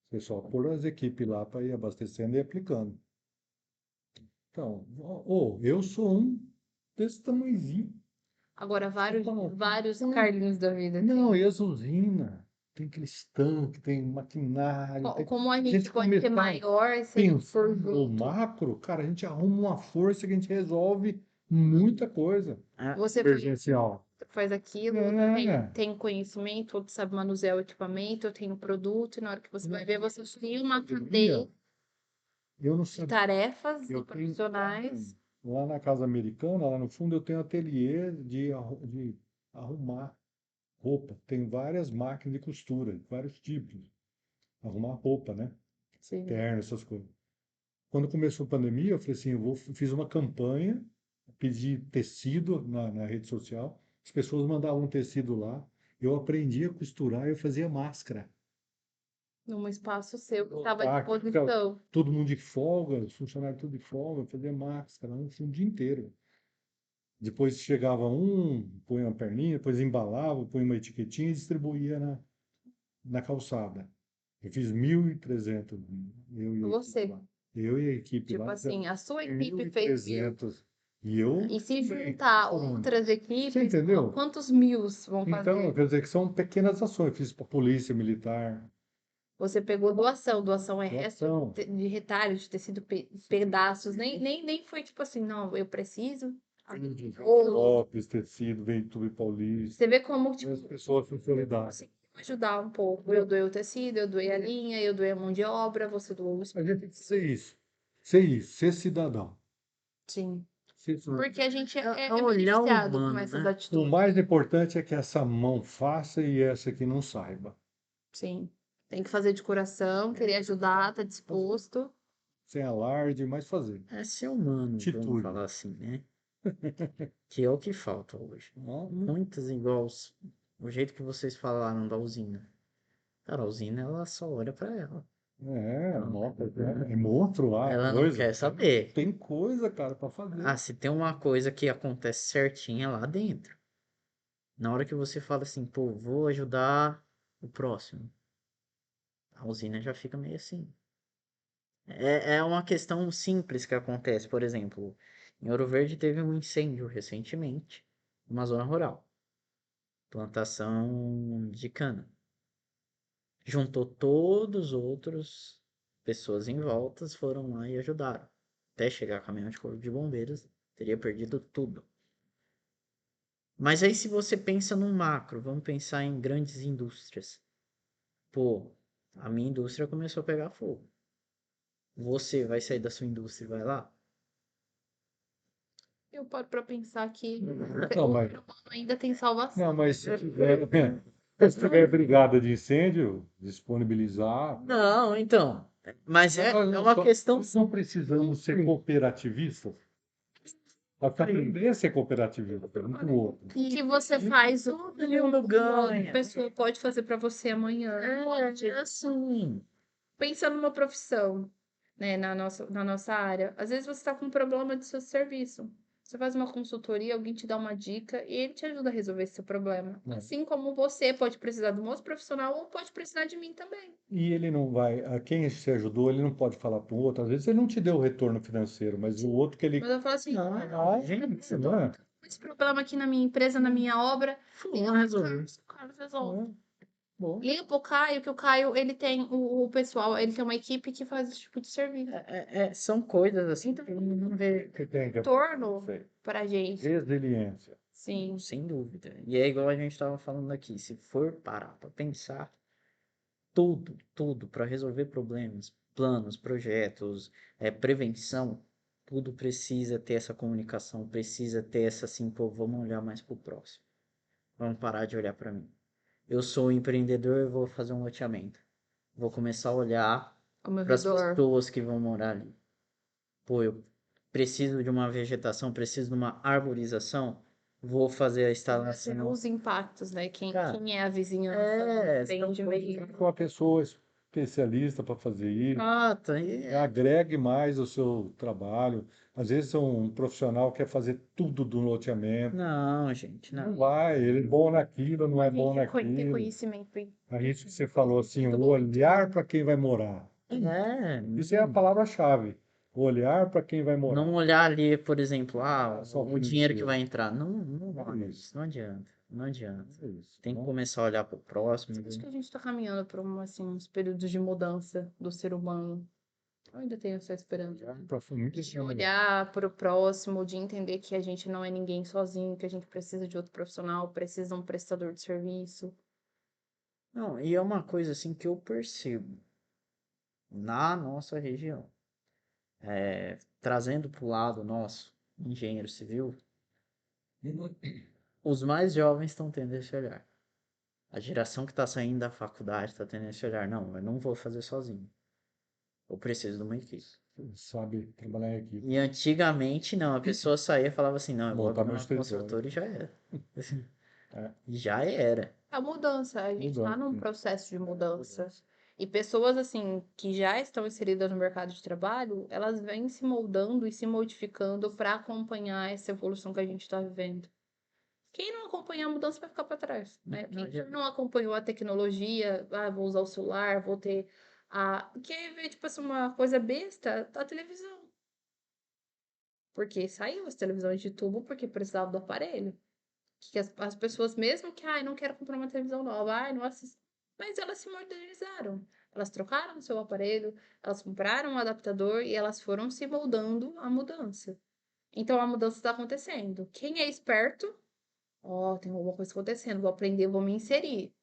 Você só pôr as equipes lá para ir abastecendo e aplicando. Então, eu sou um desse tamanhozinho. Agora, Então, vários Carlinhos da vida. não, e as usinas? Tem aqueles tanques, tem maquinário, tem... Como a A gente gente pode ser começar maior se a gente for pensando no junto. macro, cara, a gente arruma uma força que a gente resolve muita coisa Você emergencial. faz aquilo, tem conhecimento, outro sabe manusear o equipamento, eu tenho produto, e na hora que você vai ver, você cria uma cadeia Eu não de sabia. tarefas e Eu tenho profissionais. lá na casa americana, lá no fundo, eu tenho ateliê de arrumar roupa. Tem várias máquinas de costura, vários tipos. Arrumar roupa, né? Sim. Terno, essas coisas. Quando começou a pandemia, eu falei assim, fiz uma campanha, pedi tecido na rede social, as pessoas mandavam um tecido lá, eu aprendi a costurar e eu fazia máscara. Num espaço seu que estava Ah, à disposição. todo mundo de folga, os funcionários tudo de folga, eu fazia máscara, um dia inteiro. Depois chegava punha uma perninha, depois embalava, punha uma etiquetinha e distribuía na calçada. Eu fiz 1.300, eu e a Você. equipe lá. Eu e a equipe Tipo lá assim, a sua fizemos equipe fez 1.300. E eu E se também, juntar foram. outras Você equipes, entendeu? quantos mil vão Então, fazer? quer dizer que são pequenas ações. Eu fiz para a polícia militar, Você pegou doação, doação é resto doação, de retalho, de tecido, pedaços, nem foi tipo assim, não, eu preciso. Ou próprios, tecido, veio tudo paulista. você vê como, tipo, As pessoas são solidárias. conseguiu ajudar um pouco. Eu doei o tecido, eu doei a linha, eu doei a mão de obra, você doou o A gente tem que ser isso. Ser isso, ser cidadão. Sim. Ser cidadão. Porque a gente é olhar o beneficiado com humano, essas né? O atitudes. mais importante é que essa mão faça e essa aqui não saiba. Sim. Tem que fazer de coração, querer ajudar, tá disposto. sem alarde, mas fazer. É ser humano, vamos Atitude. falar assim, né? Que é o que falta hoje. Muitas igual o jeito que vocês falaram da usina. Cara, a usina, ela só olha pra ela. É monstro lá, Ela não coisa. quer saber. Tem coisa, cara, pra fazer. Ah, se tem uma coisa que acontece certinha lá dentro. Na hora que você fala assim, pô, vou ajudar o próximo, a usina já fica meio assim. É uma questão simples que acontece, por exemplo, em Ouro Verde teve um incêndio recentemente, numa zona rural, plantação de cana. Juntou todos os outros pessoas em voltas, foram lá e ajudaram. Até chegar caminhão de corpo de bombeiros, teria perdido tudo. Mas aí se você pensa no macro, vamos pensar em grandes indústrias. Pô, a minha indústria começou a pegar fogo. Você vai sair da sua indústria e vai lá? Eu paro pra pensar que Não, o mas, ser humano ainda tem salvação. não, mas se tiver brigada de incêndio, disponibilizar. Não, então. Mas é Nós uma questão nós não precisamos ser cooperativistas. Nós aprender a ser cooperativista um com o outro. O que você faz, todo mundo ganha. a pessoa pode fazer pra você amanhã. É assim. Pensa numa profissão, né, na nossa área. Às vezes você está com um problema de seu serviço. Você faz uma consultoria, alguém te dá uma dica e ele te ajuda a resolver esse seu problema. É. Assim como você pode precisar de um outro profissional ou pode precisar de mim também. E ele não vai, a quem se ajudou, ele não pode falar para o outro. Às vezes ele não te deu o retorno financeiro, mas o outro que ele. Mas eu falo assim, Gente, Não é? esse problema aqui na minha empresa, na minha obra, fulano resolveu. o Carlos resolve. Bom. Liga pro Caio, que o Caio, ele tem o pessoal, ele tem uma equipe que faz esse tipo de serviço. São coisas assim que não vê. Você tem que Retorno Sei. pra gente. Resiliência. Sim. Sem dúvida. E é igual a gente estava falando aqui. Se for parar para pensar, tudo para resolver problemas, planos, projetos, prevenção, tudo precisa ter essa comunicação, precisa ter essa assim, pô, vamos olhar mais pro próximo. Vamos parar de olhar para mim. Eu sou empreendedor, eu vou fazer um loteamento. Vou começar a olhar Ao meu para as redor. pessoas que vão morar ali. Pô, eu preciso de uma vegetação, preciso de uma arborização, vou fazer a instalação. Os impactos, né? Quem Cara, é a vizinhança tem de meio. Uma pessoa especialista para fazer isso. Tá. Agregue mais o seu trabalho. Às vezes um profissional quer fazer tudo do loteamento. Não, gente, Não não. vai, ele é bom naquilo, não é bom Ter naquilo. conhecimento. É isso que você falou assim, o olhar para quem vai morar. Isso é a palavra-chave. O olhar para quem vai morar. Não olhar ali, por exemplo, Só o dinheiro que financeiro. vai entrar. Não vai. Isso. Não adianta. Não adianta. É isso. Tem que Não- começar a olhar pro próximo. Acho que a gente está caminhando para uns períodos de mudança do ser humano. Eu ainda tenho essa esperança. muito De olhar para o próximo, de entender que a gente não é ninguém sozinho, que a gente precisa de outro profissional, precisa de um prestador de serviço. Não, e é uma coisa assim que eu percebo na nossa região. Trazendo pro lado nosso, engenheiro civil, os mais jovens estão tendo esse olhar. A geração que está saindo da faculdade está tendo esse olhar. Não, eu não vou fazer sozinho. Eu preciso de uma equipe. Sabe trabalhar em equipe. E antigamente, não, a pessoa saía e falava assim, não, eu vou Montar abrir meu uma escritório. construtora e já era. É. Já era. A mudança, a gente está Mudança. num processo de mudança. E pessoas, assim, que já estão inseridas no mercado de trabalho, elas vêm se moldando e se modificando para acompanhar essa evolução que a gente está vivendo. Quem não acompanhar a mudança vai ficar para trás, né? Quem não acompanhou a tecnologia, vou usar o celular, vou ter a... Que aí vê, tipo assim, uma coisa besta, a televisão. Porque saiu as televisões de tubo porque precisava do aparelho. Que as pessoas, mesmo que, não quero comprar uma televisão nova, não assisto. Mas elas se modernizaram. Elas trocaram o seu aparelho, elas compraram um adaptador e elas foram se moldando à mudança. Então a mudança está acontecendo. Quem é esperto, tem alguma coisa acontecendo, vou aprender, vou me inserir.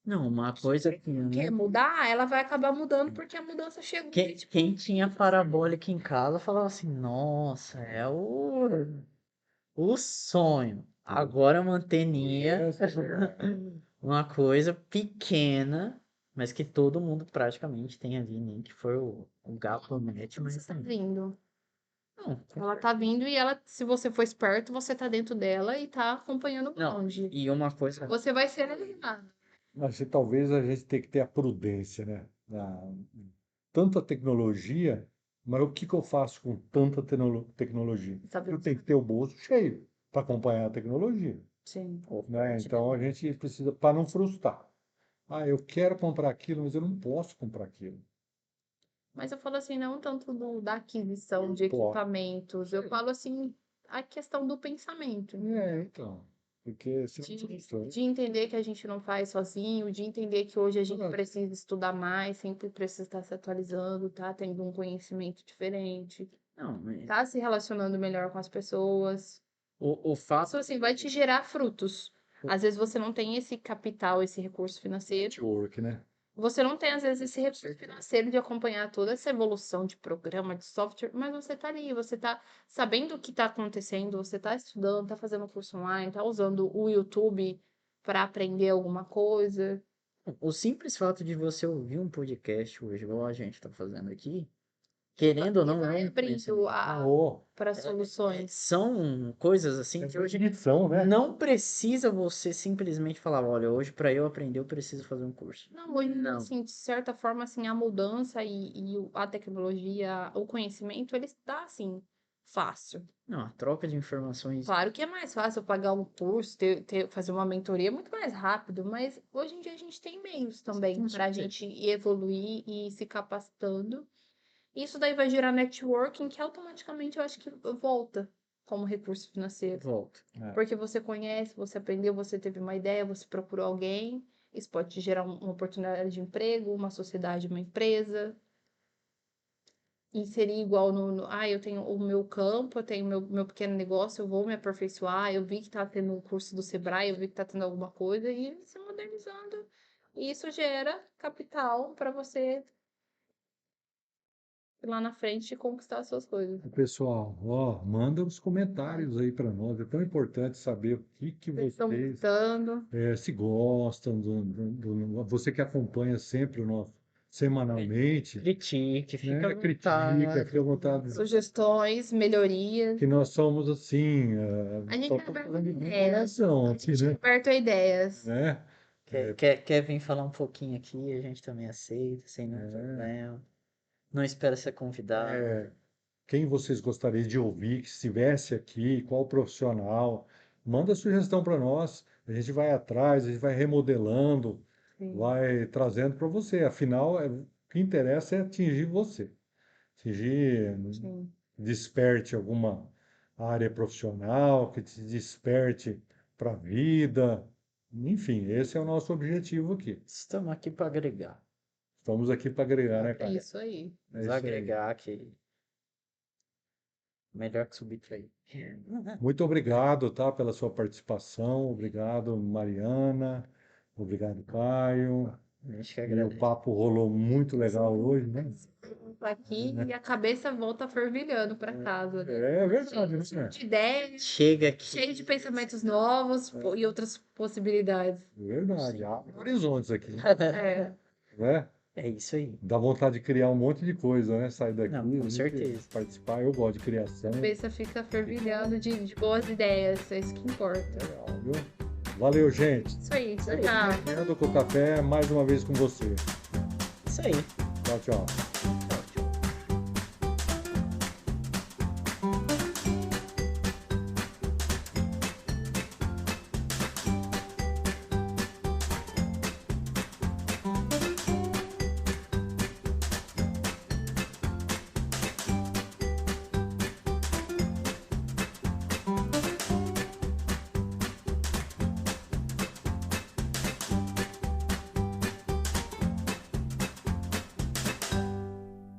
Não, uma coisa que... Quer mudar, ela vai acabar mudando porque a mudança chegou. Quem tinha parabólica em casa falava assim, nossa, é o sonho. Agora uma anteninha, uma coisa pequena, Mas que todo mundo praticamente tem ali, nem que for o gato ou net, Você mas tá tem. vindo. Não, Ela tá vindo e ela, se você for esperto, você tá dentro dela e tá acompanhando o não. bonde. E uma coisa. Você vai ser eliminado. Acho que talvez a gente tenha que ter a prudência, né? Tanta tecnologia, mas o que que eu faço com tanta tecnologia? Sabe? Eu tenho que ter o bolso cheio para acompanhar a tecnologia, Sim. né? Então a gente precisa, para não frustrar. Ah, eu quero comprar aquilo, mas eu não posso comprar aquilo. Mas eu falo assim, não tanto da aquisição de Pô. equipamentos. Eu falo assim, a questão do pensamento. Então, porque se não frustra, De entender que a gente não faz sozinho, de entender que hoje a gente Exato. precisa estudar mais, sempre precisa estar se atualizando, tá tendo um conhecimento diferente, Não, tá se relacionando melhor com as pessoas. o fato. Isso assim vai te gerar frutos. Às vezes você não tem esse capital, esse recurso financeiro. network, né? Você não tem, às vezes, esse recurso financeiro de acompanhar toda essa evolução de programa, de software, mas você tá ali, você tá sabendo o que tá acontecendo, você tá estudando, tá fazendo curso online, tá usando o YouTube para aprender alguma coisa. O simples fato de você ouvir um podcast hoje, igual a gente tá fazendo aqui, querendo ou não, vai é um conhecimento. Oh, para soluções. São coisas assim que hoje edição, né? não precisa você simplesmente falar, olha, hoje para eu aprender eu preciso fazer um curso. Não, hoje, Não. assim, de certa forma, assim, a mudança a tecnologia, o conhecimento, ele está, assim, fácil. Não, a troca de informações. Claro que é mais fácil pagar um curso, fazer uma mentoria, é muito mais rápido, mas hoje em dia a gente tem meios também Com para a certeza. gente evoluir e ir se capacitando. Isso daí vai gerar networking, que automaticamente eu acho que volta como recurso financeiro. Volta. Porque você conhece, você aprendeu, você teve uma ideia, você procurou alguém. Isso pode te gerar uma oportunidade de emprego, uma sociedade, uma empresa. Inserir igual eu tenho o meu campo, eu tenho meu pequeno negócio, eu vou me aperfeiçoar, eu vi que tá tendo um curso do Sebrae, eu vi que tá tendo alguma coisa, e se modernizando. E isso gera capital para você ir lá na frente e conquistar as suas coisas. Pessoal, ó, manda os comentários aí para nós. É tão importante saber o que Vocês estão vocês gostando. se gostam você que acompanha sempre o nosso semanalmente, Critique, fica né? à Critica, vontade. fica à vontade. Sugestões, melhorias. Que nós somos assim, A gente só é tô aberto a falando de ideias. divulgação A aqui, gente é né? aberto a ideias. Né? Quer vir falar um pouquinho aqui, a gente também aceita, sem nenhum problema. Não espera ser convidado. Quem vocês gostariam de ouvir que estivesse aqui, qual profissional, manda sugestão para nós. A gente vai atrás, a gente vai remodelando, Sim. vai trazendo para você. Afinal, o que interessa é atingir você. Atingir, Sim. desperte alguma área profissional, que te desperte para a vida. Enfim, esse é o nosso objetivo aqui. Estamos aqui para agregar. Estamos aqui para agregar, né, É cara? isso aí. É Nos isso aí. agregar que melhor que subtrair. Muito obrigado, tá, pela sua participação. Obrigado, Mariana. Obrigado, Caio. A gente que E o agradece. papo rolou muito legal hoje, né? Tá aqui e a cabeça volta fervilhando para casa. É verdade, né? De ideias, Chega aqui. cheio de pensamentos novos e outras possibilidades. É verdade. Há horizontes aqui, É. né? É isso aí. Dá vontade de criar um monte de coisa, né? Sair daqui, Não, com a gente certeza. participar. Eu gosto de criação. A cabeça fica fervilhando de boas ideias. É isso que importa. Legal, viu? Valeu, gente. Isso aí. Tchau, aí. tchau. Fernando com Café, mais uma vez com você. Isso aí. Tchau, tchau.